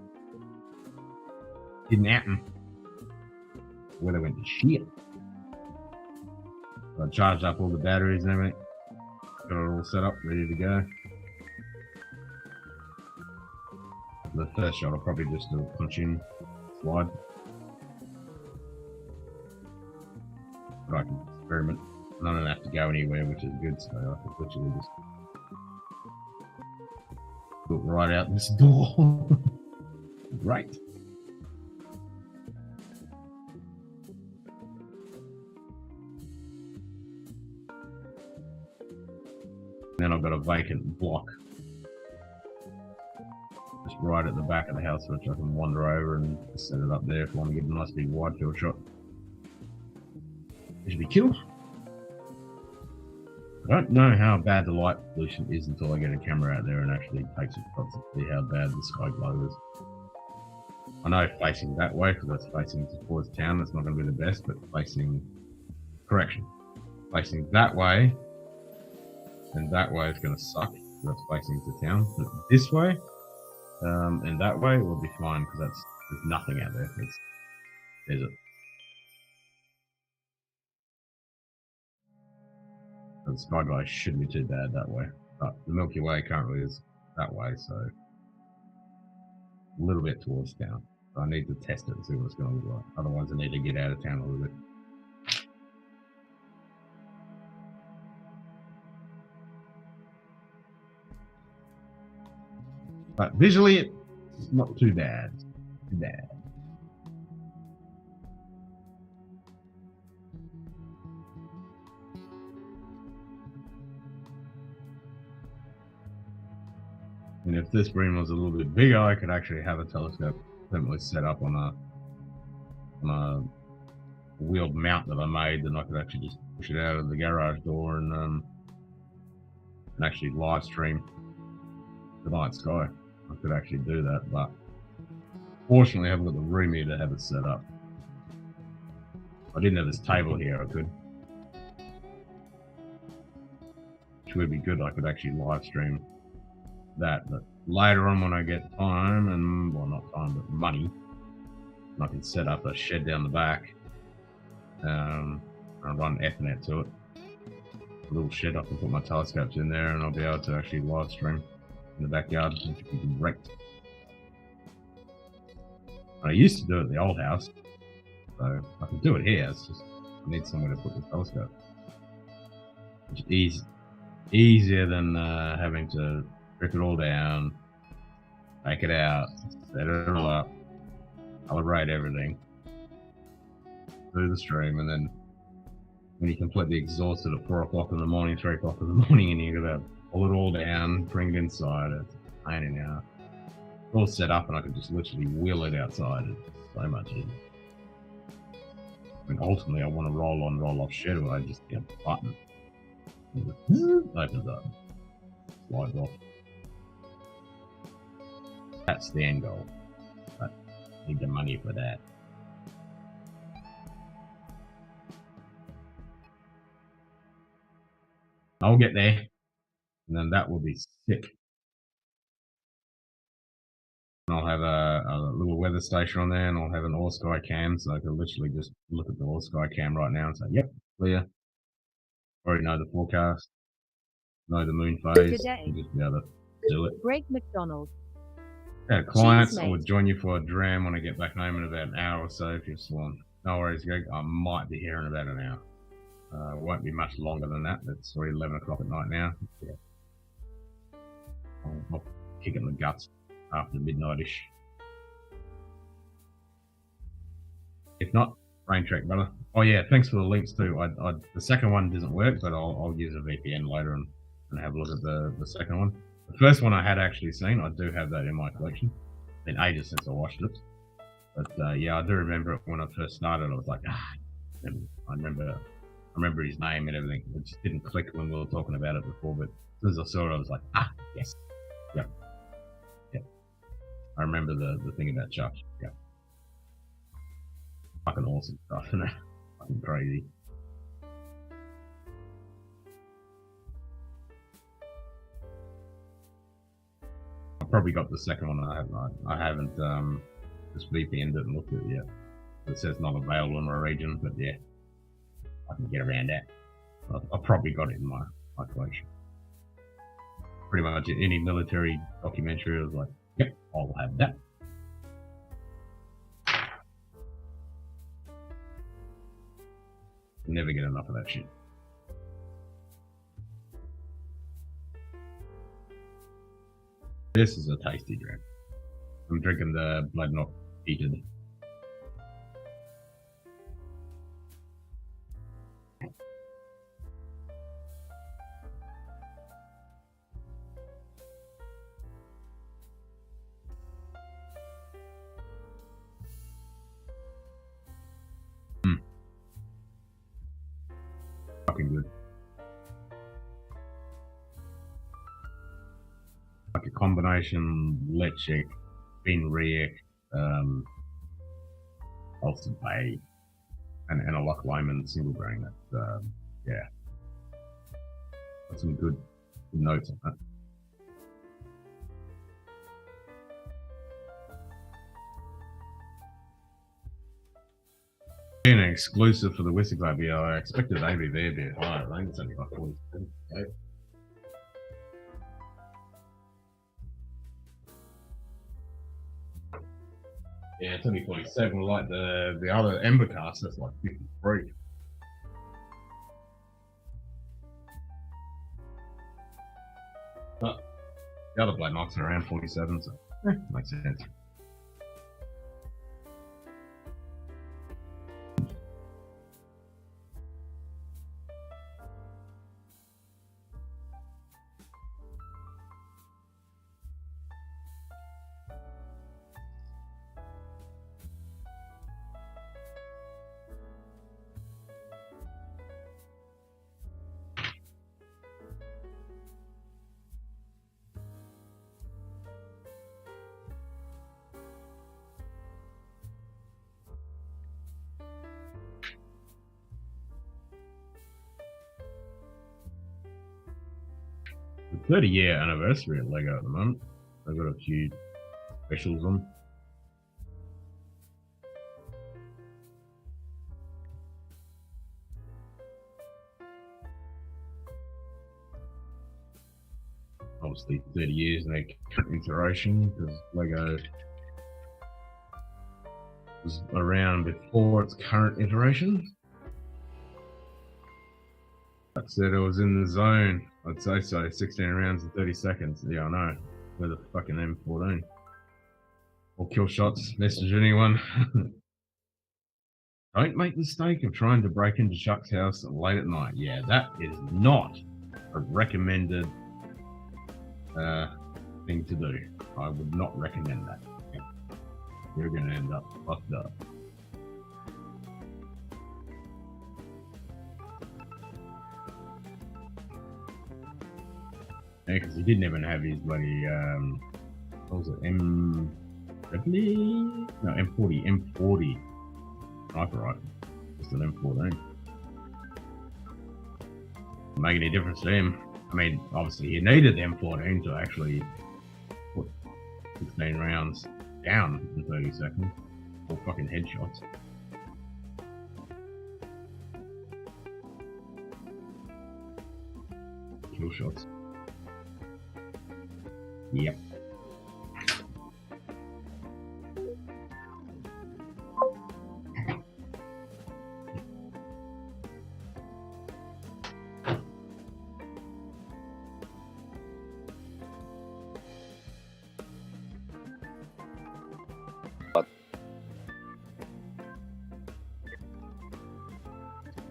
didn't happen. Weather went to shit. So I charged up all the batteries and everything. Got it all set up, ready to go. The first shot I'll probably just do a punch in slide. But I can experiment. And I don't have to go anywhere, which is good, so I can literally just look right out this door. Right. Then I've got a vacant block just right at the back of the house, which I can wander over and set it up there if I want to get a nice big wide field shot. It should be killed. I don't know how bad the light pollution is until I get a camera out there and actually take some shots to see how bad the sky glow is. I know facing that way, because that's facing towards town, that's not going to be the best, but facing that way, and that way is going to suck, that's facing to town. But this way, and that way will be fine, because there's nothing out there, it's desert. The sky glow shouldn't be too bad that way, but the Milky Way currently is that way, so a little bit towards town. So I need to test it and see what it's going to look like. Otherwise, I need to get out of town a little bit. But visually, it's not too bad. Too bad. And if this room was a little bit bigger, I could actually have a telescope permanently set up on a wheeled mount that I made, then I could actually just push it out of the garage door and actually live stream the night sky. I could actually do that, but fortunately I haven't got the room here to have it set up. If I didn't have this table here, I could. Which would be good, I could actually live stream that, but later on when I get time, and well, not time, but money, I can set up a shed down the back, and run Ethernet to it. A little shed, I can put my telescopes in there, and I'll be able to actually live stream in the backyard, which would be great. I used to do it at the old house, so I can do it here. It's just I need somewhere to put the telescope, which is easier than having to strip it all down, take it out, set it all up, calibrate everything, do the stream, and then when you're completely exhausted at 4 o'clock in the morning, 3 o'clock in the morning, and you gotta pull it all down, bring it inside, it's a pain in the ass. It's all set up and I can just literally wheel it outside. It's so much easier. I mean, ultimately I want to roll on, roll off schedule. I just get a button. It opens up, slides off. That's the end goal. But I need the money for that. I'll get there, and then that will be sick. And I'll have a little weather station on there, and I'll have an all sky cam, so I can literally just look at the all sky cam right now and say, "Yep, clear." Already know the forecast, know the moon phase, and just be able to do it. Greg McDonald. Yeah, clients, I would join you for a dram when I get back home in about an hour or so if you're sworn. No worries, Greg. I might be here in about an hour. It won't be much longer than that. It's already 11 o'clock at night now. Yeah. I'll kick it in the guts after midnight-ish. If not, rain track, brother. Oh yeah, thanks for the links too. The second one doesn't work, but I'll use a VPN later and have a look at the second one. The first one I had actually seen. I do have that in my collection. It's been ages since I watched it. But yeah, I do remember it when I first started. I was like, I remember his name and everything. It just didn't click when we were talking about it before, but as soon as I saw it, I was like, yes. Yep. I remember the thing about Chuck. Yeah. Fucking awesome stuff, isn't it? Fucking crazy. I probably got the second one. I haven't just VPN'd it and looked at it yet. It says not available in my region, but yeah, I can get around that. I've probably got it in my collection. Pretty much any military documentary, I was like, yep, I'll have that. Never get enough of that shit. This is a tasty drink. I'm drinking the blood not heated. Fucking good. Like a combination leche, Ben Riek, Ulster Bay, and a Loch Lomond single grain. That's yeah. Got some good notes on that. Being an exclusive for the Whisky Club, yeah, I expected ABV a bit higher. I think it's only like 40%. Okay. Yeah, it's only 47. Like the other Ember cast, that's like 53. But the other Black Knights are around 47, so makes sense. The 30-year anniversary at Lego at the moment. They've got a few specials on. Obviously 30 years in their current iteration, because Lego was around before its current iteration. Like I said, it was in the zone. I'd say so. 16 rounds in 30 seconds. Yeah, I know. With a fucking M14. Or kill shots. Message anyone. Don't make the mistake of trying to break into Chuck's house late at night. Yeah, that is not a recommended thing to do. I would not recommend that. You're going to end up fucked up. Yeah, because he didn't even have his bloody, what was it, M70? No, M40 sniper rifle. Just an M14. Make any difference to him. I mean, obviously he needed the M14 to actually put 16 rounds down in 30 seconds. Or fucking headshots. Kill shots. Yep.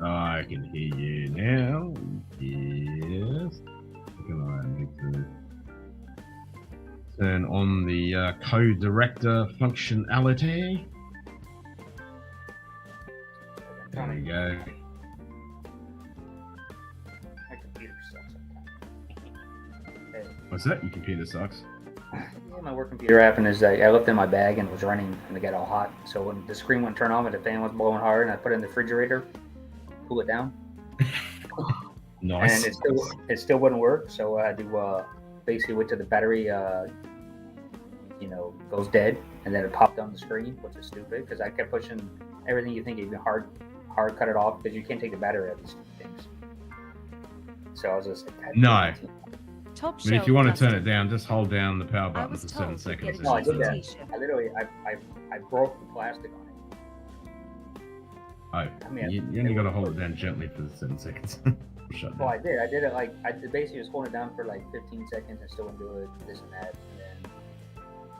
I can hear you now. Yes. I need to turn on the co-director functionality. There we go. My computer sucks. Hey. What's that? Your computer sucks? Yeah, my work computer happened is I left it in my bag and it was running and it got all hot. So when the screen wouldn't turn on and the fan was blowing hard and I put it in the refrigerator, cool it down. Nice. And it still wouldn't work. So I had to basically wait till the battery goes dead and then it popped on the screen, which is stupid because I kept pushing everything you think you can hard cut it off because you can't take the battery out of these things. So I was just like, no. Top I mean, if you want to turn it down, just hold down the power button for 7 told to get seconds. a No, I did that. t-shirt. I literally I broke the plastic on it. Oh, I mean, you only got to hold it down gently for 7 seconds. Shut Well, down. I did. I did it like I basically was holding it down for like 15 seconds and still wouldn't do it, this and that. And then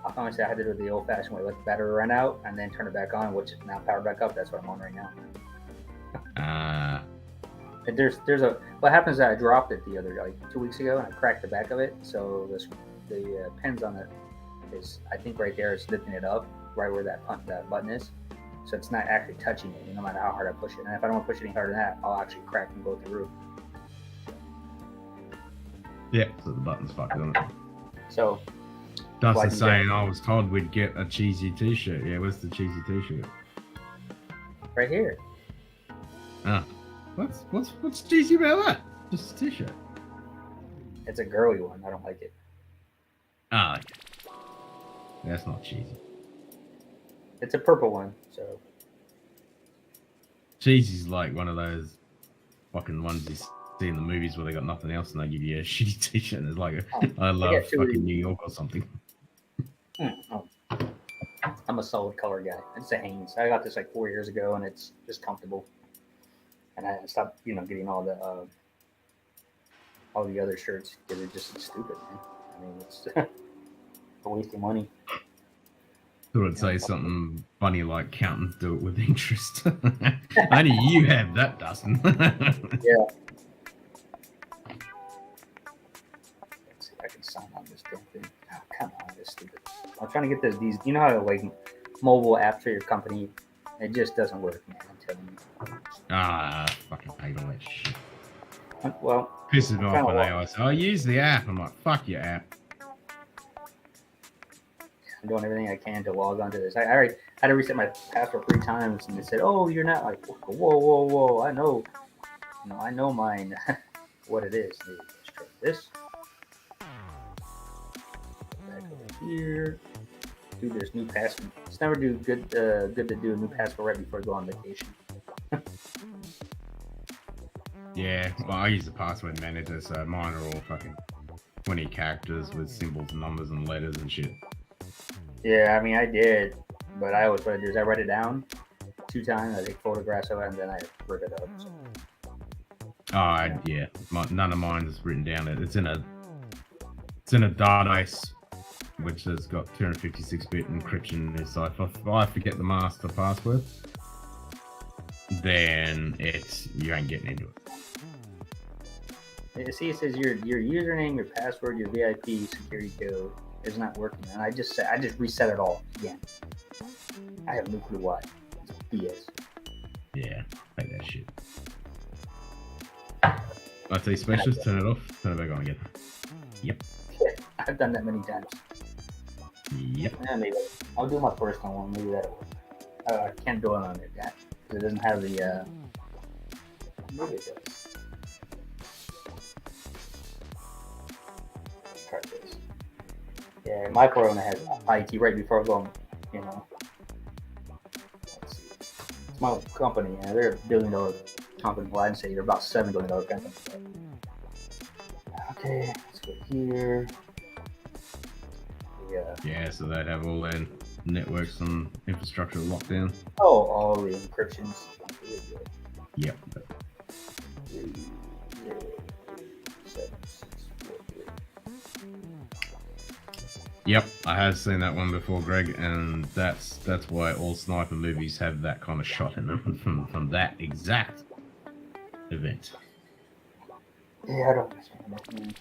I finally said I had to do it the old-fashioned way, let the battery run out and then turn it back on, which is now powered back up. That's what I'm on right now. And there's a what happens is that I dropped it the other like 2 weeks ago and I cracked the back of it, so the pins on it is I think right there is lifting it up right where that button is, so it's not actually touching it no matter how hard I push it. And if I don't want to push it any harder than that, I'll actually crack and go through. Yeah, so the button's fucked on it. So Dustin's saying I was told we'd get a cheesy t-shirt. Yeah, where's the cheesy t-shirt? right here. Ah. What's cheesy about that? Just a t-shirt. It's a girly one. I don't like it. Ah, okay. That's not cheesy. It's a purple one, so Cheesy's like one of those fucking ones you see in the movies where they got nothing else and they give you a shitty t-shirt and it's like I love fucking New York or something. Oh. I'm a solid color guy. It's a Hanes. I got this like 4 years ago, and it's just comfortable. And I stopped, getting all the other shirts because it's just stupid, man. I mean, it's wasting money. Thought I'd say something funny like accountants do it with interest. Only you have that, Dustin. Yeah. Let's see if I can sign on this damn thing. Oh, come on, this stupid. I'm trying to get these. You know how like mobile apps for your company, it just doesn't work, man. I'm telling you. I fucking hate all that shit. Well, Pisses me off when they say, I use the app. I'm like, fuck your app. I'm doing everything I can to log onto this. I already had to reset my password 3 times, and they said, "Oh, you're not like whoa. I know, I know mine. What it is. Let's try this. Back over here. Do this new password. It's never good to do a new password right before I go on vacation. Yeah, well, I use the password manager, so mine are all fucking 20 characters with symbols, numbers, and letters and shit. Yeah, I mean, I did, but I always what I do is I write it down 2 times, I take photographs of it, and then I rip it up. So. Yeah. None of mine is written down. It's in a database which has got 256-bit encryption. So if I forget the master password, then you ain't getting into it. You see, it says your username, your password, your VIP security code is not working, and I just reset it all again. I have no clue why. It's BS. Yeah, I hate that shit. IT specialist, turn it off, turn it back on again. Yep. I've done that many times. Yep. Yeah, maybe I'll do my personal one. Maybe that'll work. I can't do it on it yet because it doesn't have the. Maybe it does. Try this. Yeah, my program has IT right before I go. Let's see. It's my company, and they're a $1 billion company. Well, I'd say they're about $7 billion company. Okay, let's go here. Yeah, so they'd have all their networks and infrastructure locked down. Oh, all the encryptions. Yep. 3, 0, 7, 6, 4, 3. Yep, I have seen that one before, Greg, and that's why all sniper movies have that kind of shot in them from that exact event. Yeah, I don't understand that, man.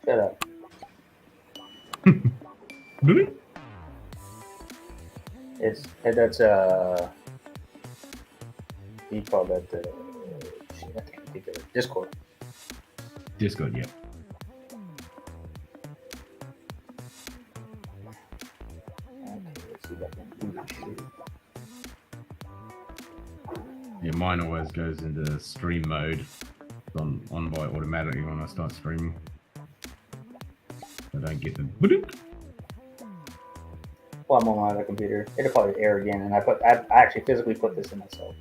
Shut up. Really? That's you call that shit, I can't think of it. Discord. Discord, yep. Okay, let's see if I can do this shit. Yeah, mine always goes into stream mode. It's on by automatically when I start streaming. I don't get the boop. Well, I'm on my other computer. It'll probably error again, and I actually physically put this in myself.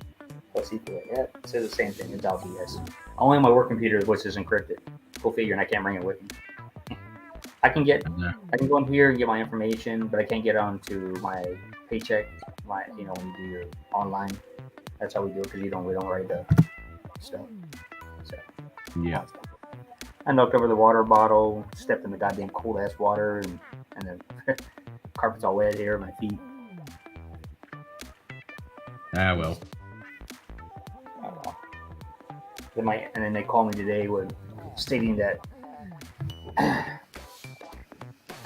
Let's see through it. Yeah, it says the same thing. It's all BS. Only my work computer, which is encrypted. Go figure, and I can't bring it with me. I can go in here and get my information, but I can't get onto my paycheck. When you do your online, that's how we do it because we don't write the stuff. So Yeah. I knocked over the water bottle, stepped in the goddamn cold ass water, and then carpet's all wet here, my feet. Ah, well. And then they called me today with stating that I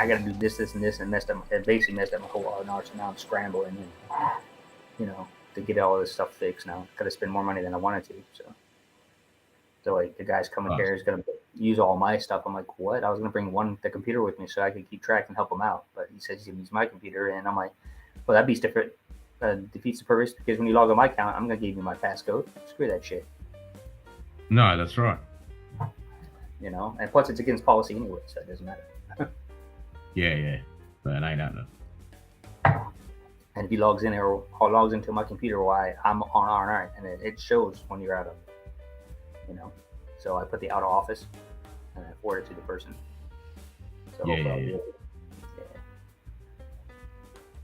got to do this, and this, and it basically messed up my whole R&R. So now I'm scrambling, and, to get all this stuff fixed now. Got to spend more money than I wanted to. So like the guy's coming here is gonna use all my stuff. I'm like, what? I was gonna bring the computer with me so I could keep track and help him out. But he says he's gonna use my computer, and I'm like, well, that beats different. Defeats the purpose because when you log on my account, I'm gonna give you my passcode. Screw that shit. No, that's right. And plus it's against policy anyway, so it doesn't matter. Yeah. But it ain't happening. And if he logs in or logs into my computer while I'm on R&R, and it shows when you're out of, So I put the out of office and I forward it to the person. So Yeah, hopefully I'll yeah, be yeah. able to.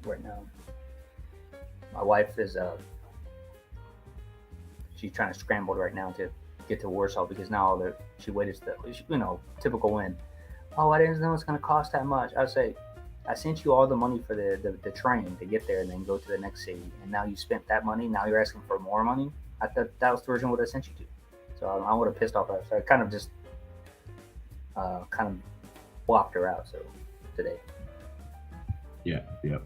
Yeah. Right now, my wife is she's trying to scramble right now to get to Warsaw because now that she waited, typical win. Oh, I didn't know it's going to cost that much. I say, I sent you all the money for the train to get there and then go to the next city, and now you spent that money. Now you're asking for more money. I thought that was the original what I sent you to. So I would have pissed off her. So I kind of just kind of blocked her out. So today, Yeah, yeah.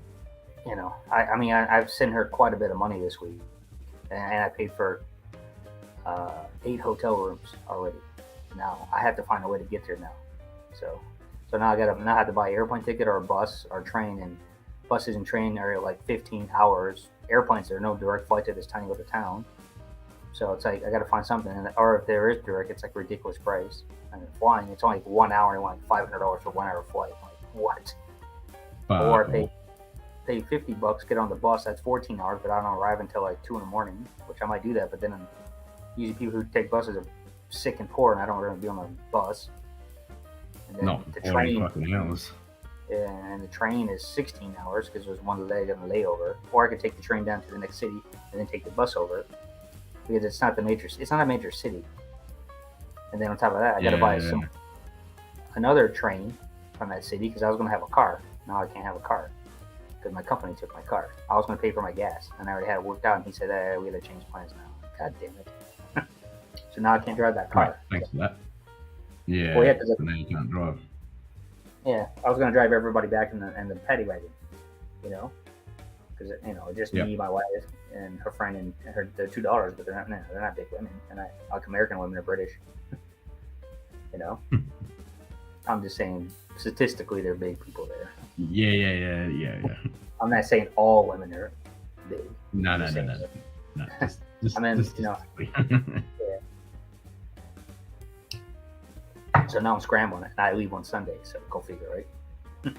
I mean, I've sent her quite a bit of money this week, and I paid for 8 hotel rooms already. Now I have to find a way to get there now. So now I have to buy an airplane ticket or a bus or train, and buses and train are like 15 hours. Airplanes, there are no direct flight to this tiny little town. So it's like I got to find something, or if there is direct, it's like ridiculous price. And flying, it's only like 1 hour and like $500 for 1 hour flight. Like what? Or I pay $50, get on the bus. That's 14 hours, but I don't arrive until like 2 in the morning, which I might do that. But then usually people who take buses are sick and poor, and I don't really be on a bus. And then Not the 40 train, fucking hours. and the train is 16 hours because there's one leg on the layover. Or I could take the train down to the next city and then take the bus over because it's not a major city. And then on top of that, I got to buy another train from that city because I was going to have a car. Now I can't have a car because my company took my car. I was going to pay for my gas, and I already had it worked out. And he said, we got to change plans now. God damn it! So now I can't drive that car. Right, thanks for that. Yeah. Well, yeah, so now you can't drive. Yeah, I was going to drive everybody back in the paddy wagon, because just me, my wife, and her friend, and their 2 daughters, but they're not big women, and like American women are British. I'm just saying statistically they're big people there. Yeah. I'm not saying all women are big. No. Just, I mean, just So now I'm scrambling it, and I leave on Sunday. So go figure, right?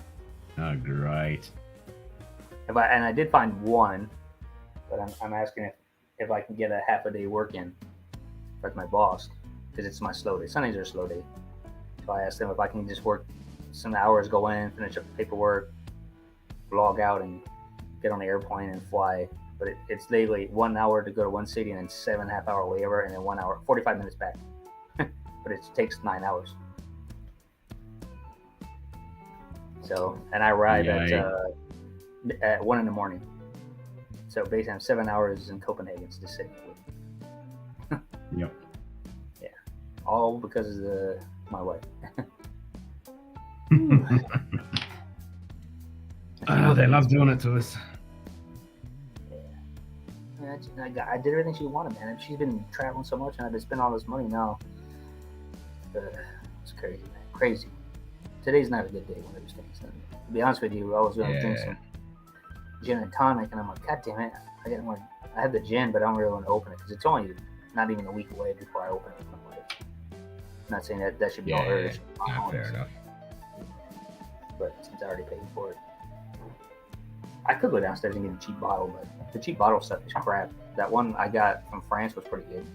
Oh, great. And I did find one, but I'm asking if I can get a half a day work in with my boss because it's my slow day. Sundays are a slow day. So I asked them if I can just work some hours, go in, finish up the paperwork, log out, and get on the airplane and fly. But it's literally 1 hour to go to one city and then 7.5 hour layover and then 1 hour, 45 minutes back. But it takes 9 hours. So, and I arrive at 1 in the morning. So basically I'm 7 hours in Copenhagen to sit. Yep. Yeah. All because of my wife. They love doing it to us. Yeah. I did everything she wanted, man. She's been traveling so much, and I've been spending all this money now. It's crazy, man. Crazy. Today's not a good day when there's things. To be honest with you, I was going to drink some gin and tonic, and I'm like, God damn it. I had the gin, but I don't really want to open it because it's only not even a week away before I open it. I'm not saying that should be all hers. Yeah, fair enough. But since I already paid for it, I could go downstairs and get a cheap bottle, but the cheap bottle stuff is crap. That one I got from France was pretty good.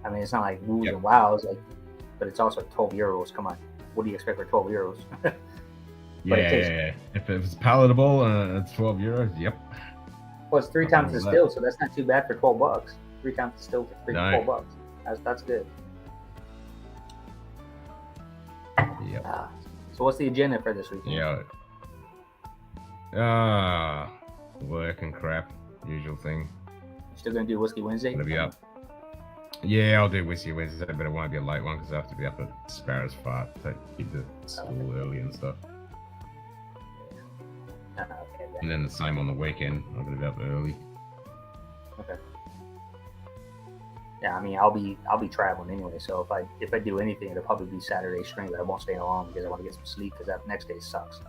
I mean, it's not like woos and wows, but it's also 12 euros. Come on, what do you expect for 12 euros? Yeah. If it's palatable, it's 12 euros. Yep. Well, it's 3 times distilled, so that's not too bad for $12. 3 times distilled for $12. That's good. Yep. So what's the agenda for this weekend? Yeah. Work and crap. Usual thing. You still gonna do Whiskey Wednesday? Gonna be up. Yeah, I'll do Whiskey Wednesday, but it won't be a late one because I have to be up at Sparrow's Fart to keep the school early and stuff. Okay, And then the same on the weekend. I'm gonna be up early. Okay. Yeah, I mean, I'll be traveling anyway. So if I do anything, it'll probably be Saturday string, but I won't stay long because I want to get some sleep because that next day sucks.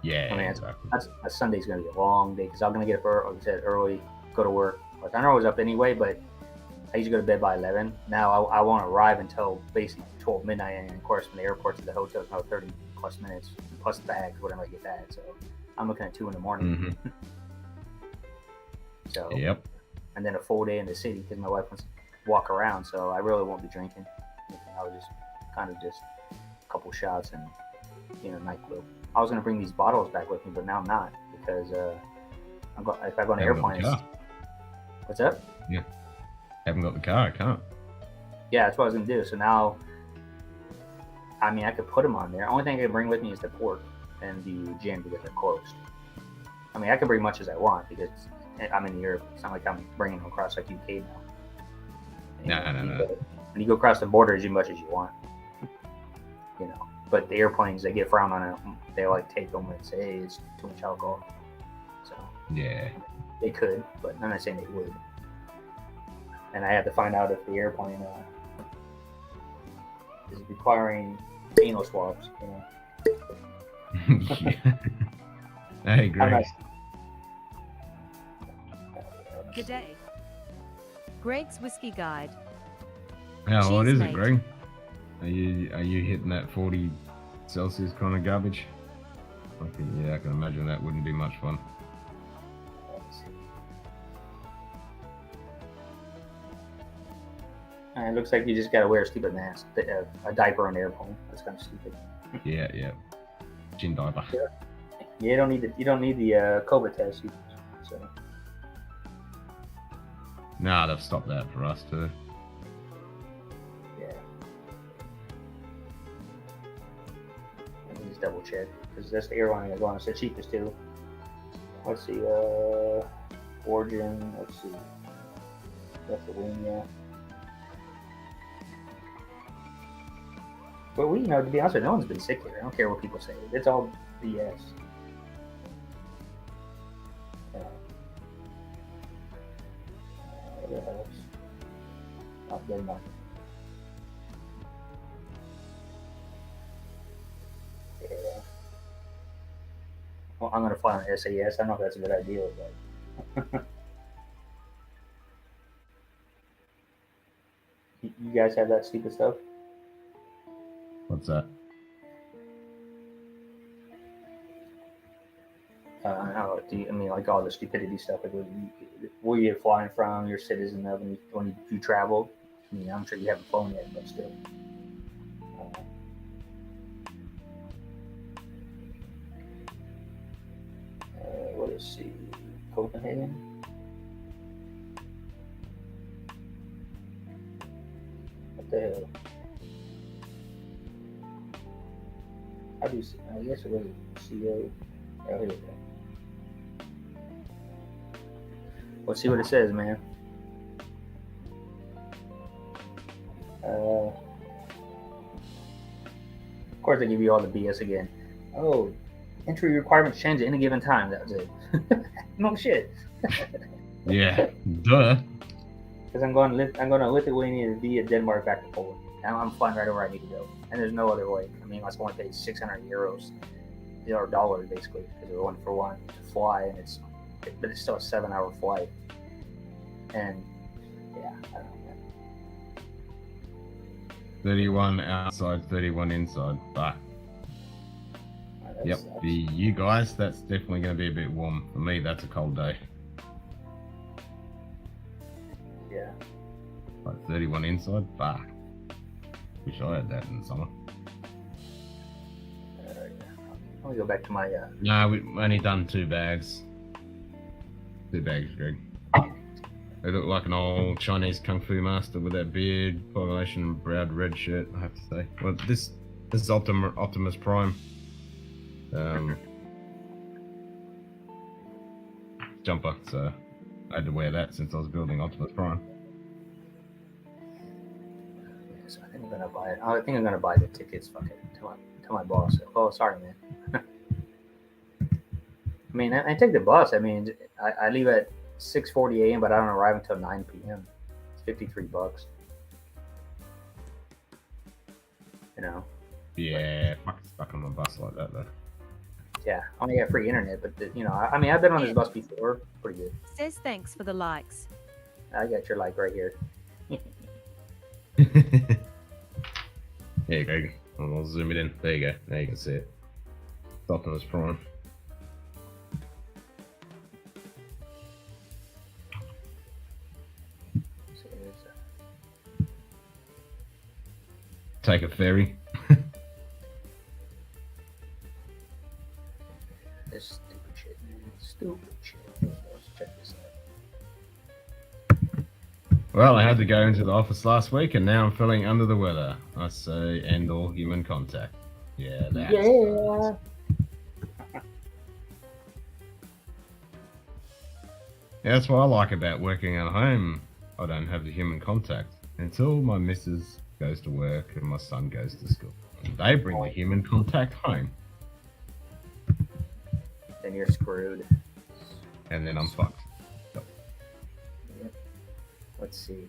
Yeah, I mean, exactly. That Sunday's gonna be a long day because I'm gonna get up early, like I said, early, go to work. Like I know I was up anyway, but I usually go to bed by 11. Now I won't arrive until basically 12 midnight, and of course from the airport to the hotel is another 30 plus minutes plus the bags, whatever I get back. So I'm looking at 2 in the morning. Mm-hmm. So Yep. and then a full day in the city because my wife wants to walk around. So I really won't be drinking. I'll just kind of just a couple shots and NyQuil. I was gonna bring these bottles back with me, but now I'm not because if I go on Haven't got the airplanes. car. What's up? Haven't got the car. I can't. Yeah, that's what I was gonna do. So now, I mean, I could put them on there. Only thing I can bring with me is the port and the gin because they're closed. I mean, I can bring much as I want because I'm in Europe. It's not like I'm bringing them across like UK now. No. When you go across the border, as much as you want, But the airplanes, they get frowned on it. They like take them and say, "Hey, it's too much alcohol." So Yeah. they could, but I'm not saying they would. And I had to find out if the airplane is requiring anal swabs. Hey, Greg. G'day. Greg's Whiskey Guide. How hot Cheers, is mate. it, Greg? Are you hitting that 40 Celsius kind of garbage? I can imagine that wouldn't be much fun. It looks like you just gotta wear a stupid mask, a diaper on the airplane. That's kind of stupid. Yeah. Gin diaper. You don't need the COVID test. So Nah, they've stopped that for us too. yeah. Let me just double check because that's the airline I'm going. It's the cheapest too. Let's see. Origin. Let's see. That's the wing, yeah. But to be honest with you, no one's been sick here. I don't care what people say. It's all BS. What else? Not Denmark. Yeah. Well, I'm going to fly on SAS. I don't know if that's a good idea, but... You guys have that stupid stuff? What's that? How do you, I mean, like all the stupidity stuff, like where you're flying from, your citizen of, when you travel. I mean, I'm sure you haven't flown yet, but still. What is she? Copenhagen? What the hell? I guess it was CO. Oh, here we go. Let's see what it says, man. Of course, they give you all the BS again. Oh, entry requirements change at any given time. That was it. No shit. Yeah, duh. Because I'm going to Lithuania via Denmark back to Poland. And I'm flying right over where I need to go. And there's no other way. I mean, I was going to pay 600 euros, or dollars basically, because we're 1 for 1 to fly, and it's still a 7-hour flight. And yeah, I don't know. 31 outside, 31 inside. But yep, Sucks. for you guys, that's definitely going to be a bit warm. For me, that's a cold day. Yeah. Like 31 inside. Fuck. Wish I had that in the summer. Let me go back to my. No, we've only done 2 bags. 2 bags, Greg. They look like an old Chinese kung fu master with that beard, population browed red shirt, I have to say. Well, this is Optimus Prime. Jumper, so I had to wear that since I was building Optimus Prime. So I think I'm gonna buy it. I think I'm gonna buy the tickets. Fucking to my boss. Oh, sorry, man. I mean, I take the bus. I mean, I leave at 6:40 a.m., but I don't arrive until 9 p.m. It's $53. You know. Yeah, fucking stuck on the bus like that though. Yeah, I only got free internet, but I mean, I've been on this bus before. Pretty good. Says thanks for the likes. I got your like right here. There you go. I'll zoom it in. There you go. Now you can see it. It's Optimus Prime. So Take a ferry. Well, I had to go into the office last week, and now I'm feeling under the weather. I say, end all human contact. Yeah, that's Yeah. Yeah, that's what I like about working at home. I don't have the human contact until my missus goes to work and my son goes to school. And they bring the human contact home, Then you're screwed. and then I'm fucked. Yep. Let's see.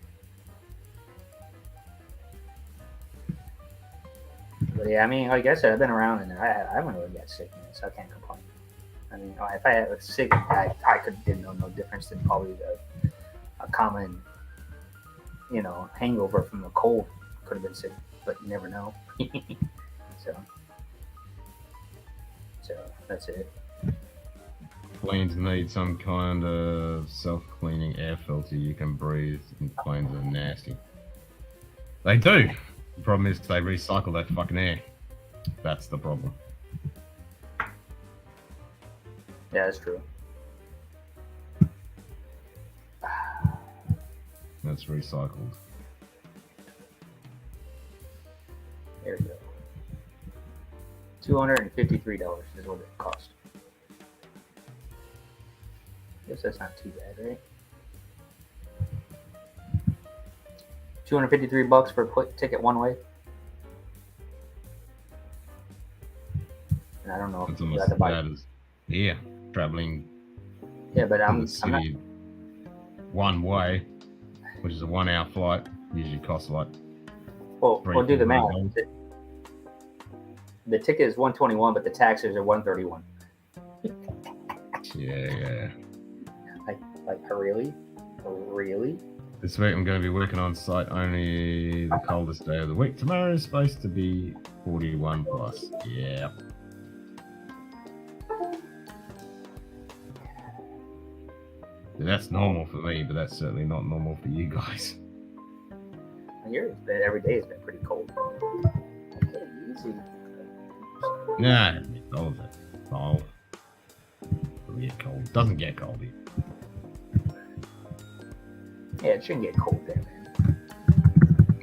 But yeah, I mean, like I said, I've been around and I haven't really got sick, man, so I can't complain. I mean, if I was sick, I didn't know no difference than probably a common, hangover from a cold. Could have been sick, but you never know. so that's it. Planes need some kind of self-cleaning air filter you can breathe, and planes are nasty. They do. The problem is they recycle that fucking air. That's the problem. Yeah, that's true. That's recycled. There we go. $253 is what it cost. Guess that's not too bad, right? $253 for a quick ticket one way. And I don't know It's if you almost got to buy. as bad as here, traveling Yeah, but to I'm the city one way, which is a 1 hour flight, usually costs like well, do the math. $300. The ticket is $121, but the taxes are $131. Yeah. Like really? Really? This week I'm going to be working on site only the coldest day of the week. Tomorrow is supposed to be 41 plus. Yeah. That's normal for me, but that's certainly not normal for you guys. Here, every day has been pretty cold. Okay, easy. Nah, it's cold. It's cold. It'll get cold. Doesn't get cold here. Yeah, it shouldn't get cold there, man.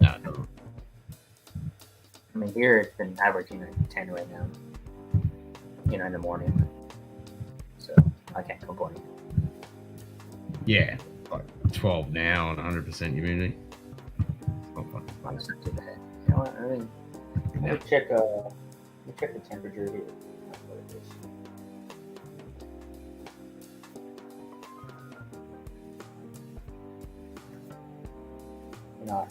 Nah, it doesn't. I mean, here it's been averaging like 10 right now. In the morning. So I can't complain. Yeah, like 12 now and 100% humidity. It's not fucking cold. It's not too bad. You know what? I mean, let me check the temperature here. What it is.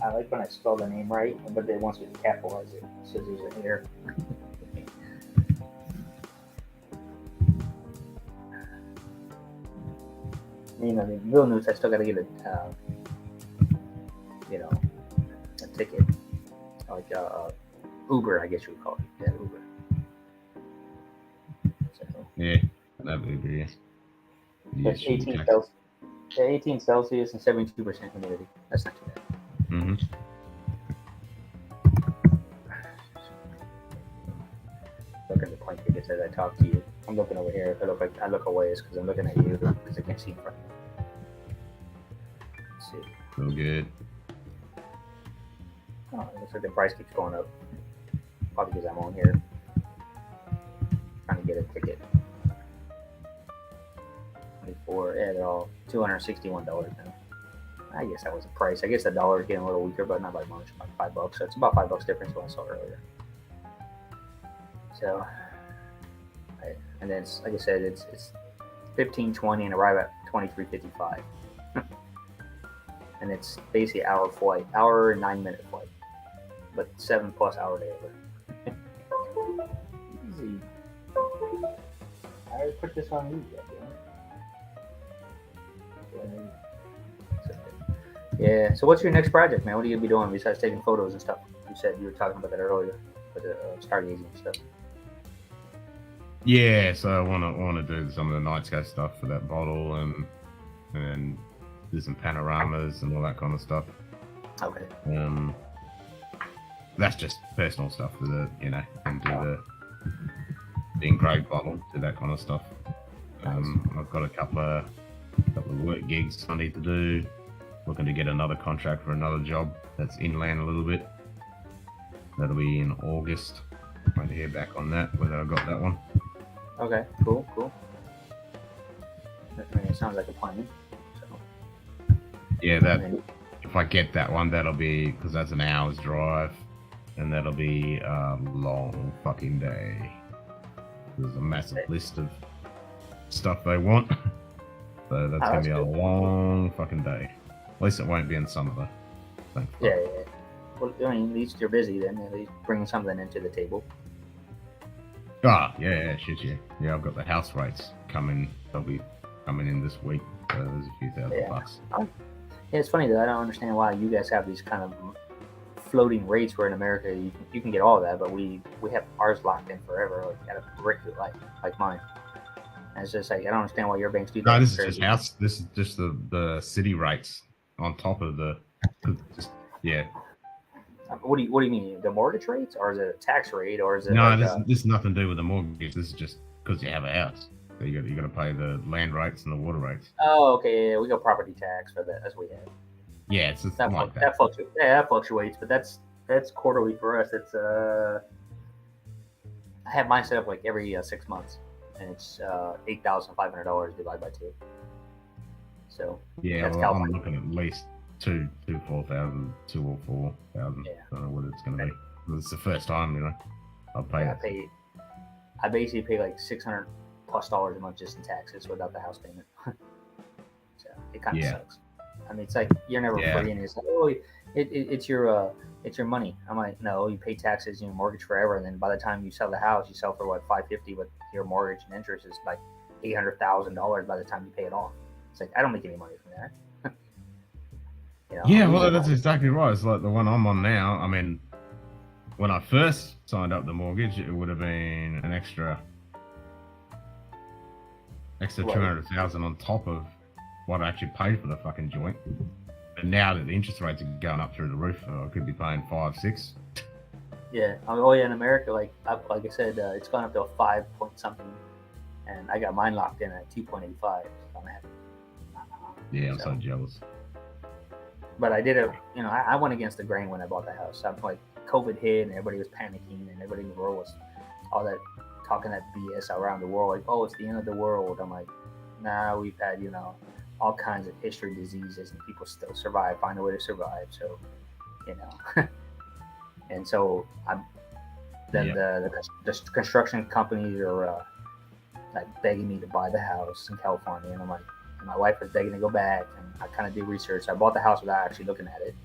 I like when I spell the name right, but they want me to capitalize it. It says there's an error. The real news, I still got to get a ticket, like Uber, I guess you would call it. Yeah, Uber. So, Yeah, that would be, yes. that's 18 Celsius and 72% humidity. That's not too bad. Mm-hmm. Look at the plane tickets as I talk to you. I'm looking over here. If I look away, it's because I'm looking at you because I can't see in front of you. Let's see. Feel good. Oh, it looks like the price keeps going up. Probably because I'm on here trying to get a ticket. 24. Yeah, they're all $261 now. I guess that was the price. I guess the dollar is getting a little weaker, but not by much, like $5. So it's about $5 difference what I saw earlier. So, and then like I said, it's 15:20 and arrive at 23:55. And it's basically hour and 9-minute flight, but 7+ hour layover. Easy. I already put this on you yet, yeah. So what's your next project, man? What are you gonna be doing besides taking photos and stuff? You said you were talking about that earlier with the stargazing and stuff. Yeah, so I want to do some of the Nightscape stuff for that bottle, and do some panoramas and all that kind of stuff. Okay. That's just personal stuff for the, and do the engraved bottle, do that kind of stuff. I've got a couple of work gigs I need to do. looking to get another contract for another job that's inland a little bit. That'll be in August. Trying to hear back on that, whether I got that one. Okay, cool. I mean, it sounds like a plan. So, Yeah, that if I get that one, that'll be, because that's an hour's drive, and that'll be a long fucking day. There's a massive list of stuff they want, so that's gonna be a long fucking day. At least it won't be in summer though. Thankfully. Yeah. Well, I mean, at least you're busy then. At least bringing something into the table. Shit, yeah. Yeah, I've got the house rates coming. They'll be coming in this week. So there's a few thousand bucks. Yeah, it's funny though. I don't understand why you guys have these kind of floating rates where in America you can get all of that, but we have ours locked in forever, like at a brick like mine. And it's just like I don't understand why your banks do that. No, this is just house. This is just the city rates on top of the. Yeah. What do you mean? The mortgage rates, or is it a tax rate, or is it? No, like, this is nothing to do with the mortgage. This is just because you have a house. So you got to pay the land rates and the water rates. Oh, okay. Yeah, we got property tax for that as we have. Yeah, it's that like that. That fluctuates. Yeah, that fluctuates, but that's quarterly for us. It's I have mine set up like every 6 months, and it's $8,500 divided by 2. So yeah, that's well, I'm looking at least 2 or 4,000. Yeah. I don't know what it's going to be. It's the first time, I'll pay it. I basically pay like $600+ a month just in taxes without the house payment. So it kind of sucks. I mean, it's like you're never free, and it's like, oh, it's your money. I'm like, no, you pay taxes, mortgage forever, and then by the time you sell the house, you sell for what, $550, but your mortgage and interest is like $800,000 by the time you pay it off. It's like I don't make any money from that. Yeah, well, that's exactly right. It's like the one I'm on now. I mean, when I first signed up the mortgage, it would have been an extra $200,000 on top of what I actually paid for the fucking joint. But now that the interest rates are going up through the roof, I could be paying 5-6. Yeah. Oh yeah, in America, like I said, it's gone up to a 5 point something, and I got mine locked in at 2.85. So I'm happy. Yeah, I'm so jealous. But I did I went against the grain when I bought the house. I'm like, COVID hit and everybody was panicking, and everybody in the world was all that talking that BS around the world, like, oh, it's the end of the world. I'm like, nah, we've had all kinds of history, diseases, and people still survive, find a way to survive. So, and so the construction companies are like begging me to buy the house in California, and I'm like, and my wife was begging to go back, and I kind of did research. I bought the house without actually looking at it,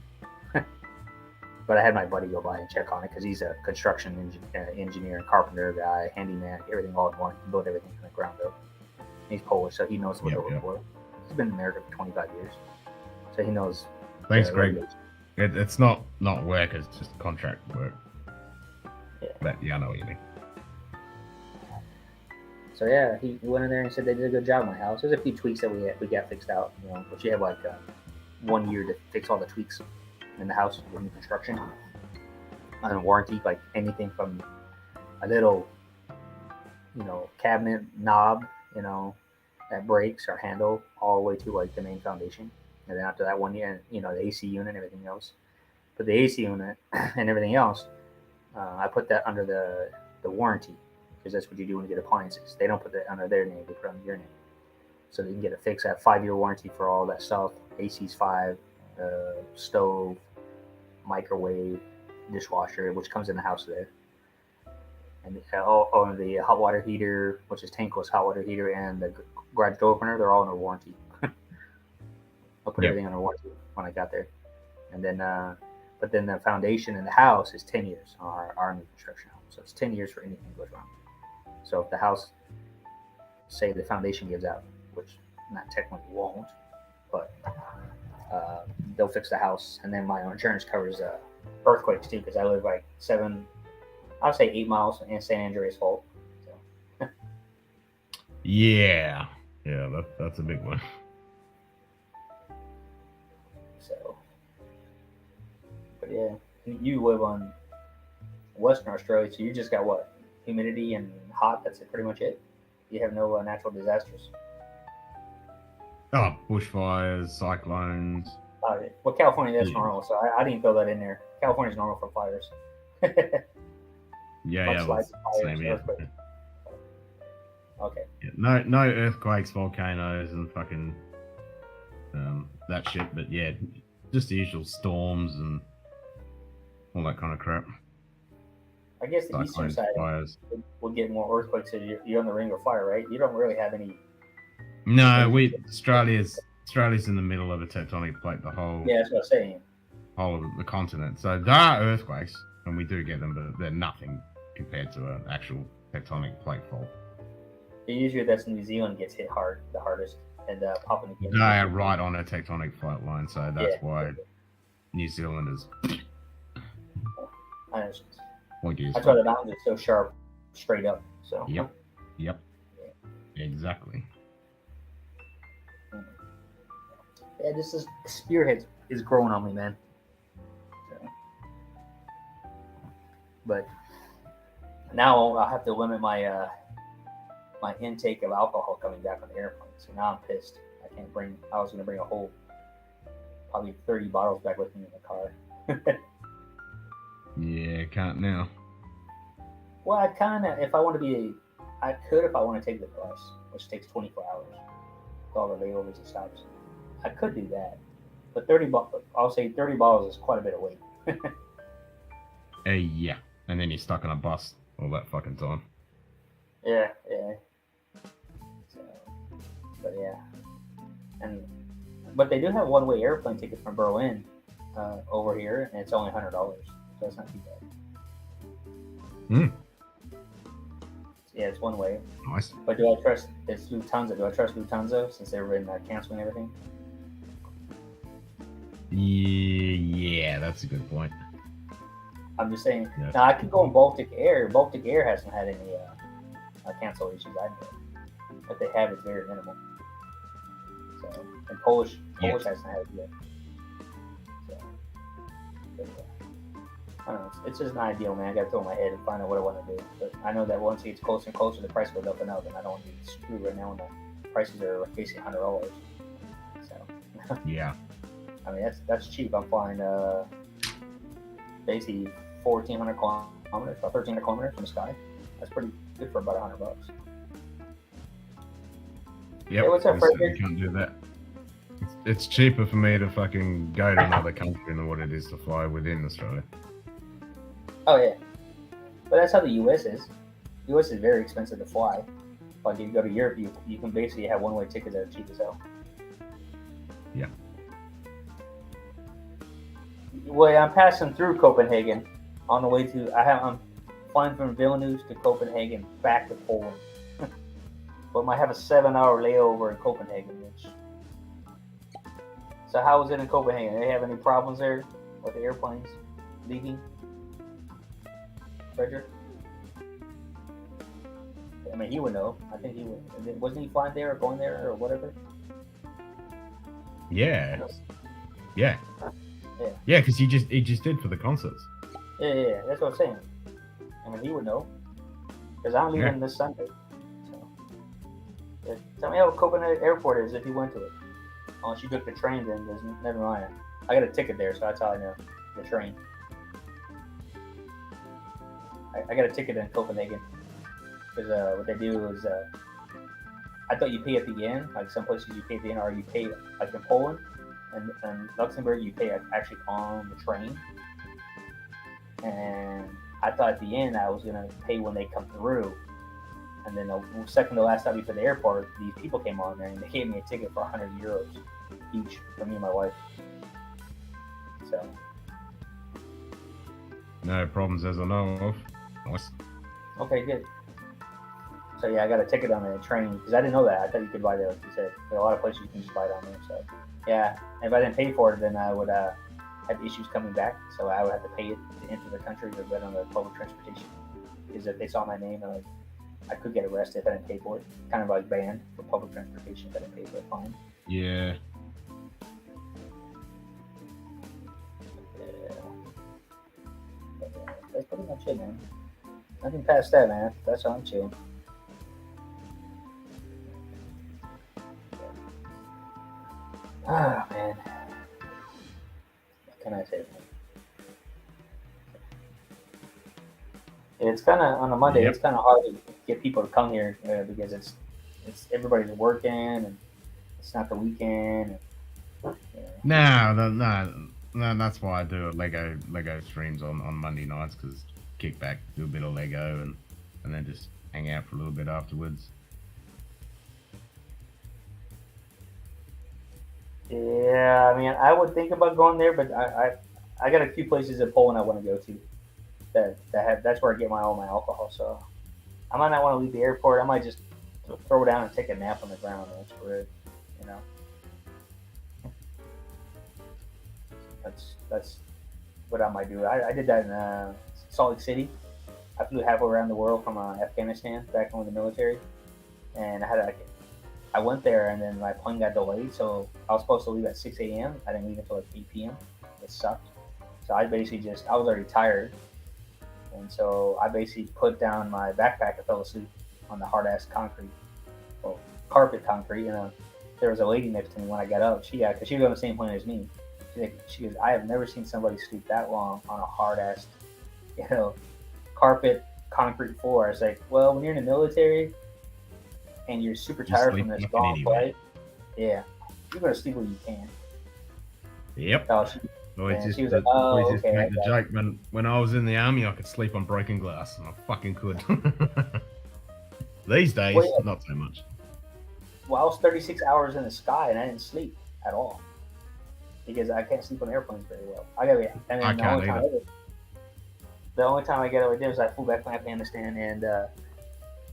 but I had my buddy go by and check on it because he's a construction engineer and carpenter guy, handyman, everything all in one. He built everything from the ground up. He's Polish, so he knows what they're looking for. He's been in America for 25 years, so he knows. Thanks, Greg. It's not work; it's just contract work. Yeah. But I know what you mean. So yeah, he went in there and said they did a good job on my house. There's a few tweaks that we got fixed out, but you have like 1 year to fix all the tweaks in the house with new construction. On warranty, like anything from a little, cabinet knob, that breaks or handle, all the way to like the main foundation. And then after that 1 year, the AC unit and everything else. But the AC unit and everything else, I put that under the warranty, because that's what you do when you get appliances. They don't put that under their name; they put it under your name, so they can get it fixed. That 5-year warranty for all that stuff. AC's 5, stove, microwave, dishwasher, which comes in the house there, and the hot water heater, which is tankless hot water heater, and the garage door opener. They're all under warranty. I'll put everything under warranty when I got there, and then but then the foundation in the house is 10 years on our new construction home, so it's 10 years for anything that goes wrong. So if the house, say the foundation gives out, which not technically won't, but they'll fix the house, and then my insurance covers earthquakes too, because I live like 8 miles in San Andreas Fault. So. Yeah, that's a big one. So, but yeah, you live on Western Australia, so you just got what? Humidity and hot. That's pretty much it. You have no natural disasters. Oh, bushfires, cyclones, Well, California, that's Yeah. normal, so I didn't throw that in there. California's normal for fires. Yeah, Mudslides, fires, same here. earthquakes. Okay. Yeah, no earthquakes, volcanoes, and fucking that shit. But yeah, just the usual storms and all that kind of crap. I guess the eastern Cyclones, side fires. would get more earthquakes if you're on the ring of fire, right? You don't really have any. No, Australia's in the middle of a tectonic plate. The whole Yeah, that's what I'm saying. whole of the continent. So there are earthquakes, and we do get them, but they're nothing compared to an actual tectonic plate fault. Usually, that's New Zealand gets hit the hardest, and Papua New Guinea. They are right on a tectonic plate line, so that's Yeah. why New Zealand is I understand. pointy as That's why fuck. the mountains are so sharp, straight up. So. Yep. Exactly. Yeah, this is spearhead is growing on me, man. So. But now I'll have to limit my my intake of alcohol coming back on the airplane. So now I'm pissed. I can't bring. I was gonna bring a whole probably 30 bottles back with me in the car. Yeah, can't now. Well, I kind of, if I want to be, I could if I want to take the bus, which takes 24 hours, with all the layovers and stops. I could do that, but I'll say 30 bottles is quite a bit of weight. Yeah, and then you're stuck on a bus all that fucking time. Yeah. So, but yeah, but they do have one-way airplane ticket from Berlin over here, and it's only $100, so it's not too bad. Yeah, it's one way. Nice. But do I trust it's Lufthansa? Do I trust Lufthansa since they've been canceling everything? Yeah, that's a good point. I'm just saying. Yeah. Now I could go on Baltic Air. Baltic Air hasn't had any cancel issues I know. But they have is very minimal. So and Polish hasn't had it yet. So but, I don't know. It's just an ideal, man. I got to throw in my head and find out what I want to do. But I know that once it gets closer and closer, the price goes up and up, and I don't want to be screwed right now when the prices are basically $100. So Yeah. I mean that's cheap. I'm flying basically 1,400 kilometers or 1,300 kilometers from the sky. That's pretty good for about $100. Yep. Hey, what's up, You Frederick? can't do that. It's cheaper for me to fucking go to another country than what it is to fly within Australia. Oh yeah, but that's how the U.S. is. The U.S. is very expensive to fly. Like if you go to Europe, you can basically have one-way tickets that are cheap as hell. Yeah. Well, I'm passing through Copenhagen on the way to. I'm flying from Vilnius to Copenhagen back to Poland. But I might have a 7-hour layover in Copenhagen. So how is it in Copenhagen? Do they have any problems there with the airplanes leaving? Frederick? I mean, he would know. I think he would. Wasn't he flying there or going there or whatever? Yeah. Yeah. Yeah, because he just did for the concerts. Yeah. That's what I'm saying. I mean, he would know. Because I'm leaving this Sunday. So, yeah. Tell me how Copenhagen Airport is if you went to it. Unless you took the train, then there's never mind. I got a ticket there, so that's how I know the train. I got a ticket in Copenhagen because what they do is I thought you pay at the end, like some places you pay at the end, or you pay like in Poland and Luxembourg you pay actually on the train. And I thought at the end I was gonna pay when they come through, and then the second to last stop before the airport, these people came on there and they gave me a ticket for €100 each for me and my wife. So No problems as I know of. Nice. okay, good. So yeah, I got a ticket on the train because I didn't know that. I thought you could buy that, like you said. There are a lot of places you can just buy it on there. So yeah, if I didn't pay for it, then I would have issues coming back. So I would have to pay it to enter the country or get on the public transportation. Because if they saw my name, like I could get arrested if I didn't pay for it. Kind of like banned for public transportation if I didn't pay for a fine. Yeah. That's pretty much it, man. Nothing past that, man. That's how I'm chilling. Ah, man. can I say? It's kind of on a Monday. Yep. It's kind of hard to get people to come here because it's everybody's working and it's not the weekend. And, No, that's why I do Lego streams on Monday nights, because kick back, do a bit of Lego, and then just hang out for a little bit afterwards. Yeah, I mean, I would think about going there, but I got a few places in Poland I want to go to. That's where I get all my alcohol. So I might not want to leave the airport. I might just throw down and take a nap on the ground. That's for it, you know. That's what I might do. I did that in Salt Lake City. I flew halfway around the world from Afghanistan back in the military, and I went there and then my plane got delayed, so I was supposed to leave at 6 a.m. I didn't leave until like 8 p.m. It sucked. So I was already tired, and so I basically put down my backpack and fell asleep on the hard ass concrete, well, carpet concrete. There was a lady next to me when I got up. Because she was on the same plane as me. She goes, I have never seen somebody sleep that long on a hard ass, carpet concrete floor. I was like, well, when you're in the military and you're super tired from this long flight, yeah, you're gonna sleep when you can. Yep. She was like, oh, okay. Make the joke, when I was in the army, I could sleep on broken glass, and I fucking could. These days, not so much. Well, I was 36 hours in the sky, and I didn't sleep at all because I can't sleep on airplanes very well. The only time I got over there was I flew back from Afghanistan, and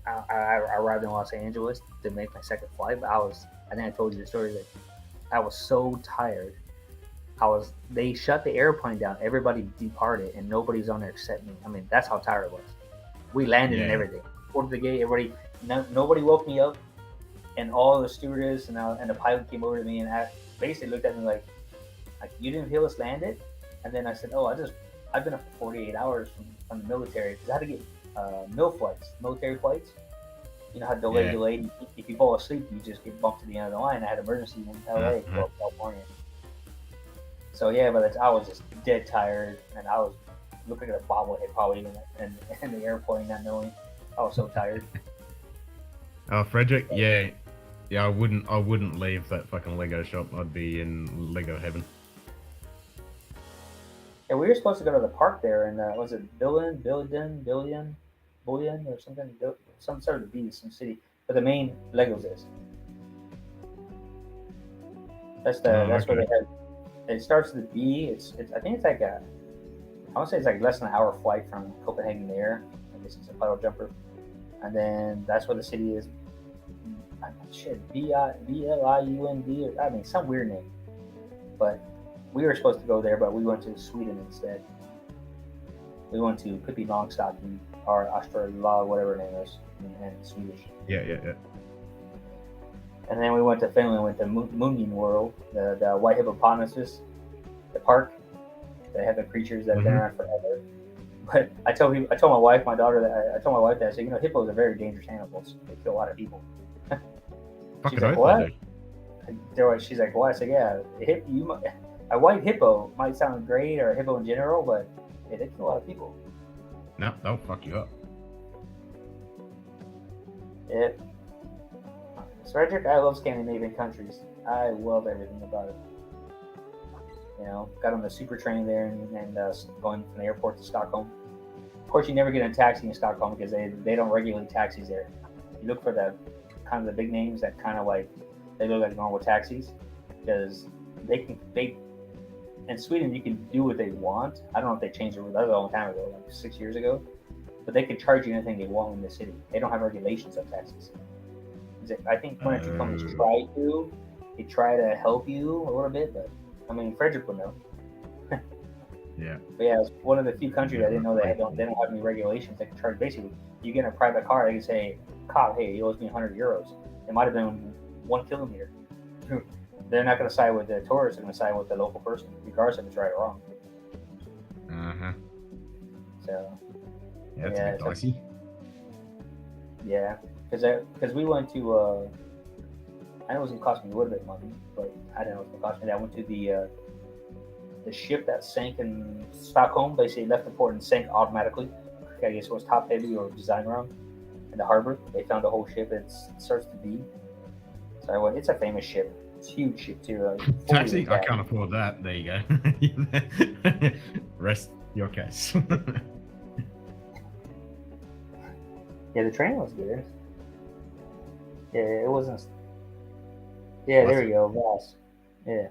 I arrived in Los Angeles to make my second flight. But I think I told you the story that I was so tired. They shut the airplane down. Everybody departed, and nobody's on there except me. I mean, that's how tired I was. We landed and everything. Ordered the gate. Nobody woke me up, and all the stewardess and the pilot came over to me and basically looked at me like, you didn't feel us landed? And then I said, oh, I've been up for 48 hours from the military because I had to get military flights. You know how delayed. If you fall asleep, you just get bumped to the end of the line. I had emergency in LA, California. So yeah, but I was just dead tired, and I was looking at a bobblehead probably in the airplane, not knowing. I was so tired. Oh, Frederick, yeah, I wouldn't leave that fucking Lego shop. I'd be in Lego heaven. Yeah, we were supposed to go to the park there, and was it Bullion or something? Some sort of B, some city, but the main Legos is. That's where they have. It starts with B. It's I think it's like I want to say it's like less than an hour flight from Copenhagen there. I guess it's a puddle jumper, and then that's where the city is. Bliund. I mean, some weird name, but. We were supposed to go there, but we went to Sweden instead. We went to Pippi Longstocking, or Australia, whatever her name is, in Swedish. Yeah. And then we went to Finland, went to Moonin World, the white hippopotamus, the park. They have the creatures that have been around forever. But I told my wife, my daughter, that I said, hippos are very dangerous animals. They kill a lot of people. She's like, what? She's like, what? I said, yeah, a white hippo might sound great, or a hippo in general, but they kill a lot of people. No, they'll fuck you up. Yeah. Frederick, I love Scandinavian countries. I love everything about it. Got on the super train there and going from the airport to Stockholm. Of course, you never get a taxi in Stockholm because they don't regulate taxis there. You look for the kind of the big names that kind of like they look like normal taxis because in Sweden, you can do what they want. I don't know if they changed it. That was a long time ago, like 6 years ago. But they can charge you anything they want in the city. They don't have regulations of taxis. I think furniture companies try to help you a little bit, but I mean, Frederick would know. Yeah. But yeah, it's one of the few countries I didn't know they don't have any regulations. They can charge basically. You get in a private car, they can say, "Cop, hey, you owe me 100 euros." It might have been 1 kilometer. They're not going to side with the tourist. They're going to side with the local person, regardless if it's right or wrong. So. Yeah, it's a bit dicey. Yeah, because we went to. I know it was going to cost me a little bit of money, but I didn't know it was going to cost me. I went to the ship that sank in Stockholm basically left the port and sank automatically. I guess it was top heavy or design wrong. In the harbor, they found the whole ship. It starts to be. So it's a famous ship. It's a huge ship too. Taxi? I can't afford that. There you go. Rest your case. Yeah, the train was good. Yeah, it wasn't. Yeah, there we go. Voss. Yeah.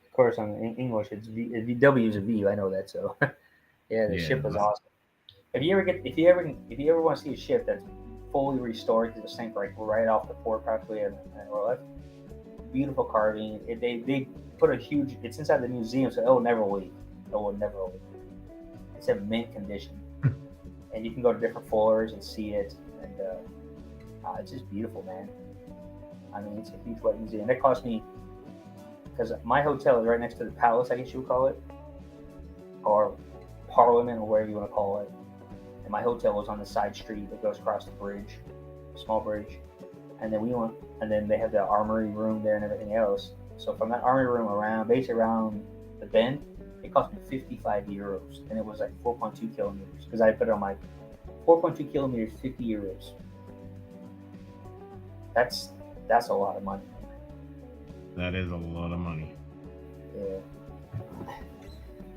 Of course, in English, it's V. W is a V. I know that. So, yeah, the ship was awesome. If you ever want to see a ship that's fully restored to the sink right off the port practically, and beautiful carving. They put a huge. It's inside the museum, so it will never leave. It will never leave. It's in mint condition, and you can go to different floors and see it, and it's just beautiful, man. I mean, it's a huge white museum. That cost me, because my hotel is right next to the palace, I guess you would call it, or Parliament, or whatever you want to call it. And my hotel was on the side street that goes across the bridge, small bridge. And then then they have the armory room there and everything else. So from that armory room basically around the bend, it cost me 55 euros, and it was like 4.2 kilometers because I put it on my 4.2 kilometers, 50 euros. That's a lot of money. That is a lot of money. Yeah.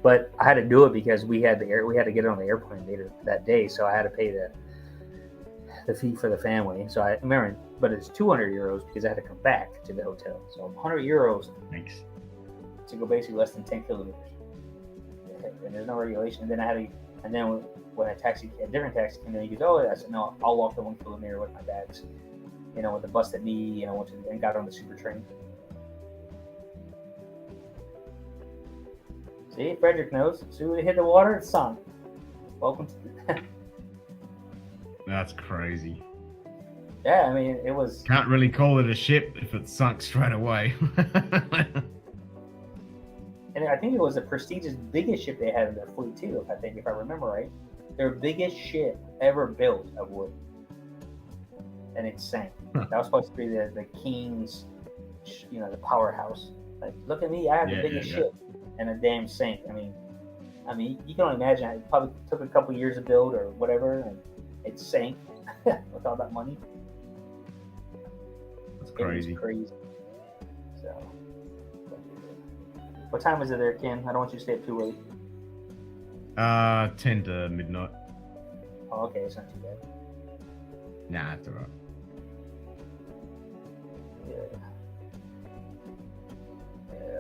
But I had to do it because we had to get on the airplane later that day, so I had to pay the fee for the family. So I remember, but it's 200 euros because I had to come back to the hotel. So 100 euros Thanks. to go basically less than 10 kilometers. And there's no regulation. And then when a different taxi came in, he goes, "Oh," I said, "No, I'll walk the 1 kilometer with my bags." With the busted knee, and got on the super train. See, Frederick knows. As soon as it hit the water, it sunk. Welcome to. That's crazy. Yeah, I mean, it was. Can't really call it a ship if it sunk straight away. And I think it was the prestigious biggest ship they had in their fleet too. If I remember right, their biggest ship ever built of wood, and it sank. That was supposed to be the king's, the powerhouse. Like, look at me, I have the biggest ship, and a damn sank. I mean, you can only imagine. It probably took a couple years to build or whatever, and it sank with all that money. That's crazy. It was crazy. So, what time is it there, Ken? I don't want you to stay up too late. 10 to midnight. Oh, okay, it's not too bad. Nah, it's alright. Yeah.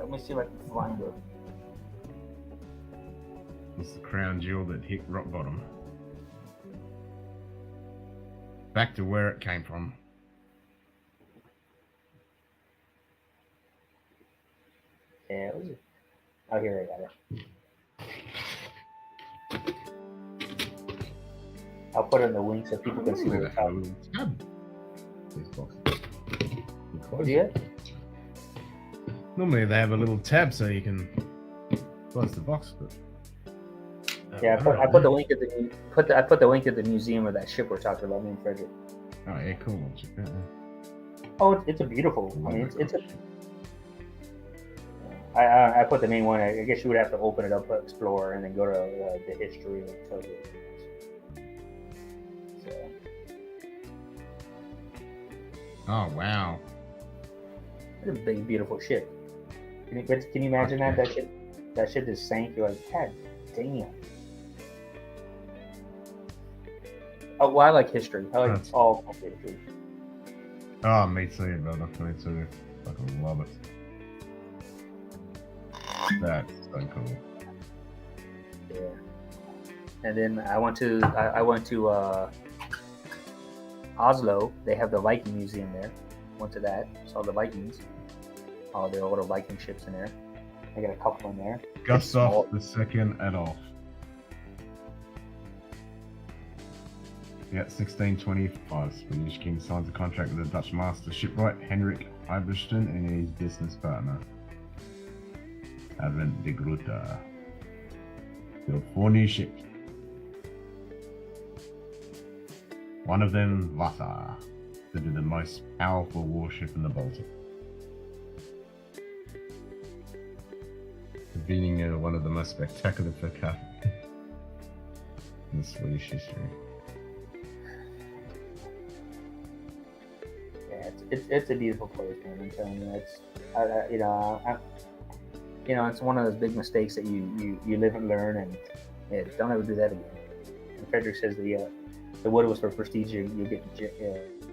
Let me see if I can find it. It's the crown jewel that hit rock bottom. Back to where it came from. Yeah, it was. Oh, here I got it. I'll put it in the link so people can see what it's talking about. These boxes. Yeah. Normally they have a little tab so you can close the box, but yeah, I put the link at I put the link at the museum of that ship we're talking about, me and Frederick. Oh yeah, cool. I'll check that out. Oh, it's a beautiful. I mean, it's a. I put the main one. I guess you would have to open it up, explore, and then go to the history and tell you. So. Oh wow! It's a big, beautiful ship. Can you imagine that ship just sank? You're like, God damn. Oh, well, I like history. I like all history. Oh, me too, brother. Me too. Fucking love it. That's so cool. Yeah. And then I went to Oslo. They have the Viking Museum there. Went to that. Saw the Vikings. All the little Viking ships in there. I got a couple in there. Gustav II Adolf. Yeah, 1625. Swedish king signs a contract with the Dutch master shipwright Henrik Iversen and his business partner Arend de Groote. Built 4 new ships. One of them, Vasa, considered the most powerful warship in the Baltic. being one of the most spectacular verkaufen in the Swedish history. Yeah, it's a beautiful place, man. I'm telling you, it's one of those big mistakes that you live and learn, and don't ever do that again. And Frederick says the wood was for prestige. You get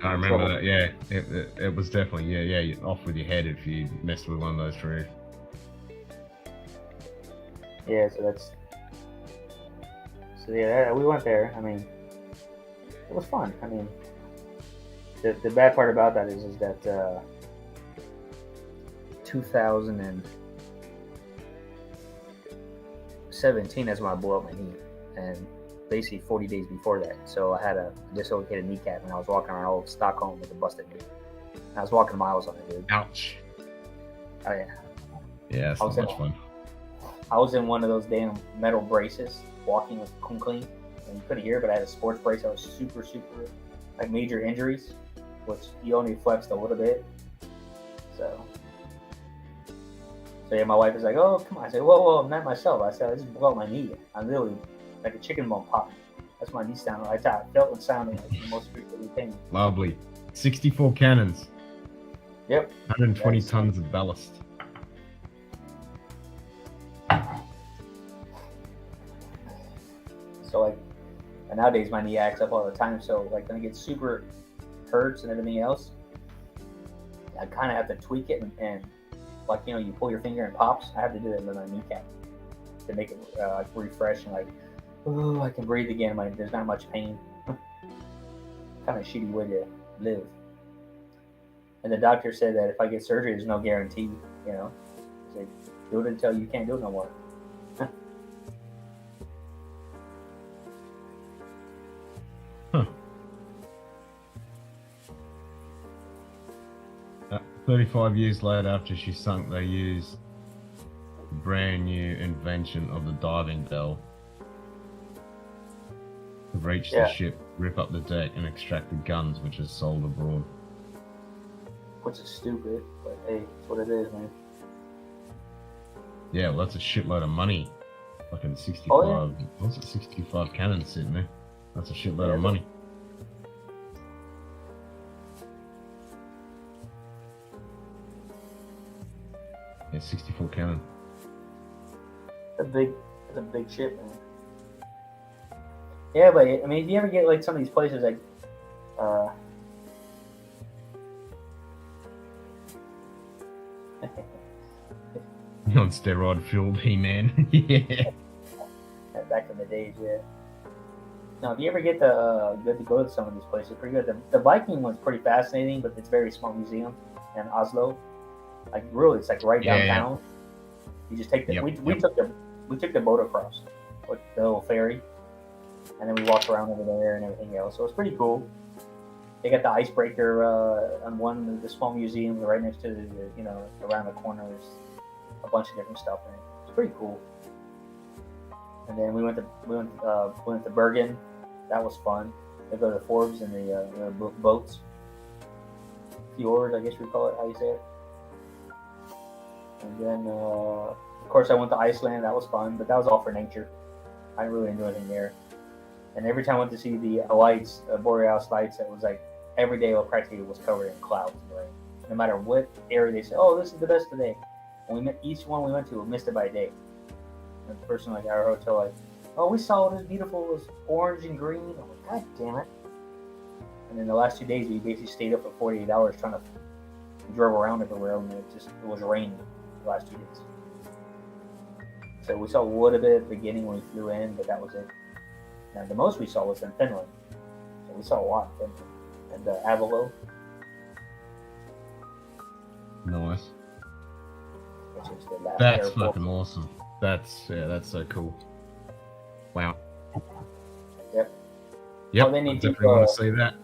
I remember that. Yeah, it was definitely you're off with your head if you messed with one of those trees. Yeah, we went there. I mean, it was fun. I mean, the bad part about that is that 2017 is when I blew up my knee, and basically 40 days before that. So I had a dislocated kneecap, and I was walking around all of Stockholm with a busted knee. And I was walking miles on it, dude. Ouch. Oh yeah. Yeah, it's not much fun. I was in one of those damn metal braces, walking with clean, and you couldn't hear it, but I had a sports brace. I was super, like major injuries, which you only flexed a little bit. So yeah, my wife was like, "Oh, come on." I said, "Whoa, I'm not myself." I said, "I just blew out my knee. I'm literally like a chicken bone pop." That's my knee sound. I felt and sounded like the most freaking thing. Lovely. 64 cannons. Yep. 120 tons of ballast. So like, and nowadays my knee acts up all the time. So like when it gets super hurts and everything else, I kind of have to tweak it and like, you pull your finger and pops. I have to do that with my kneecap to make it like refresh and like, oh, I can breathe again. There's not much pain. Kind of shitty way to live. And the doctor said that if I get surgery, there's no guarantee. He said, do it until you can't do it no more. 35 years later, after she sunk, they used the brand new invention of the diving bell to reach the ship, rip up the deck, and extract the guns, which is sold abroad. Which is stupid, but hey, it's what it is, man. Yeah, well, that's a shitload of money. Fucking 65. Oh, yeah. What's it? 65 cannons sitting there. That's a shitload of money. Yeah, 64 cannon. It's a big ship, man. Yeah, but I mean, if you ever get like some of these places like, on steroid fueled He-Man. Yeah. Back in the days, yeah. Now, if you ever get good to go to some of these places, pretty good. The Viking one's pretty fascinating, but it's a very small museum in Oslo. Like really, it's like right downtown. Yeah. You just take the we took the boat across with the little ferry, and then we walked around over there and everything else. So it's pretty cool. They got the icebreaker on one the small museum right next to the around the corner. There's a bunch of different stuff in it. It's pretty cool. And then we went to Bergen. That was fun. They go to the Forbes and the boats. Fjord, I guess we call it. How you say it? And then, of course, I went to Iceland. That was fun, but that was all for nature. I didn't really do anything there. And every time I went to see the lights, borealis lights, it was like every day practically was covered in clouds and rain. No matter what area they said, "Oh, this is the best today." And each one we went to, we missed it by a day. And the person like our hotel, like, "Oh, we saw it was beautiful. It was orange and green." I'm like, "God damn it!" And then the last 2 days, we basically stayed up for 48 hours trying to drove around everywhere, and it was raining the last 2 days. So we saw a little bit at the beginning when we flew in, but that was it. Now the most we saw was in Finland. So we saw a lot in Finland. And Avalo. Nice. Which is the last That's airport. fucking awesome. That's so cool. Wow. Yep. Yep. Well, they I need definitely want to see that.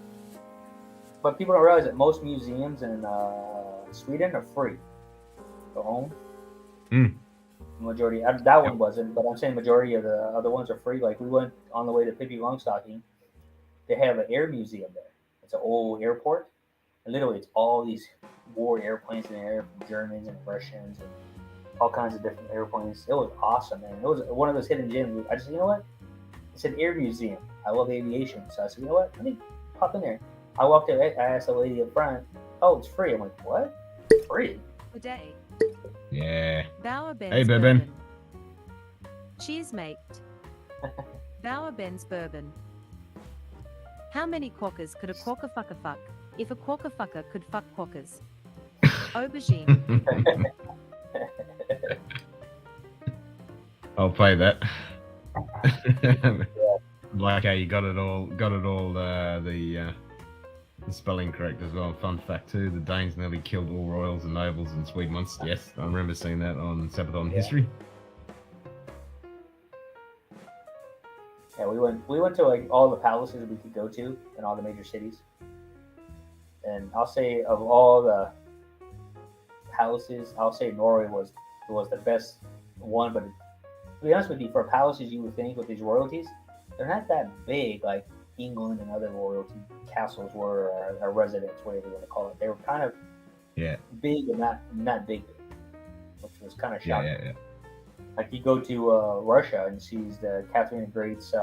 But people don't realize that most museums in Sweden are free. Go home. Majority that one wasn't, but I'm saying majority of the other ones are free. Like we went on the way to Pippi Longstocking. They have an air museum there. It's an old airport, and literally it's all these war airplanes in the air from Germans and Russians and all kinds of different airplanes. It was awesome, man. It was one of those hidden gems. I just, you know what? It's an air museum. I love aviation, so I said, you know what? Let me pop in there. I walked in. I asked the lady up front, "Oh, it's free." I'm like, "What? Free?" Good day. Yeah. Bower Ben's Hey, Bourbon. bourbon. Cheers, mate. Bower Ben's bourbon. How many quackers could a quacker fucker fuck if a quacker fucker could fuck quackers? Aubergine. I'll play that. Like how you got it all. The spelling correct as well. Fun fact too: the Danes nearly killed all royals and nobles in Sweden once. Yes, I remember seeing that on Sabaton History. Yeah, we went to like all the palaces we could go to in all the major cities. And I'll say of all the palaces, I'll say Norway was the best one. But to be honest with you, for palaces, you would think with these royalties, they're not that big like England and other royalty castles were, or residence, whatever you want to call it. They were kind of big and not big, which was kind of shocking. Yeah. Like you go to Russia and sees the Catherine the Great's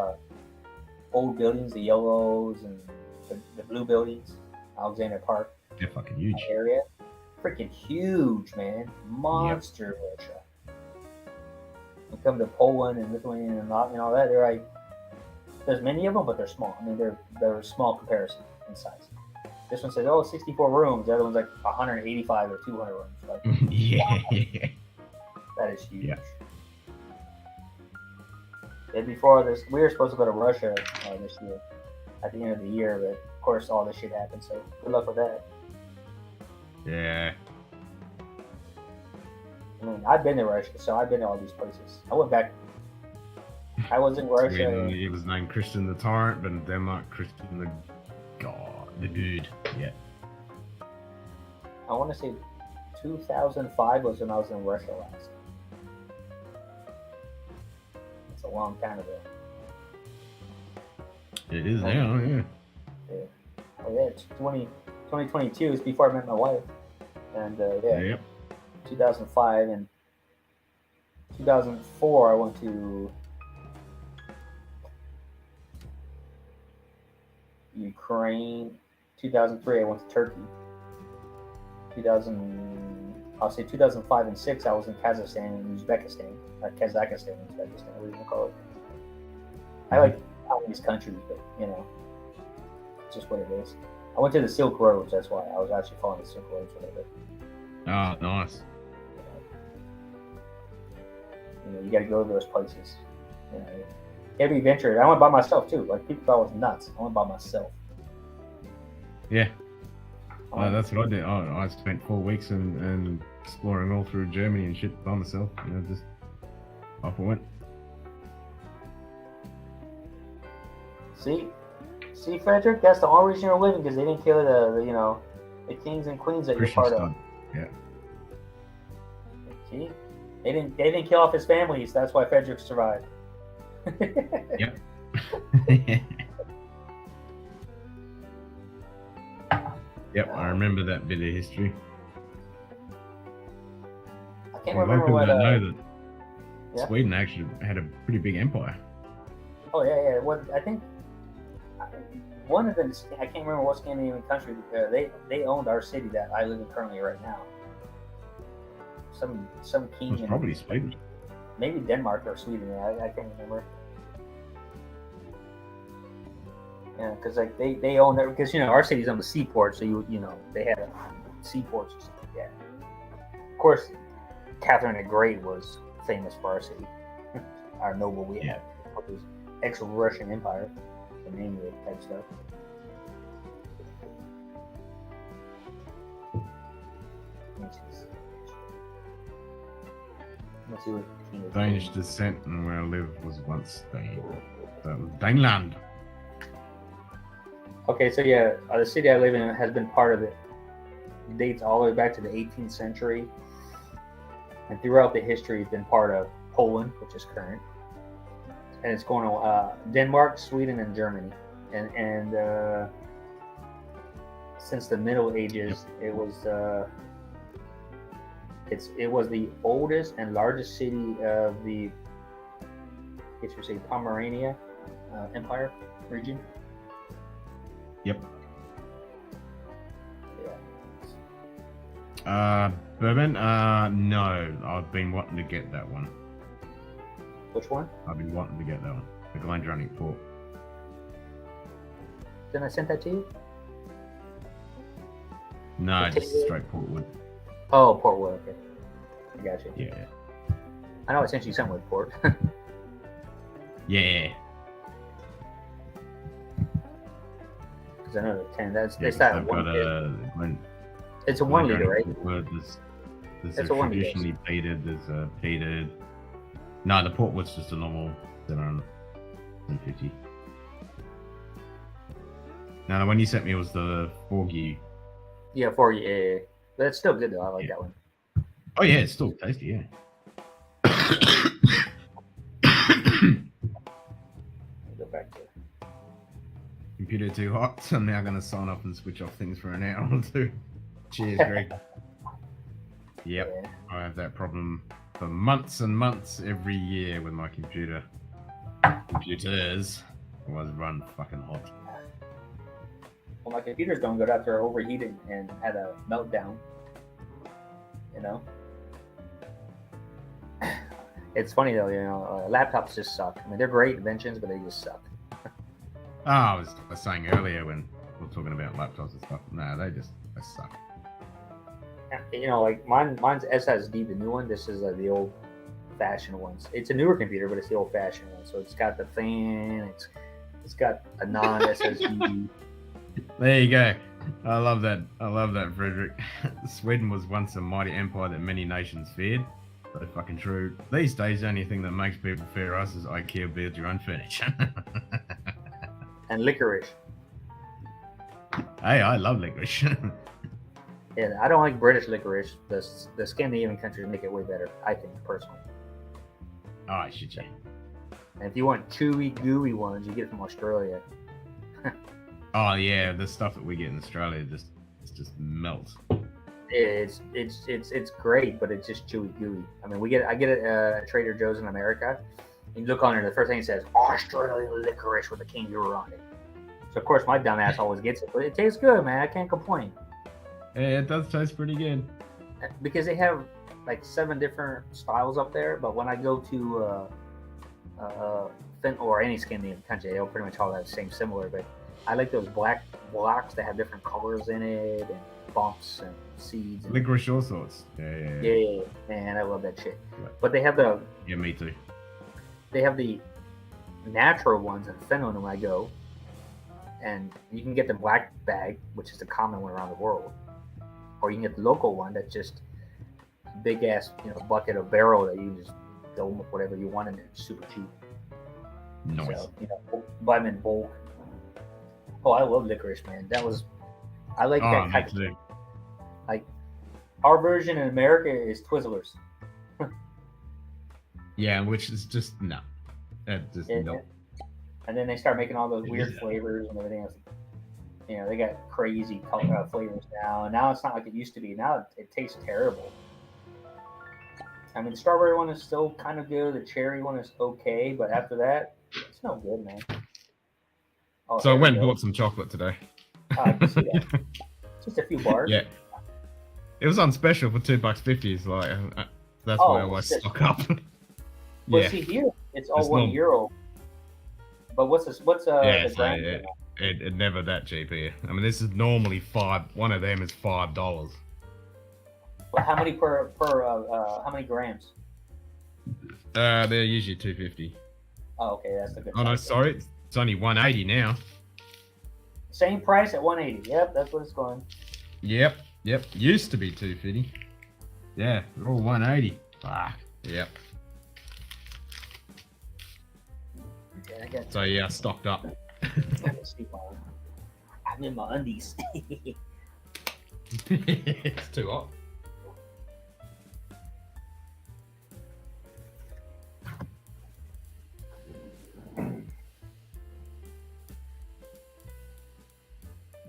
old buildings, the yellows and the blue buildings, Alexander Park. They're fucking huge. Area, freaking huge, man, monster Russia. You come to Poland and Lithuania and all that, they're like, there's many of them, but they're small. I mean, they're small comparison in size. This one says, 64 rooms. The other one's like 185 or 200 rooms. Like, Yeah. that is huge. Yeah. And before this, we were supposed to go to Russia this year, at the end of the year, but of course all this shit happened. So good luck with that. Yeah. I mean, I've been to Russia, so I've been to all these places. I went back. I was in Russia. Sweden, he was named Christian the Tyrant, but in Denmark, Christian the Dude. Yeah. I want to say 2005 was when I was in Russia last. It's a long time ago. It is now, yeah. Oh yeah, it's 2022 is before I met my wife. And Yep. 2005 and 2004 I went to Ukraine. 2003 I went to Turkey. 2005 and 6 I was in Kazakhstan and Uzbekistan. Kazakhstan and Uzbekistan, what do you want to call it? I like all these countries, but it's just what it is. I went to the Silk Roads, that's why. I was actually following the Silk Roads a little bit. Oh, nice. You got to go to those places. You got to be adventurous. I went by myself too. Like people thought I was nuts. I went by myself. Yeah. That's what I did. I spent 4 weeks and exploring all through Germany and shit by myself. Just off I went. See, Frederick, that's the only reason you're living, because they didn't kill the kings and queens that Christian you're part stud. of. Yeah. See, they didn't kill off his family, so that's why Frederick survived. Yep. Yep, I remember that bit of history. I can't A lot of remember people what. don't know that yeah. Sweden actually had a pretty big empire. Oh yeah. What I think one of them, I can't remember what Scandinavian country. They owned our city that I live in currently right now. Some It king was in probably Sweden. maybe Denmark or Sweden. I can't remember. Yeah, because like they own it, because our city's on the seaport, so they had seaports or something like that. Of course, Catherine the Great was famous for our city, our noble we had, with this ex-Russian Empire, the name of it type stuff. Let's see what the king is Danish doing. descent, and where I lived was once Dane. That was Daneland. Okay, so yeah, the city I live in has been part of it. It dates all the way back to the 18th century, and throughout the history, it's been part of Poland, which is current, and it's going to Denmark, Sweden, and Germany, and since the Middle Ages, it was It was the oldest and largest city of the, I guess you say, Pomerania Empire region. Yep. Yeah. Bourbon? No. I've been wanting to get that one. Which one? I've been wanting to get that one. The Glendronach Port. Didn't I send that to you? No, The just ticket? straight Portwood. Oh, Portwood. Okay, I got you. Yeah. I know I sent you something with port. Yeah. Because I know the 10. That's Yeah, it's that I've one. got a It's a 1 liter, right? Portwood, there's It's a a 1 liter. traditionally peated, there's a peated. No, the Portwood's just a normal 750. Now, the one you sent me was the Forgy. Yeah, 40. Yeah. But it's still good though. I like Yeah. that one. Oh, yeah, it's still tasty, yeah. Go back to. Computer too hot, so I'm now going to sign off and switch off things for an hour or two. Cheers, Greg. Yep, Yeah. I have that problem for months and months every year with my computer. Computers always run fucking hot. Well, my computer's going good after overheating and had a meltdown. You know. It's funny though, laptops just suck. I mean, they're great inventions, but they just suck. Oh, I was saying earlier when we were talking about laptops and stuff. No, they suck. Like mine's SSD, the new one. This is the old-fashioned ones. It's a newer computer, but it's the old-fashioned one. So it's got the fan. It's got a non-SSD. There you go. I love that. Frederick. Sweden was once a mighty empire that many nations feared. So fucking true. These days, the only thing that makes people fear us is IKEA builds your own furniture. And licorice. Hey, I love licorice. Yeah, I don't like British licorice. The Scandinavian countries make it way better, I think, personally. Oh, shit, yeah. And if you want chewy, gooey ones, you get it from Australia. Oh yeah, the stuff that we get in Australia just melts. It's great, but it's just chewy, gooey. I mean, I get it at Trader Joe's in America. And you look on it, the first thing it says, Australian licorice with a kangaroo on it. So of course my dumb ass always gets it, but it tastes good, man. I can't complain. Yeah, it does taste pretty good. Because they have like 7 different styles up there, but when I go to or any Scandinavian country, they all pretty much all have the same similar. But I like those black blocks that have different colors in it and bumps and seeds. And Licorice all sorts. yeah, man, I love that shit. Yeah. But they have Yeah, me too. they have the natural ones in Finland when I go, and you can get the black bag, which is the common one around the world, or you can get the local one that's just big ass, bucket or barrel that you just fill with whatever you want in it. It's super cheap. Nice. So, buy them in bulk. Oh, I love licorice, man. I like that Me type of too. thing. Like, our version in America is Twizzlers. Yeah, which is just no. That just no. And then they start making all those It weird is. flavors and everything else. They got crazy flavors now. And now it's not like it used to be. Now it tastes terrible. I mean, the strawberry one is still kind of good. The cherry one is okay. But after that, it's no good, man. Oh, So I there went we and go. bought some chocolate today. I can see that. Just a few bars. Yeah. It was on special for $2.50. It's like that's Oh, why I always shit. stock up. But Yeah. see here, it's all It's €1. But what's this? What's Yeah, the so grams? it never that cheap here. I mean, this is normally one of them is $5. Well, how many how many grams? They're usually 250. Oh, okay, that's the good. Oh no, size. sorry, it's only 180 now. Same price at 180. Yep, that's what it's going. Yep. Used to be 250. Yeah, they're all 180. Fuck. Yep. Yeah, I got. So yeah, I stocked up. I'm in my undies. It's too hot.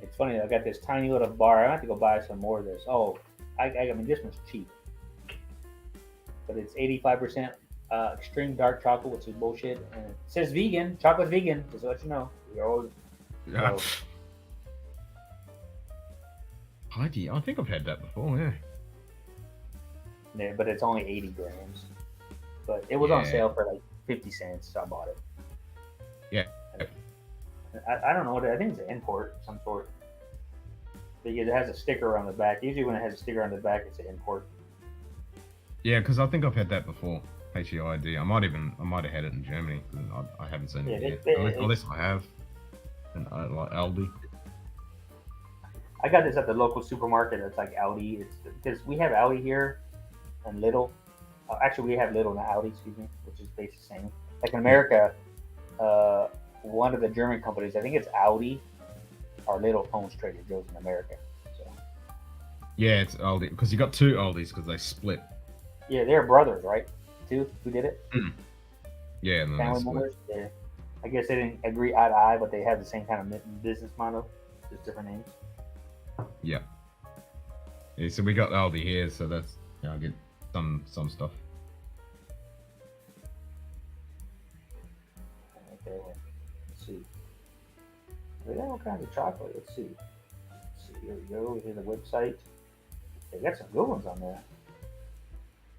It's funny. I got this tiny little bar. I have to go buy some more of this. Oh, I mean, this one's cheap. but it's 85% extreme dark chocolate, which is bullshit. And it says vegan. Chocolate's vegan, just to let you know. We're always, Yeah. so, I think I've had that before. Yeah. yeah, but it's only 80 grams. But it was on Yeah. sale for like 50 cents, so I bought it. Yeah. I don't know what I think it's an import of some sort. But yeah, it has a sticker on the back. Usually when it has a sticker on the back, it's an import. Yeah, because I think I've had that before. HEID. I might have had it in Germany. I haven't seen it Yeah, here. Unless I have. And like Aldi. I got this at the local supermarket. It's like Aldi. It's because we have Aldi here and Lidl. Actually, we have Lidl and Aldi, excuse me, which is basically the same. Like in America, one of the German companies, I think it's Audi, or Lidl owns Trader Joe's in America. So Yeah, it's Aldi because you got two Aldis because they split. yeah, they're brothers, right? Two who did it? Yeah, and then they Family split. members. Yeah. I guess they didn't agree eye to eye, but they have the same kind of business model, just different names. Yeah. Yeah, so we got Aldi here, so that's I get some stuff. Okay, let's see. They got all kinds of chocolate. Let's see. Here we go. Here's the website. They got some good ones on there.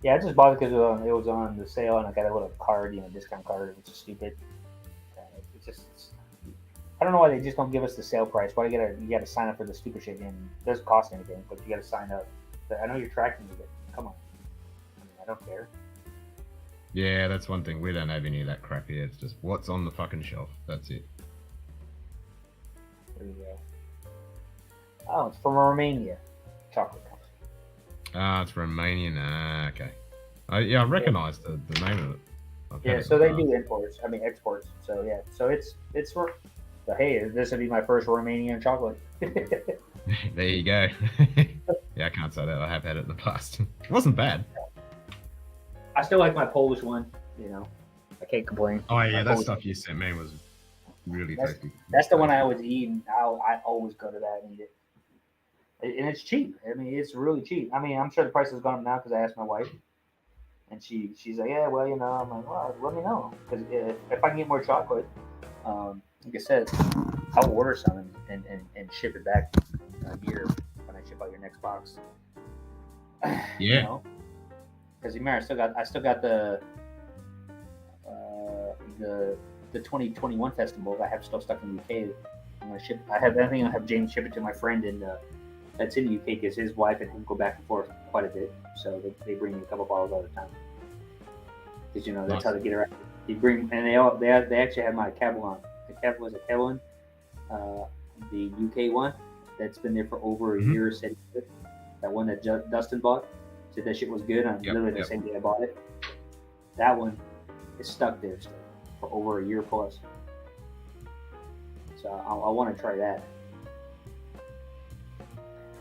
Yeah, I just bought it because it was on the sale, and I got a little card, discount card, which is stupid. I don't know why they just don't give us the sale price. Why you gotta sign up for the stupid shit, and it doesn't cost anything, but you gotta sign up. But I know you're tracking me, but come on. I mean, I don't care. Yeah, that's one thing. We don't have any of that crap here. It's just what's on the fucking shelf. That's it. There you go. Oh, it's from Romania. Chocolate company. Ah, it's Romanian. Ah, okay. I recognise the name of it. I've had Yeah, it so in they the do exports. So yeah, so it's for. But hey, this would be my first Romanian chocolate. past. There you go. Yeah, I can't say that. I have had it in the past. It wasn't bad. I still like my Polish one. I can't complain. Oh yeah, My that Polish- stuff you sent me was really tasty. That's the one I always eat, and I always go to that and eat it. And it's cheap. I mean, it's really cheap. I mean, I'm sure the price has gone up now because I asked my wife, and she's like, yeah, well, I'm like, well, let me know because if I can get more chocolate, like I said, I'll order some and ship it back here when I ship out your next box. Yeah. Because I still got the 2021 festival. I have still stuck in the UK. I'm gonna ship. I think I'll have James ship it to my friend that's in the UK because his wife and him go back and forth quite a bit. So they bring me a couple bottles all the time. Because that's Nice. how they get around. They bring and they actually have my Cavalon. Was a Cavalon, the UK one that's been there for over a year. Said that one that Dustin bought. Said that shit was good. On literally the same day I bought it. That one is stuck there still for over a year plus. So I want to try that.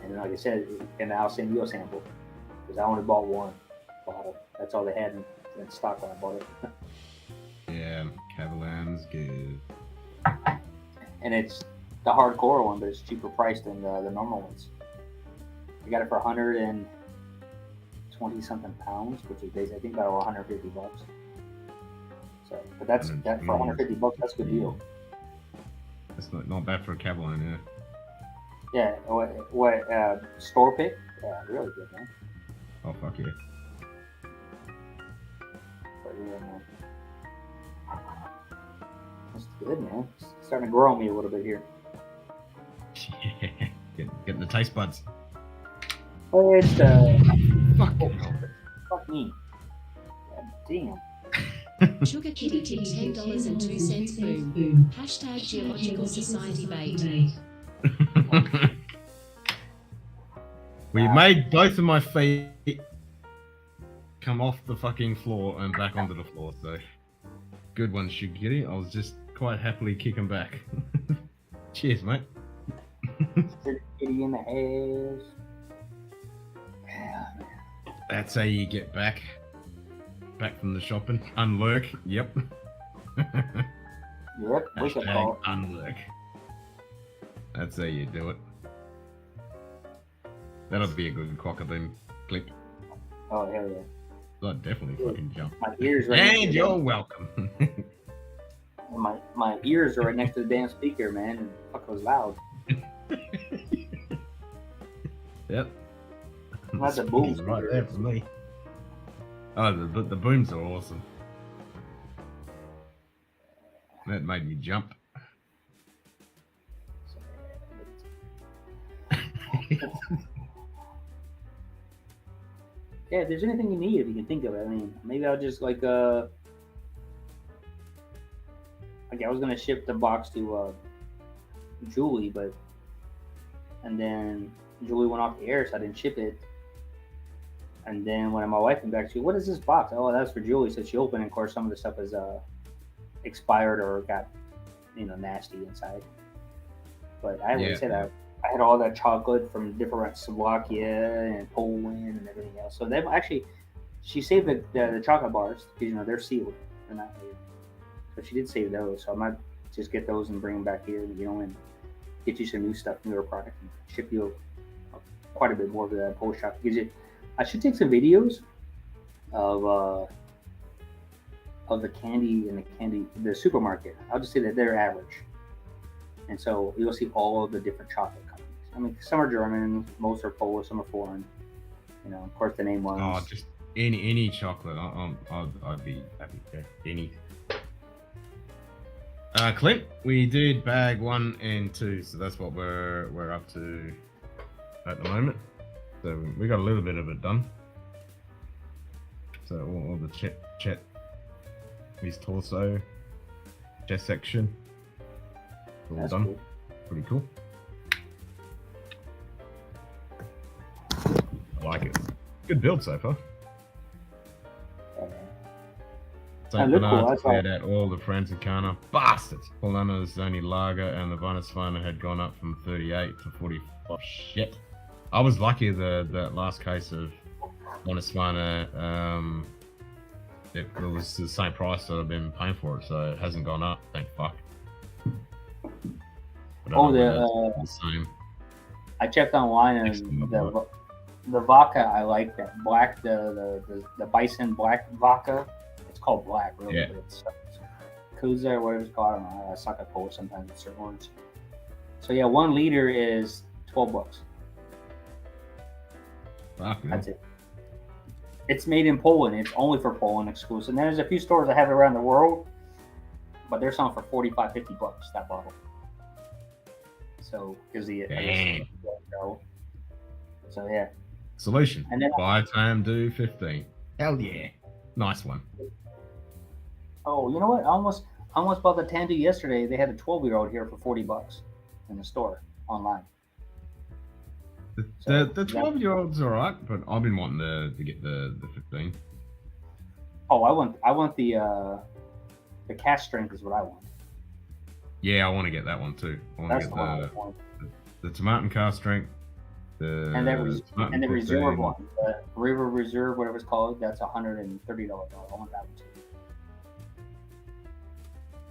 And like I said, and I'll send you a sample because I only bought one bottle. That's all they had in stock when I bought it. Yeah, Cavalan's good. And it's the hardcore one, but it's cheaper priced than the normal ones. I got it for 120 something pounds, which is basically I think about $150. So, but that for $150, that's a good deal. That's not bad for a Cavalan, yeah. Yeah, what store pick? Yeah, really good, man. Oh fuck yeah. But yeah, man. That's good, man. It's starting to grow on me a little bit here. Getting the taste buds. Oh, it's fuck me. God damn. Sugar Kitty Tit $10.02 boom. Hashtag Geological Society bait. We made both of my feet come off the fucking floor and back onto the floor, so good one, Sugar Kitty. I was just quite happily kicking back. Cheers, mate. Sugar Kitty in the ass. Yeah, man. That's how you get back from the shopping. Unlurk. Yep. Yep, wake up call. Unlurk. That's how you do it. That'll be a good cockaboo clip. Oh, hell yeah. I'd definitely fucking jump. My ears right next to And the you're damn- welcome. my ears are right next to the damn speaker, man, and fuck, it was loud. Yep. That's a boom Speaker's right speaker. there for me. Oh, the booms are awesome. That made me jump. Yeah, if there's anything you need, if you can think of it, I mean, maybe I'll just like I was gonna ship the box to Julie, and then Julie went off the air, so I didn't ship it. And then when my wife came back, she, what is this box? Oh, that's for Julie. So she opened, and of course, some of the stuff is expired or got, nasty inside. But I would say that I had all that chocolate from different Slovakia and Poland and everything else. So they actually, she saved the chocolate bars because they're sealed, they're not made. So she did save those. So I might just get those and bring them back here, and get you some new stuff, newer product, and ship you quite a bit more of the post shop. Because I should take some videos of the candy in the supermarket. I'll just say that they're average, and so you'll see all of the different chocolate companies. I mean, some are German, most are Polish, some are foreign. Of course, the name ones. Oh, just any chocolate. I'd be happy to any. Clint, we did bag 1 and 2, so that's what we're up to at the moment. So we got a little bit of it done. So all the chet, his torso, chest section, all That's done. cool. Pretty cool. I like it. Good build so far. So They look cool, I that's cleared out all the friends encounter. Bastards! Polana's only lager and the Weihnachtsweine had gone up from 38 to 45. Shit. I was lucky the last case of Weihnachtsweine, it was the same price that I've been paying for it, so it hasn't gone up, thank fuck. But I don't know whether it's the same. I checked online and Excellent. the vodka I like, that black, the bison black vodka. It's called black, really, Yeah. but it's Kuza or whatever it's called. I don't know. I suck at Polish sometimes with certain words. So yeah, 1 liter is $12. Fuck, yeah. That's it. It's made in Poland. It's only for Poland exclusive. And there's a few stores that have it around the world, but they're selling for $45-$50 that bottle. So because Dang. So yeah. Solution. And then- Buy time, do 15. Hell yeah. Nice one. Oh, you know what? I almost bought the Tandu yesterday. They had a 12-year-old here for $40 in the store online. The 12-year-old's alright, but I've been wanting to get the 15. Oh, I want the cast strength is what I want. Yeah, I want to get that one too. I want That's to the get one I want. the tomato cast strength, the And the tomato reserve 15. one, the River Reserve, whatever it's called, that's $130 bottle. I want that one too.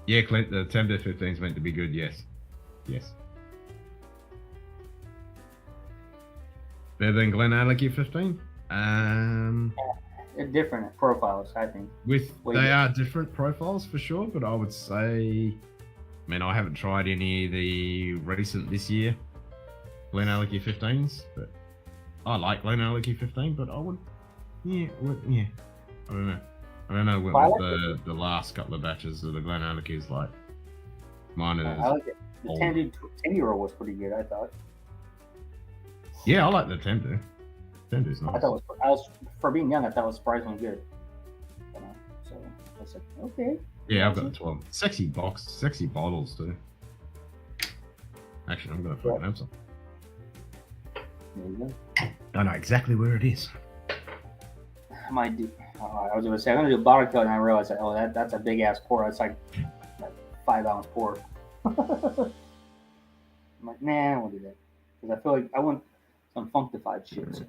Yeah, Clint, the 10 to 15 is meant to be good. Yes. Better than Glenallachie 15. They're different profiles, I think. They are different profiles for sure, but I would say, I haven't tried any of the recent this year Glenallachie 15s, but I like Glenallachie 15, but I would, I don't know. I don't know what the last couple of batches of the Glenallachie is like. Mine is. I like it. The 10-year-old was pretty good, I thought. Yeah, I like the Tendu. Tendu's nice. I thought for being young, I thought it was surprisingly good. So I was like, okay. Yeah, I've got the 12. Sexy box, sexy bottles too. Actually, I'm gonna fucking have some. There you go. I know exactly where it is. I might do. I was gonna say I'm gonna do a bottle kill, and I realized that that's a big ass pour. It's like a 5-ounce pour. I'm like, nah, I won't do that because I feel like I want some funkified shit.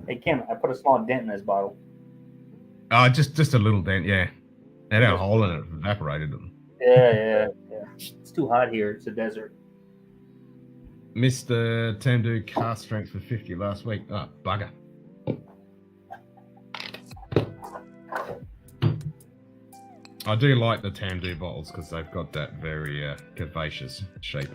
Hey Kim, I put a small dent in this bottle. Oh, just a little dent, yeah. It had a hole in it, evaporated them. Yeah. It's too hot here. It's a desert. Mr. Tendu cast strength for 50 last week. Oh, bugger. I do like the Tamdu bottles because they've got that very curvaceous shape.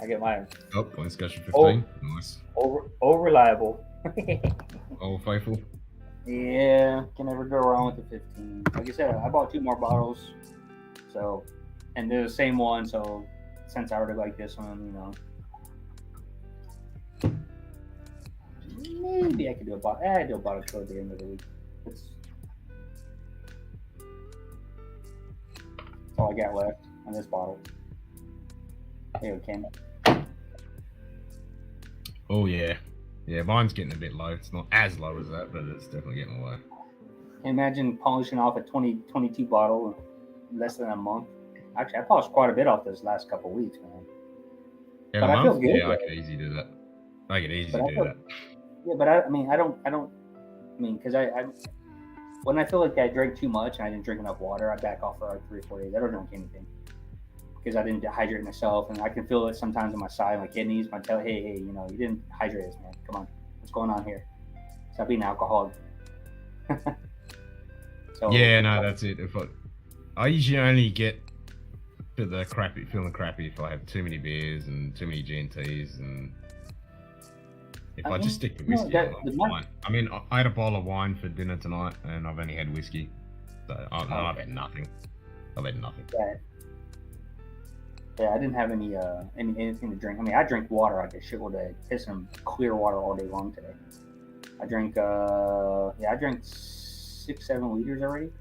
I get mine. Oh, one Scotch 15. Nice. Over reliable. Old faithful. Yeah, can never go wrong with the 15. Like I said, I bought 2 more bottles, so, and they're the same one. So since I already like this one, maybe I could do a bottle. I do a bottle toward the end of the week. That's all I got left on this bottle. There you go, Ken. Oh yeah. Yeah, mine's getting a bit low. It's not as low as that, but it's definitely getting low. Imagine polishing off a 22 bottle in less than a month. Actually, I polished quite a bit off this last couple of weeks, man. In But a I feel month? good. Yeah, I could easily do that. I could easily do that. Yeah, but because I when I feel like I drank too much and I didn't drink enough water, I back off for like 3 or 4 days. I don't drink anything because I didn't hydrate myself, and I can feel it sometimes on my side, my kidneys, my tail. Hey, you didn't hydrate us, man. Come on, what's going on here? Stop being an alcoholic. So yeah, no, that's it. I usually only get to the feeling crappy if I have too many beers and too many G&Ts, and if I just stick to whiskey, I'm fine. I mean, I had a bottle of wine for dinner tonight, and I've only had whiskey, so I've had nothing. Yeah, I didn't have anything to drink. I mean, I drink water like a shit all day. Pissing clear water all day long today. I drank 6-7 liters already,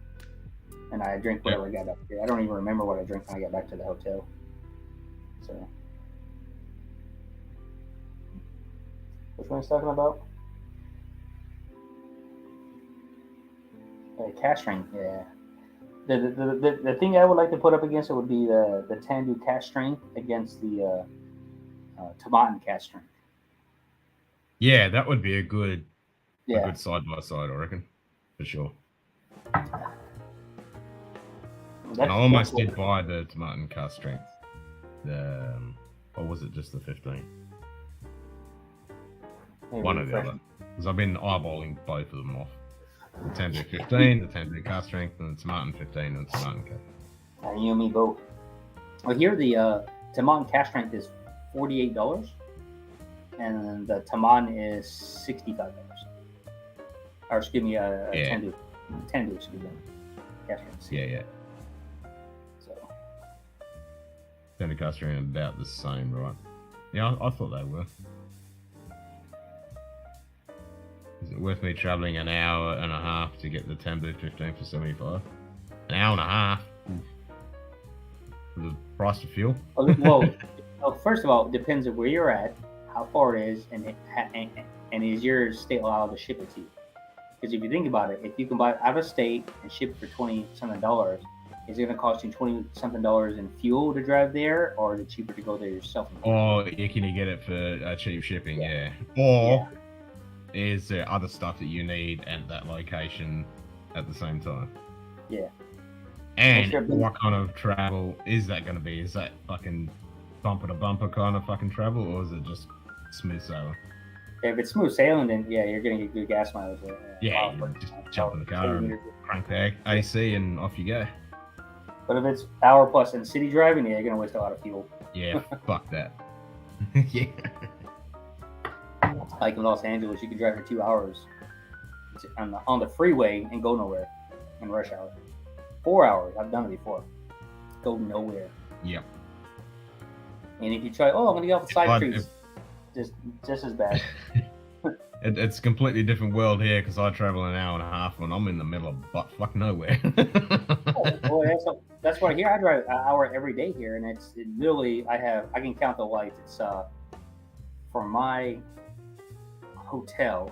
and I drank whatever I got back here. I don't even remember what I drank when I got back to the hotel. So, which one are you talking about? Cash string, yeah. The thing I would like to put up against it would be the Tandu cash string against the Tomatin cash string. Yeah, that would be a good side by side, I reckon, for sure. And I almost did buy the Tomatin cast strength. Or was it just the 15? One or the other. Because I've been eyeballing both of them off. The Tandu 15, the Tandu cast strength, and the Tomatin 15 and the Tomatin cast. You and me both. Well, here the Tomatin cast strength is $48, and the Tomatin is $65. Or excuse me, Tandu. Tandu, excuse me. Cast strength. Yeah. So. Tandu cast strength about the same, right? Yeah, I thought they were. Is it worth me travelling an hour and a half to get the Tandu 15 for 75? An hour and a half? For the price of fuel? Well, first of all, it depends on where you're at, how far it is, and is your state allowed to ship it to you? Because if you think about it, if you can buy it out of state and ship it for $20-something, is it going to cost you $20-something in fuel to drive there, or is it cheaper to go there yourself? Or can you get it for cheap shipping? Yeah. Or is there other stuff that you need at that location at the same time? Yeah. And what kind of travel is that going to be? Is that fucking bumper to bumper kind of fucking travel, or is it just smooth sailing? If it's smooth sailing, then you're going to get good gas mileage. Yeah, you just jump in the car and crank the AC and off you go. But if it's hour plus in city driving, you're going to waste a lot of fuel. Yeah, fuck that. Yeah. Like in Los Angeles, you can drive for 2 hours on the freeway and go nowhere in rush hour. 4 hours, I've done it before. Go nowhere. Yep. And if you try, I'm going to get off the side streets, just as bad. It's a completely different world here because I travel an hour and a half when I'm in the middle of butt-fuck nowhere. That's why here I drive an hour every day here, and it literally I can count the lights. It's from my hotel,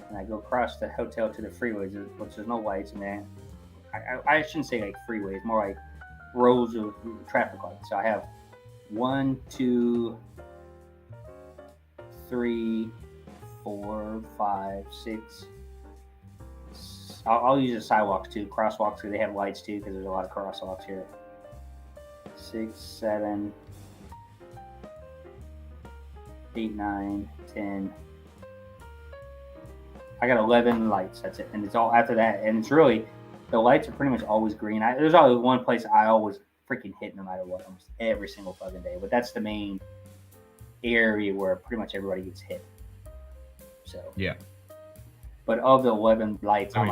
and I go across the hotel to the freeways, which there's no lights, and then I shouldn't say like freeways, more like rows of traffic lights. So I have 1, 2, 3, 4, 5, 6. I'll use the sidewalks too, crosswalks too. They have lights too because there's a lot of crosswalks here. 6, 7, 8, 9, 10, I got 11 lights. That's it, and it's all after that. And it's really the lights are pretty much always green. There's always one place I always freaking hit no matter what, almost every single fucking day. But that's the main area where pretty much everybody gets hit. So Yeah. But of the 11 lights, I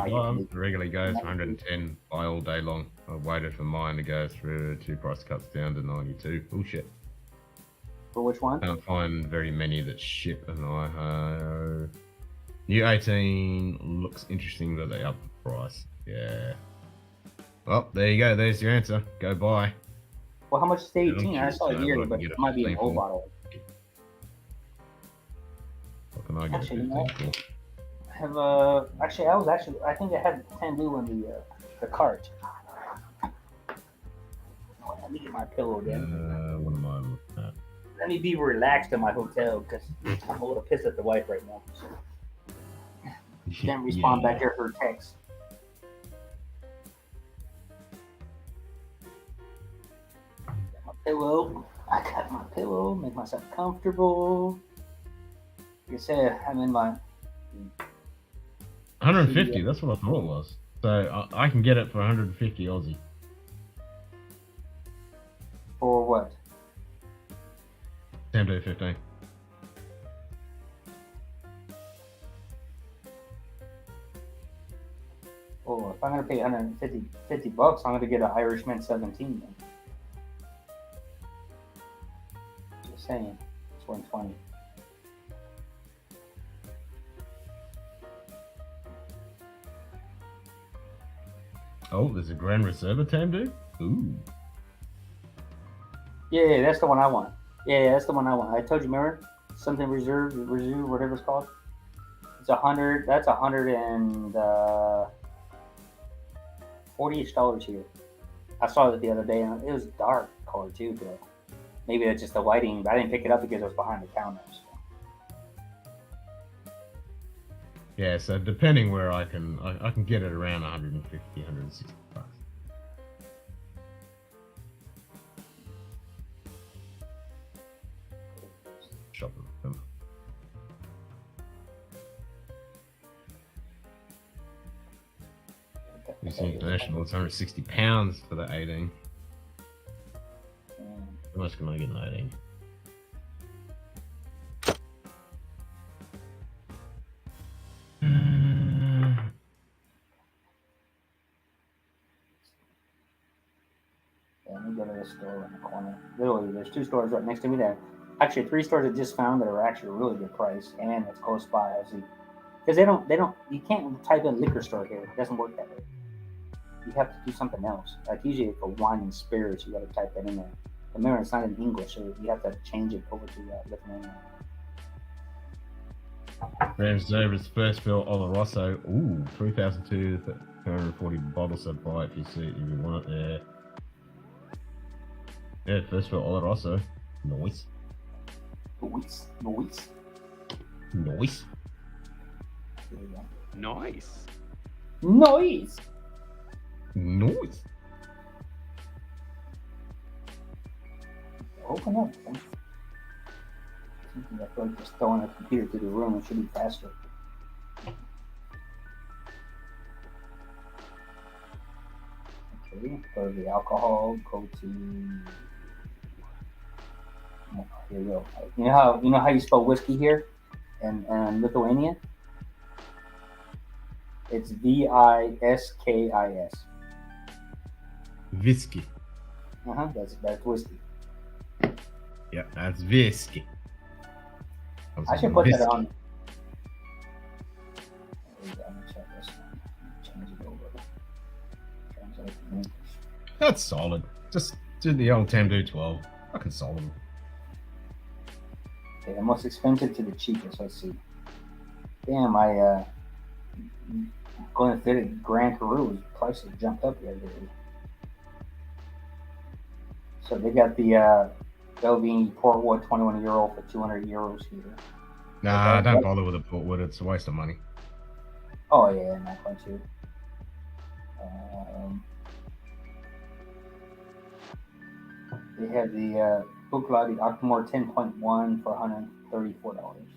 regularly goes 110 by all day long. I waited for mine to go through 2 price cuts down to 92. Bullshit. For which one? Can't find very many that ship, and New 18 looks interesting that they up the price. Yeah. Well, there you go. There's your answer. Go buy. Well, how much is the 18? I saw it yearly, but it might be an old bottle. What can I get? Actually, I think I had 10 due in the cart. Let me get my pillow again. What am I looking at? Let me be relaxed in my hotel because I'm a little pissed at the wife right now. So. Didn't respond back to her text. Got my pillow. I got my pillow. Make myself comfortable. Like I said, I'm in my 150. That's what I thought it was. So I can get it for 150 Aussie. For what? Tamdo 15. Oh, if I'm gonna pay 150 bucks, I'm gonna get an Irishman 17 then. Just saying, it's 120. Oh, there's a Grand Reserva Tamdo? Ooh. Yeah, that's the one I want. Yeah, that's the one I want. I told you, remember? Something reserve, whatever it's called. It's 100. That's $40 here. I saw it the other day, and it was dark color too. But maybe it's just the lighting. But I didn't pick it up because it was behind the counter. So. Yeah, so depending where I can get it around 150, 160 bucks. Shopping with them. This international, it's 160 pounds for the 18. How much can I get in 18? Let me go to the store in the corner. Literally, there's 2 stores right next to me that actually 3 stores I just found that are actually a really good price and it's close by. Because they don't, you can't type in liquor store here. It doesn't work that way. You have to do something else. Like usually for wine and spirits, you got to type that in there. Remember, it's not in English, so you have to change it over to Lithuanian. Drams Zobra's first fill Oloroso. Ooh, 3,240 bottles of buy if you see it, if you want it there. Yeah, first fill Oloroso. Nice. Nice. Nice. Nice. Nice. Nice. Open up. I feel like just throwing a computer through the room. It should be faster. Okay, go to the alcohol. Go to. Oh, here we go. You know how you spell whiskey here, in Lithuania. It's Viskis. Whisky. That's whiskey. Yeah, that's whisky. I should put that on. Let me check this. Change it over. Translate to English. That's solid. Just do the old Tamdo 12. Fucking solid. Okay, the most expensive to the cheapest. Let's see. Damn, going to the Grand Peru, prices jumped up the other day. So they got the LV Portwood 21 euro for 200 euros here. Nah, don't bother with the Portwood. It's a waste of money. Oh yeah, not going to. They have the Buchla, the Octomore 10.1 for $134.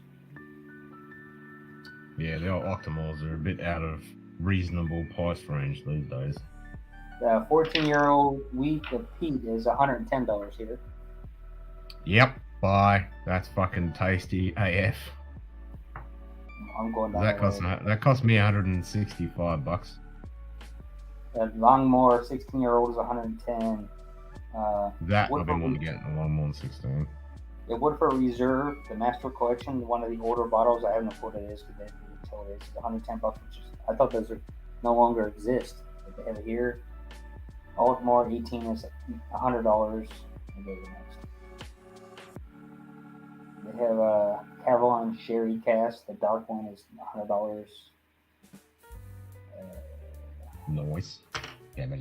Yeah, the old Optimals are a bit out of reasonable price range these days. The 14-year-old week of Pete is $110 here. Yep, buy. That's fucking tasty AF. I'm going down That cost me $165. The Longmore 16-year-old is 110. That I've been wanting to get in a long more than 16. The Woodford Reserve, the Master Collection, one of the older bottles. I haven't know what it is because they didn't tell it is. It's $110, which is, I thought those are no longer exist. But they have it here. Ardmore 18 is $100. Go to the next. They have a Cavalon Sherry Cask. The dark one is $100. Nice. Kevin.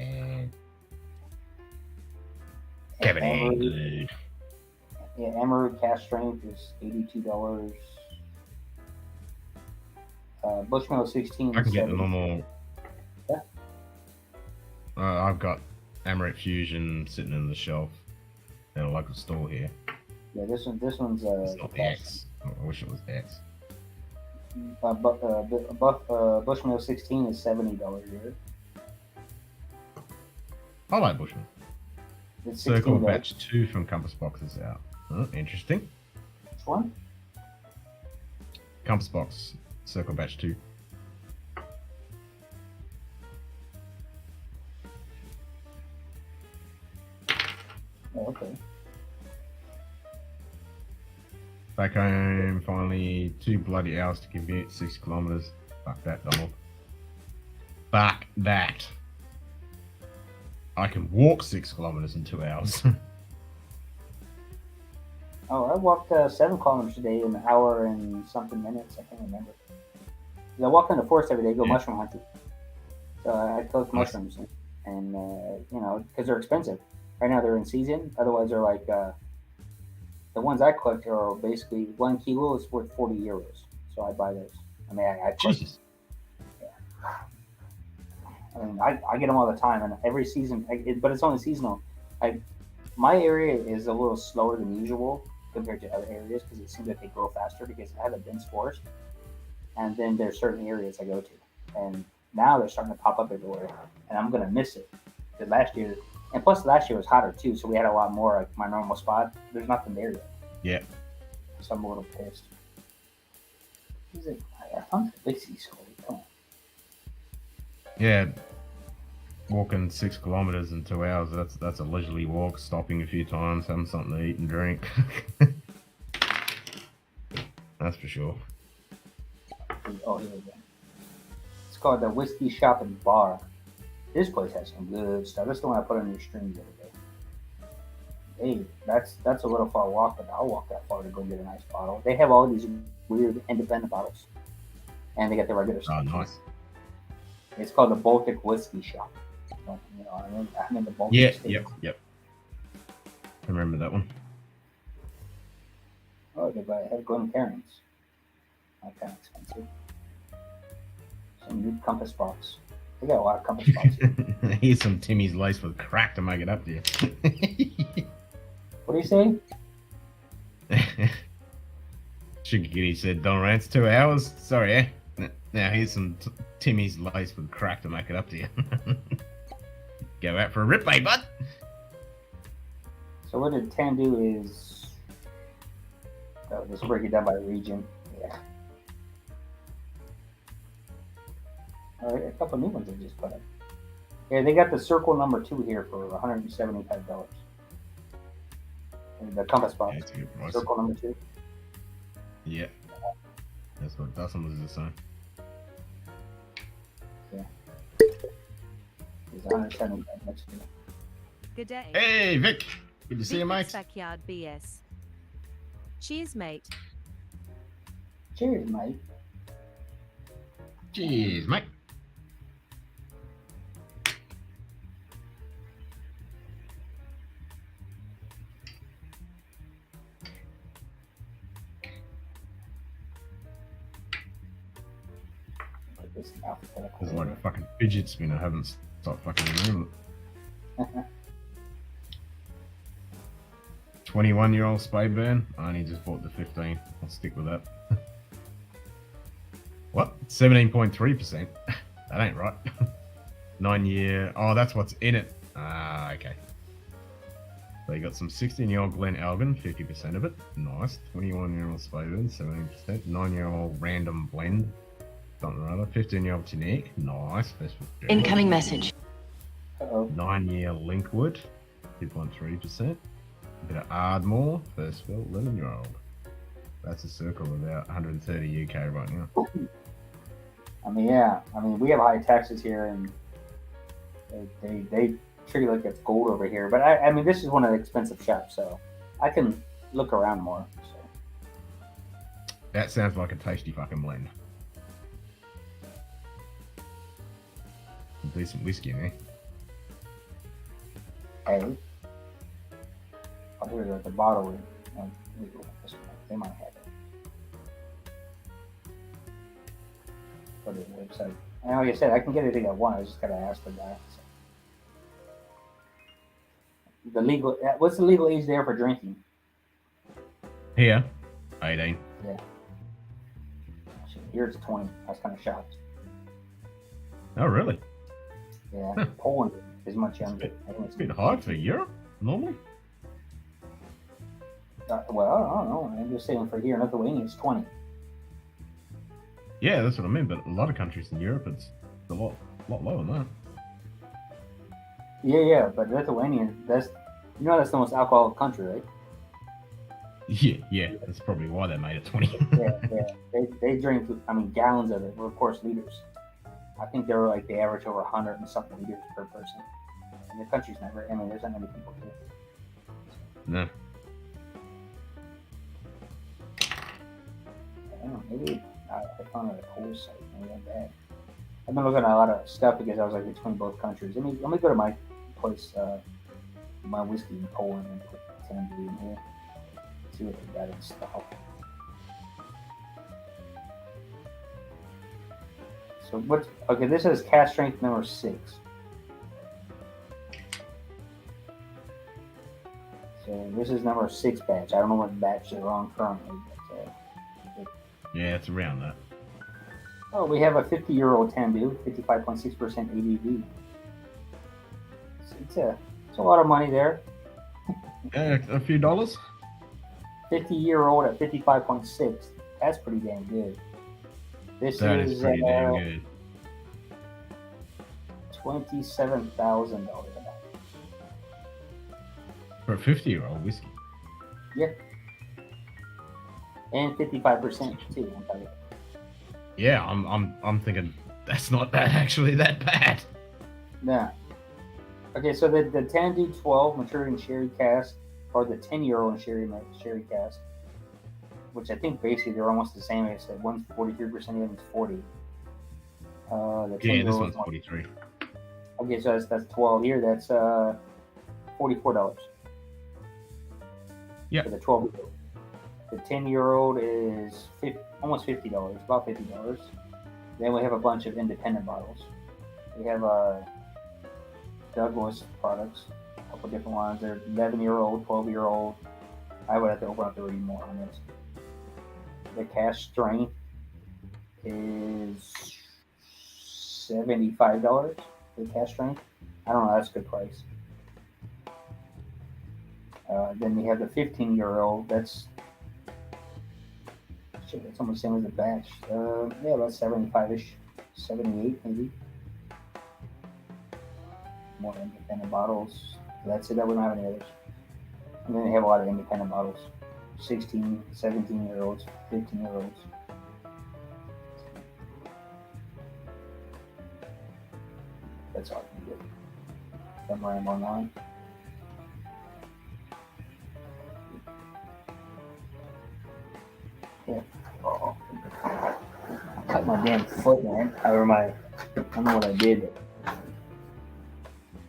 Emerald, yeah, Emerald Cask Strength is $82. Bushmill 16 I can is get the $70. normal. Yeah. I've got Amaret Fusion sitting in the shelf in a local store here. Yeah, this one's It's not the X. I wish it was X. Bushmill 16 is $70 here. I like Bushman. It's Circle $16. Batch 2 from Compass Box is out. Interesting. Which one? Compass Box, Circle Batch 2. Oh, okay. Back home, finally, 2 bloody hours to commute 6 kilometers. Fuck that, Donald. Fuck that. I can walk 6 kilometers in 2 hours. Oh, I walked 7 kilometers today in an hour and something minutes. I can't remember. 'Cause I walk in the forest every day, go mushroom hunting. So I collect mushrooms, and you know, because they're expensive. Right now they're in season. Otherwise, they're like the ones I collect are basically 1 kilo is worth 40 euros. So I buy those. I mean, I collect. Jesus. I mean, I get them all the time, and every season, but it's only seasonal. My area is a little slower than usual compared to other areas because it seems like they grow faster because I have a dense forest. And then there's certain areas I go to, and now they're starting to pop up everywhere, and I'm gonna miss it because last year, and plus last year was hotter too, so we had a lot more like my normal spot. There's nothing there yet. Yeah. So I'm a little pissed. He's like, I found the Dixie Skull. Come on. Yeah. Walking 6 kilometers in 2 hours, that's a leisurely walk, stopping a few times, having something to eat and drink. That's for sure. Oh, here we go. It's called the Whiskey Shop and Bar. This place has some good stuff. That's the one I put on your stream the other day. Hey, that's a little far walk, but I'll walk that far to go get a nice bottle. They have all these weird independent bottles, and they got the regular stuff. Oh, nice. It's called the Baltic Whiskey Shop. You know, I'm in the Baltic States. Yep. I remember that one. Oh, they have Glencairns. Not kind of expensive. Some new compass box. They got a lot of compass boxes. Here's some Timmy's lace with crack to make it up to you. What do you say? Sugar Kitty said, "Don't rant 2 hours." Sorry, eh? Now here's some Timmy's lace with crack to make it up to you. Go out for a rip, bud. So what did 10 do is... let's break it down by region. Yeah. All right, a couple new ones they just put up. Yeah, they got the circle number 2 here for $175. And the compass box. Yeah, it's a good price. Circle number 2. Yeah. That's what Dustin was just saying. Yeah. It's $175 next year. Good day. Hey, Vic. Good to see you, mate. Backyard BS. Cheers, mate. Cheers, mate. Cheers, mate. Put this in alphabetical There's like a order. fucking fidget spinner. I haven't stopped fucking remembering it. 21-year-old spade burn. I only just bought the 15. I'll stick with that. What? 17.3%. That ain't right. 9 year. Oh, that's what's in it. Ah, okay. So you got some 16-year-old Glen Elgin, 50% of it. Nice. 21-year-old Spoven, 17%. 9-year-old Random Blend, something or other. 15-year-old Tunique, nice. Incoming message. Uh-oh. 9-year Linkwood, 2.3%. A bit of Ardmore, first fill, 11-year-old. That's a circle of about 130 UK right now. I mean, yeah. I mean, we have high taxes here, and they treat it like it's gold over here. But I mean, this is one of the expensive shops, so I can look around more. So. That sounds like a tasty fucking blend. Some decent whiskey in there. Hey, I'll put it at the bottle. They might have it. Go to the website. And like I said, I can get anything I want. I just gotta ask the guy. So. The legal. What's the legal age there for drinking? Here, 18. Yeah. Here it's 20. I was kind of shocked. Oh, really? Yeah. Poland is much younger. It's a bit high for Europe, normally. Well, I don't know. I'm just saying for here in Lithuania, it's 20. Yeah, that's what I mean. But a lot of countries in Europe, it's a lot lower than that. Yeah, but Lithuania, that's the most alcoholic country, right? Yeah. That's probably why they made it 20. yeah. They drink, I mean, gallons of it. Well, of course, liters. I think they're like they average over 100 and something liters per person. And the country's not very. I mean, there's not many people here. No. I don't know, maybe I found it a cool site. Maybe not bad. I've been looking at a lot of stuff because I was like between both countries. Let me go to my place, my whiskey in Poland, and put 10 in here. See what they got in stock. So what's okay? This is cast strength number 6. So this is number 6 batch. I don't know what batch they're on currently. But, Yeah, it's around that. oh, we have a 50-year-old Tambu, 55.6% ABV. It's a lot of money there. Yeah, a few dollars. 50-year-old at 55.6. That's pretty damn good. This That is is pretty damn good. $27,000. For a 50-year-old whiskey. Yeah. And 55% too. I'm telling you. Yeah, I'm thinking that's not actually that bad. Yeah. Okay, so the Tandy 12 matured in sherry cask, or the 10-year-old in sherry cask, which I think basically they're almost the same. It's that one's 43%, the other's 40. Yeah, this one's 43. Okay, so that's 12 here. That's $44. Yeah. For the 12-year-old. The 10-year-old is almost $50, about $50. Then we have a bunch of independent bottles. We have Douglas products, a couple different ones. They're 11-year-old, 12-year-old. I would have to open up to read more on this. The cash strength is $75 for the cash strength. I don't know, that's a good price. Then we have the 15-year-old. That's almost the same as the batch. Yeah, about 75-ish, 78 maybe. More independent bottles. That's it. That we don't have any others. And then they have a lot of independent bottles. 16, 17-year-olds, 15-year-olds. That's all I can get. Somewhere I'm online. Yeah. Oh. Cut my damn foot, man. I don't know what I did.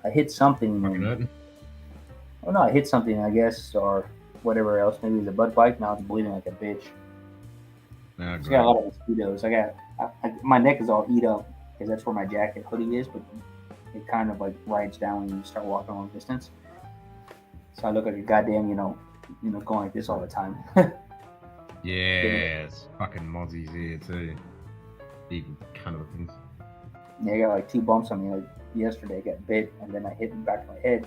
I hit something. And, oh no, I hit something, I guess, or whatever else. Maybe it was a butt bite. Now it's bleeding like a bitch. I got a lot of mosquitoes. My neck is all eat up because that's where my jacket hoodie is, but it kind of like rides down when you start walking a long distance. So I look like a goddamn, going like this all the time. Yes, fucking mozzies here too. Evil kind of things. Yeah, I got like 2 bumps on me. Like yesterday, I got bit, and then I hit the back of my head,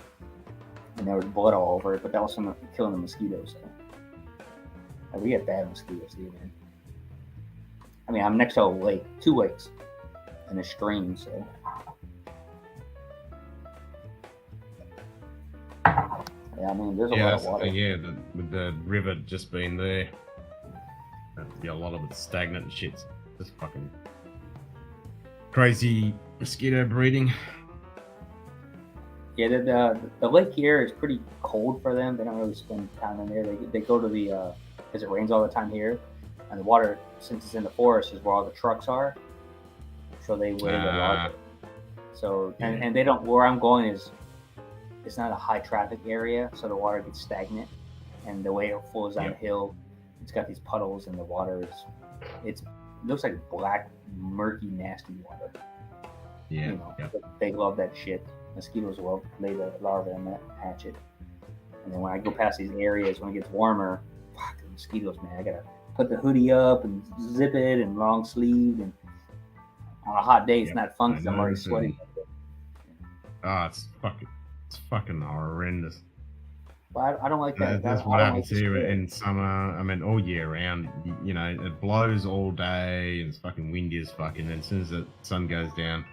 and there was blood all over it. But that was from killing the mosquitoes. So. Like, we get bad mosquitoes here, man. I mean, I'm next to a lake, 2 lakes, and a stream, so. Yeah, I mean, there's a lot of water. With the river just being there, a lot of it's stagnant and shit. Just fucking crazy mosquito breeding. Yeah, the lake here is pretty cold for them. They don't really spend time in there. They go to the because it rains all the time here, and the water, since it's in the forest, is where all the trucks are. So they wear the water. So and they don't. Where I'm going is, it's not a high traffic area, so the water gets stagnant, and the way it flows down the hill, it's got these puddles, and the water it looks like black, murky, nasty water. Yeah, you know, they love that shit. Mosquitoes will lay the larvae and hatch it. And then when I go past these areas, when it gets warmer, fuck, the mosquitoes, man, I gotta put the hoodie up and zip it and long sleeve. And on a hot day, it's not fun because I'm already sweating. It's fucking horrendous. But I don't like that. That's what happens here in summer. I mean, all year round. You know, it blows all day and it's fucking windy as fuck. And then as soon as the sun goes down,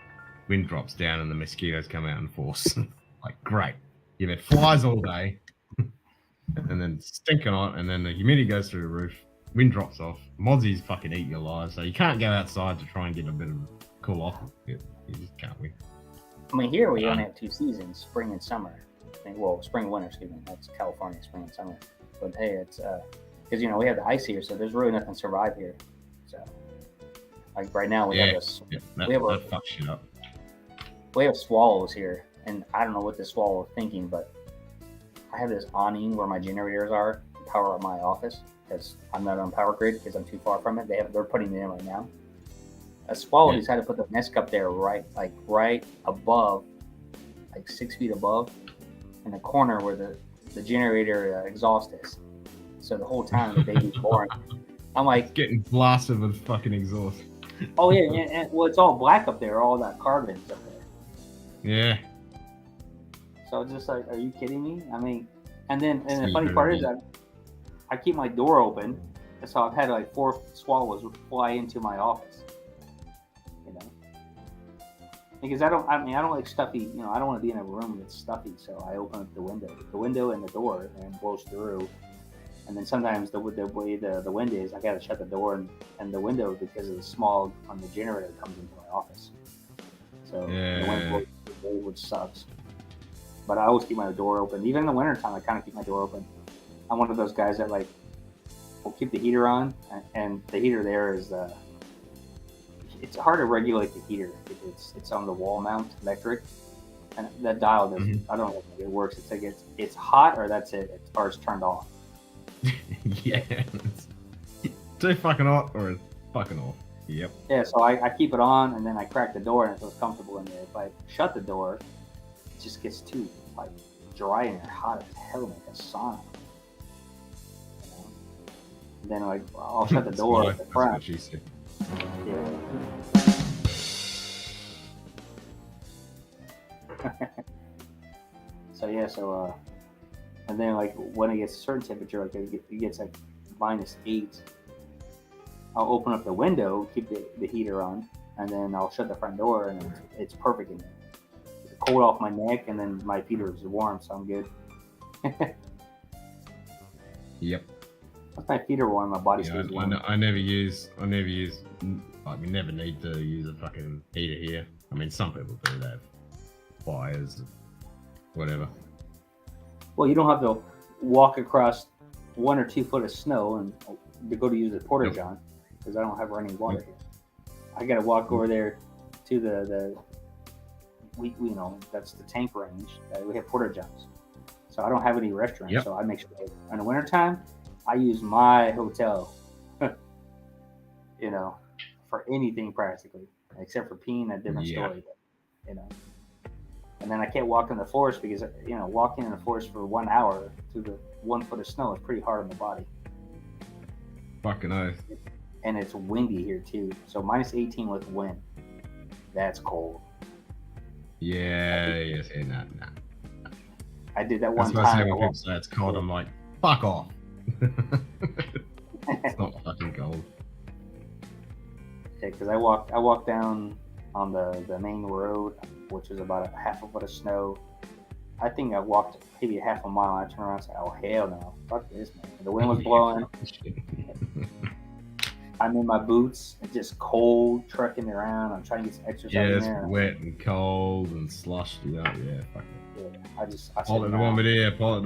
wind drops down and the mosquitoes come out in force. Like, great. You've had flies all day and then stinking hot, and then the humidity goes through the roof, wind drops off, mozzies fucking eat you alive, so you can't go outside to try and get a bit of cool off. You just can't win. I mean, here we only have 2 seasons, spring and summer. Well, spring and winter, excuse me. That's California, spring and summer. But hey, it's because we have the ice here, so there's really nothing to survive here. So, like right now, we have that fucks shit up. We have swallows here, and I don't know what this swallow is thinking, but I have this awning where my generators are to power up my office because I'm not on power grid because I'm too far from it. They're putting it in right now. A swallow decided to put the nest up there right above, like 6 feet above, in the corner where the generator exhaust is. So the whole time the baby's born, I'm like getting blasted with fucking exhaust. Oh yeah, well, it's all black up there, all that carbon's up there. Yeah. So it's just like, are you kidding me? I mean, and the funny part is that I keep my door open, so I've had like 4 swallows fly into my office. Because I don't like stuffy. I don't want to be in a room that's stuffy, so I open up the window and the door, and it blows through. And then sometimes the way the wind is, I gotta shut the door and the window because of the smog on the generator comes into my office. So the wind blows through, which sucks. But I always keep my door open. Even in the wintertime, I kind of keep my door open. I'm one of those guys that will keep the heater on, and the heater there is it's hard to regulate the heater because it's on the wall mount electric, and that dial doesn't. I don't know if it works. It's like it's hot or that's it, or it's turned off. Yeah, it's too fucking hot or it's fucking off. Yep. Yeah, so I keep it on and then I crack the door and it feels comfortable in there. If I shut the door, it just gets too dry and hot as hell, like a sauna. And then I'll shut the door at the front. That's what she said. Yeah. And then when it gets a certain temperature, it gets -8, I'll open up the window, keep the heater on, and then I'll shut the front door, and it's perfect in there. It's cold off my neck, and then my feet are warm, so I'm good. Yep. Once my feet are warm, my body stays warm. I never use. We never need to use a fucking heater here. I mean, some people do that. Fires, whatever. Well, you don't have to walk across 1 or 2 foot of snow and to go to use the porta john because I don't have running water here. I got to walk over there to that's the tank range. We have porta johns, so I don't have any restaurants. So I make sure in the wintertime I use my hotel, for anything practically, except for peeing, a different story. But, and then I can't walk in the forest because, walking in the forest for 1 hour through the 1 foot of snow is pretty hard on the body. Fucking oath. and it's windy here too. So minus 18 with wind. That's cold. Yeah, yes, yeah, nah. I did that That's one why I say time. when people say it's cold, I'm like, fuck off. It's not fucking cold. Yeah, because I walked down on the main road, which is about a half a foot of snow. I think I walked maybe a half a mile. And I turned around and said, "Oh hell no, fuck this, man!" The wind was blowing. I'm in my boots. It's just cold, trucking around. I'm trying to get some exercise Yeah, in it's there. wet and cold and sloshy up. Yeah, fuck it. Yeah, I said, Pilot the nah.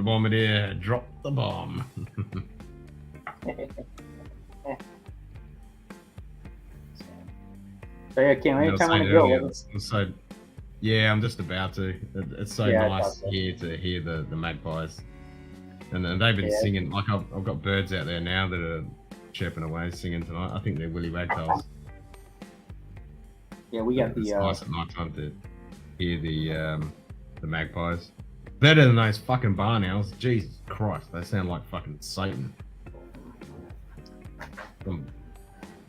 bombardier, drop the bomb. So yeah, Kim, anytime I want to go. So, yeah, I'm just about to. It's so Yeah, I nice thought so. here to hear the magpies, and they've been singing. Like I've got birds out there now that are chirping away, singing tonight. I think they're willy wagtails. Yeah, we got It's the. nice at night time to hear the magpies. Better than those fucking barn owls. Jesus Christ, they sound like fucking Satan. Some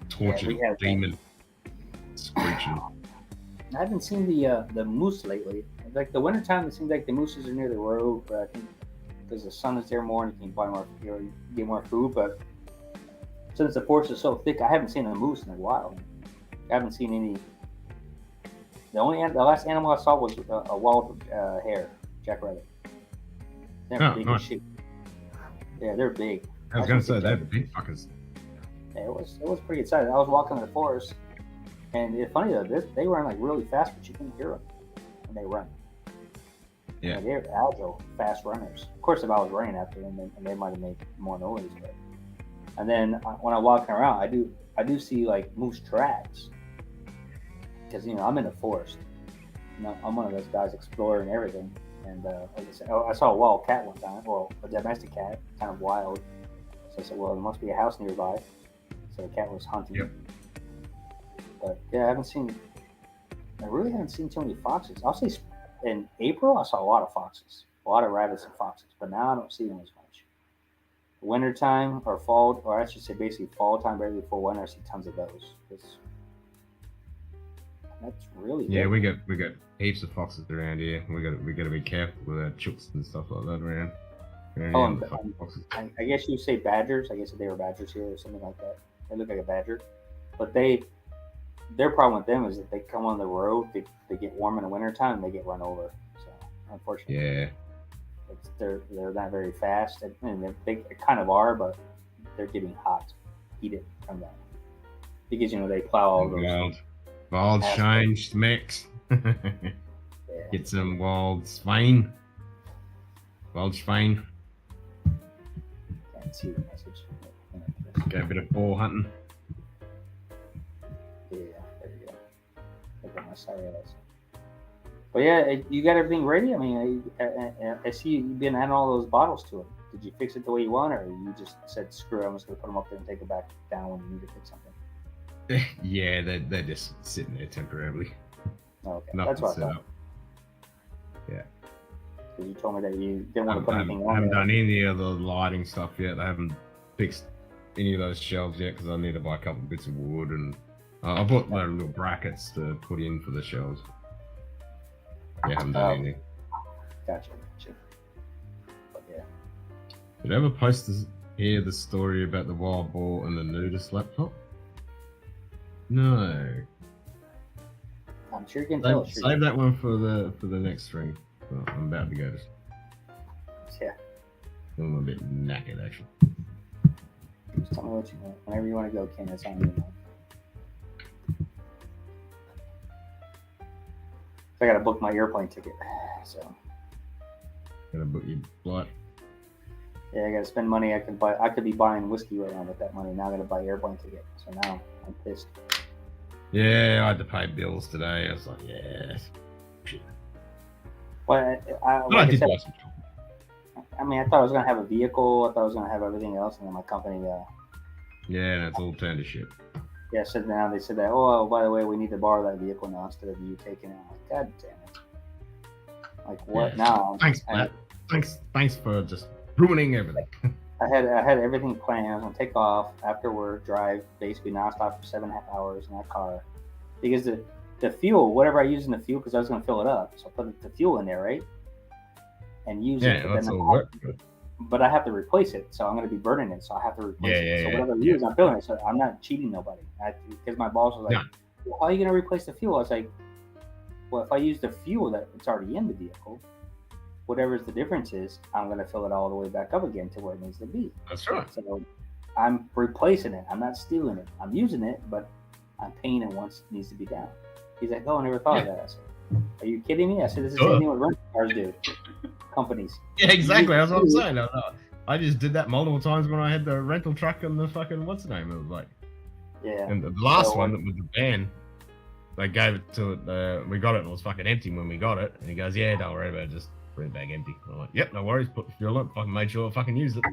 tortured have demon screeching. I haven't seen the moose lately. Like the wintertime, it seems like the mooses are near the road, but I think because the sun is there more and you can buy more, you get more food. But since the forest is so thick, I haven't seen a moose in a while. I haven't seen any. The last animal I saw was a wild hare, jackrabbit. They're big as shit. Yeah, they're big. I was gonna say they're big fuckers. Yeah, it was pretty exciting. I was walking in the forest, and it's funny though, they run like really fast, but you couldn't hear them when they run. Yeah, they're agile, fast runners. Of course, if I was running after them, and they might have made more noise. But and then when I'm walking around, I do see like moose tracks because I'm in the forest. I'm one of those guys exploring everything. And like I said, I saw a wild cat one time, well, a domestic cat, kind of wild. So I said, well, there must be a house nearby. So the cat was hunting. Yep. But yeah, I really haven't seen too many foxes. I'll say in April, I saw a lot of foxes, a lot of rabbits and foxes, but now I don't see them as much. Wintertime or fall, or I should say basically fall time, right before winter, I see tons of those. That's really yeah. good. We got heaps of foxes around here. We got to be careful with our chooks and stuff like that around. Foxes. I guess you say badgers. I guess if they were badgers here or something like that. They look like a badger, but their problem with them is that they come on the road. They get warm in the wintertime and they get run over. So unfortunately, Yeah. They're not very fast. And they kind of are, but they're getting heated from that because they plow all those. Wild changed mix. Get some wild Spain. Wild Spain. Can't see the message. Go a bit of boar hunting. Yeah, there you go. Look at my silence. But yeah, you got everything ready. I mean, I see you've been adding all those bottles to it. Did you fix it the way you want, or you just said, "Screw it, I'm just gonna put them up there and take it back down when you need to fix something"? Yeah, they're just sitting there temporarily. Okay, Nothing that's what I set thought. up. Yeah. Because you told me that you didn't want to put anything I on haven't there. done any of the lighting stuff yet. I haven't fixed any of those shelves yet because I need to buy a couple of bits of wood and I bought my little brackets to put in for the shelves. Yeah, I haven't done anything. Gotcha. But yeah. Did I ever post hear the story about the wild boar and the nudist laptop? No. I'm sure you can tell. Save that one for the next stream. Well, I'm about to go to. Yeah. I'm a bit knackered actually. Just tell me what you want. Whenever you want to go, Ken, it's on you. I gotta book my airplane ticket. So. Gotta book your flight. Yeah, I gotta spend money. I could be buying whiskey right now with that money. Now I gotta buy an airplane ticket. So now I'm pissed. Yeah, I had to pay bills today. I was like, yeah. Shit. Well, I did buy some chocolate. I mean, I thought I was gonna have a vehicle. I thought I was gonna have everything else, and then my company. Yeah, and it's all turned to shit. Yeah, said now they said that. Oh, by the way, we need to borrow that vehicle now instead of you taking it. I'm like, God damn it! Like what now? Thanks, Matt. Thanks for just ruining everything. I had everything planned. I was gonna take off after work, drive basically nonstop for 7.5 hours in that car, because the fuel, whatever I use in the fuel, because I was gonna fill it up, so I put the fuel in there, right, and use it. Yeah, But that's then all work. but I have to replace it, so I'm gonna be burning it, so I have to replace it. So whatever I use, I'm filling it. So I'm not cheating nobody. Because my boss was like, No. well, "How are you gonna replace the fuel?" I was like, "Well, if I use the fuel that it's already in the vehicle, whatever the difference is, I'm gonna fill it all the way back up again to where it needs to be." That's right. So I'm replacing it. I'm not stealing it. I'm using it, but I'm paying it once it needs to be down. He's like, "Oh, I never thought of that." I said, "Are you kidding me?" I said, "This is the same thing what rental cars do. Companies." Yeah, exactly. That's what I'm saying. I just did that multiple times when I had the rental truck and the fucking what's the name? It was like, Yeah. and the last one with the van, they gave it to we got it and it was fucking empty when we got it. And he goes, "Yeah, don't worry about it. Just bring it back empty." I'm like, "Yep, no worries. Put the fuel in. Fucking made sure I fucking used it."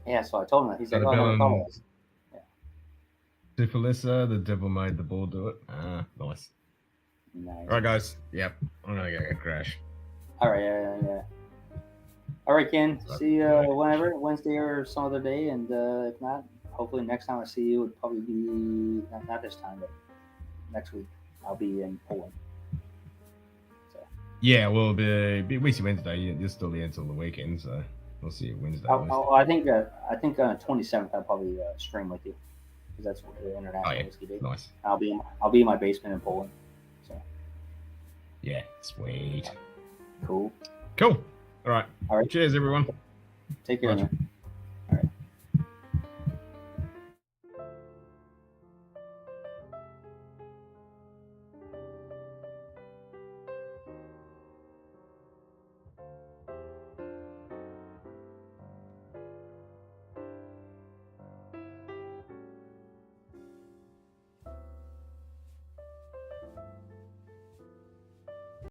Yeah, so I told him that. He's like, Got "Oh, a I never bill thought of and that." Syphilisa, the devil made the ball do it. Ah, nice. Nice. All right, guys. Yep, I'm gonna go crash. All right, yeah. All right, Ken. See you whenever, Wednesday or some other day, and if not, hopefully next time I see you would probably be not this time, but next week. I'll be in Poland. So. Yeah, we'll be Weezy Wednesday. You're still here until the weekend, so we'll see you Wednesday. I think on the 27th I'll probably stream with you, because that's what the international whiskey day. Nice. I'll be in my basement in Poland. So. Yeah, sweet. Cool. All right. All right. Cheers, everyone. Take care, man.